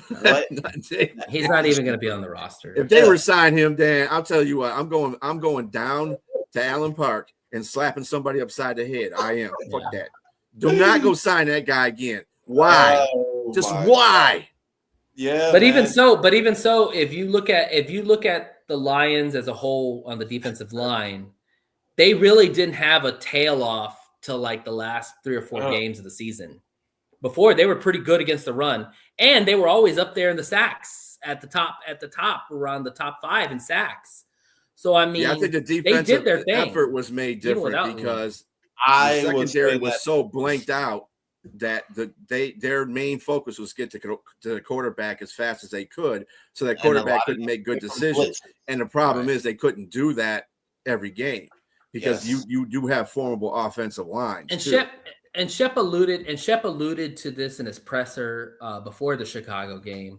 Speaker 4: What?
Speaker 2: He's not even going to be on the roster.
Speaker 3: If they resign him, Dan, I'll tell you what, I'm going down to Allen Park and slapping somebody upside the head. I am. Fuck that. Do not go sign that guy again. Why?
Speaker 4: Oh,
Speaker 3: Just
Speaker 4: my
Speaker 3: why?
Speaker 4: God. Yeah,
Speaker 2: But
Speaker 4: man.
Speaker 2: even so, if you look at the Lions as a whole on the defensive line, they really didn't have a tail off till like the last 3 or 4 games of the season. Before, they were pretty good against the run, and they were always up there in the sacks at the top, around the top 5 in sacks. So I mean,
Speaker 3: I think the
Speaker 2: they
Speaker 3: defensive
Speaker 2: did their thing.
Speaker 3: effort was made different because
Speaker 4: I
Speaker 3: the
Speaker 4: would
Speaker 3: secondary
Speaker 4: say
Speaker 3: was
Speaker 4: that
Speaker 3: so blanked out that their main focus was get to the quarterback as fast as they could, so that quarterback couldn't make good decisions. And the problem is they couldn't do that every game because you do have formidable offensive lines.
Speaker 2: And Shep alluded to this in his presser before the Chicago game.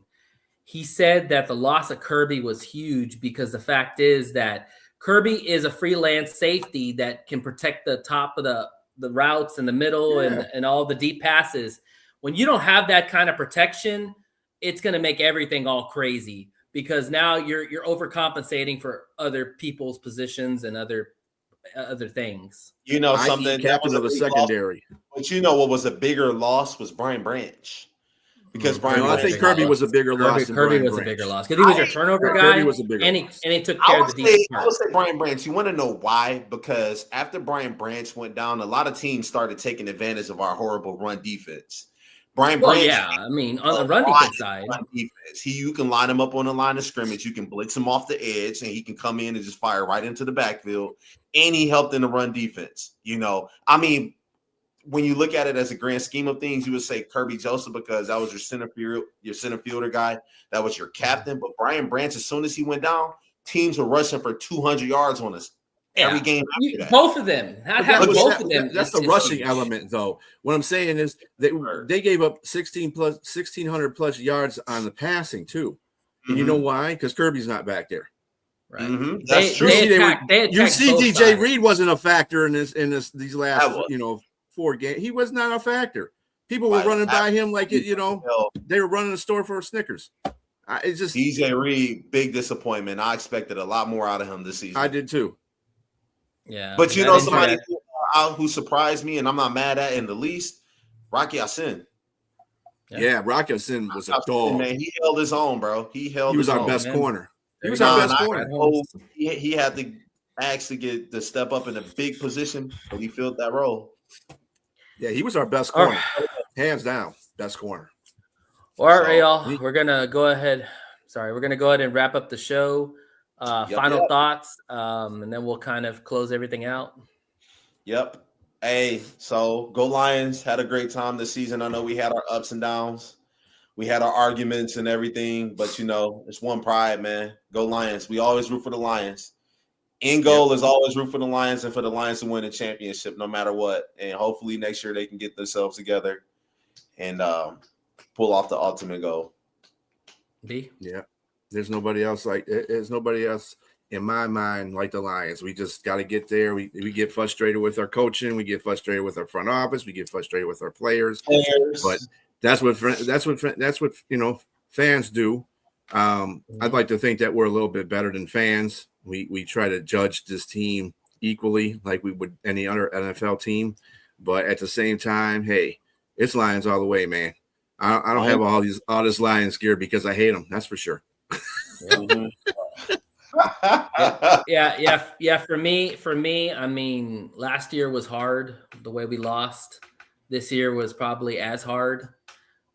Speaker 2: He said that the loss of Kirby was huge because the fact is that Kirby is a freelance safety that can protect the top of the routes in the middle and all the deep passes. When you don't have that kind of protection, it's going to make everything all crazy because now you're overcompensating for other people's positions and other things.
Speaker 4: You know something,
Speaker 3: captain of the secondary.
Speaker 4: Loss, but you know what was a bigger loss was Brian Branch. Because
Speaker 3: I think Kirby was a bigger loss.
Speaker 2: Kirby was a bigger loss because he was your turnover guy.
Speaker 3: Kirby was a bigger loss.
Speaker 2: And he took care of the defense.
Speaker 4: I would say Brian Branch. You want to know why? Because after Brian Branch went down, a lot of teams started taking advantage of our horrible run defense. Brian Branch,
Speaker 2: I mean, on the run defense side,
Speaker 4: you can line him up on the line of scrimmage. You can blitz him off the edge, and he can come in and just fire right into the backfield. And he helped in the run defense. You know, I mean, when you look at it as a grand scheme of things, you would say Kirby Joseph because that was your center fielder guy. That was your captain. But Brian Branch, as soon as he went down, teams were rushing for 200 yards on us every game after that.
Speaker 2: Both of them.
Speaker 3: That's the rushing element, though. What I'm saying is they gave up 1,600 plus yards on the passing, too. And you know why? Because Kirby's not back there.
Speaker 2: Right.
Speaker 4: Mm-hmm. That's true.
Speaker 3: You see DJ Reed wasn't a factor in these last 4 games. He was not a factor. People were running by him like they were running a store for Snickers. It's just
Speaker 4: DJ Reed, big disappointment. I expected a lot more out of him this season.
Speaker 3: I did too.
Speaker 2: Yeah,
Speaker 4: but you know somebody who surprised me, and I'm not mad at in the least. Rocky Ya-Sin.
Speaker 3: Yeah, Rocky Ya-Sin was a dog.
Speaker 4: Man, he held his own, bro. He
Speaker 3: was our best corner. He was our best corner.
Speaker 4: He had to actually get to step up in a big position, but he filled that role.
Speaker 3: Yeah, he was our best corner. Hands down, best corner.
Speaker 2: All right, y'all. We're going to go ahead. We're going to go ahead and wrap up the show. Final thoughts, and then we'll kind of close everything out.
Speaker 4: Yep. Hey, so go Lions. Had a great time this season. I know we had our ups and downs. We had our arguments and everything, but, it's one pride, man. Go Lions. We always root for the Lions. End goal is always root for the Lions and for the Lions to win a championship no matter what. And hopefully next year they can get themselves together and pull off the ultimate goal.
Speaker 3: Yeah. There's nobody else in my mind like the Lions. We just got to get there. We get frustrated with our coaching. We get frustrated with our front office. We get frustrated with our players. But that's what fans do. I'd like to think that we're a little bit better than fans. We try to judge this team equally like we would any other NFL team. But at the same time, hey, it's Lions all the way, man. I don't have all this Lions gear because I hate them. That's for sure.
Speaker 2: Yeah. For me, I mean, last year was hard the way we lost. This year was probably as hard,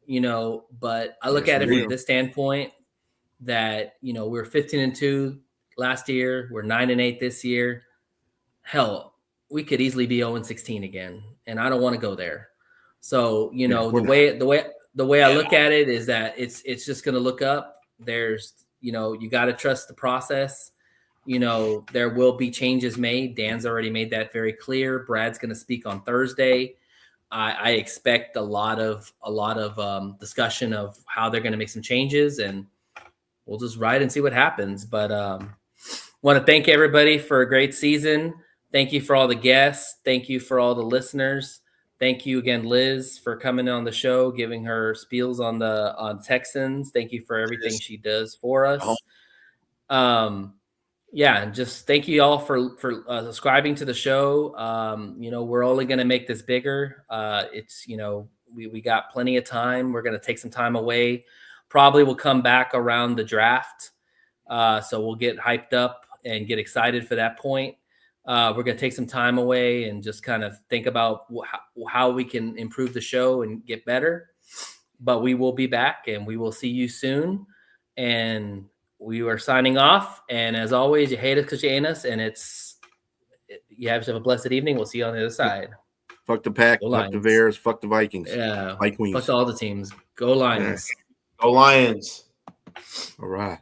Speaker 2: but I look at it from this standpoint that, we're 15-2 last year. We're 9-8 this year. Hell, we could easily be 0-16 again. And I don't want to go there. So, the way I look at it is that it's just going to look up. There's, you got to trust the process. There will be changes made. Dan's already made that very clear. Brad's going to speak on Thursday. I expect a lot of discussion of how they're going to make some changes, and we'll just ride and see what happens. But want to thank everybody for a great season. Thank you for all the guests. Thank you for all the listeners. Thank you again, Liz, for coming on the show, giving her spiels on Texans. Thank you for everything she does for us. Yeah, and just thank you all for subscribing to the show. We're only going to make this bigger. It's we got plenty of time. We're going to take some time away. Probably we'll come back around the draft, so we'll get hyped up and get excited for that point. We're going to take some time away and just kind of think about how we can improve the show and get better. But we will be back, and we will see you soon. And we are signing off. And as always, you hate us because you ain't us. And you have a blessed evening. We'll see you on the other side.
Speaker 3: Fuck the Pack. Fuck the Bears. Fuck the Vikings.
Speaker 2: Yeah.
Speaker 3: Vikings.
Speaker 2: Fuck all the teams. Go Lions.
Speaker 4: Go Lions.
Speaker 3: All right.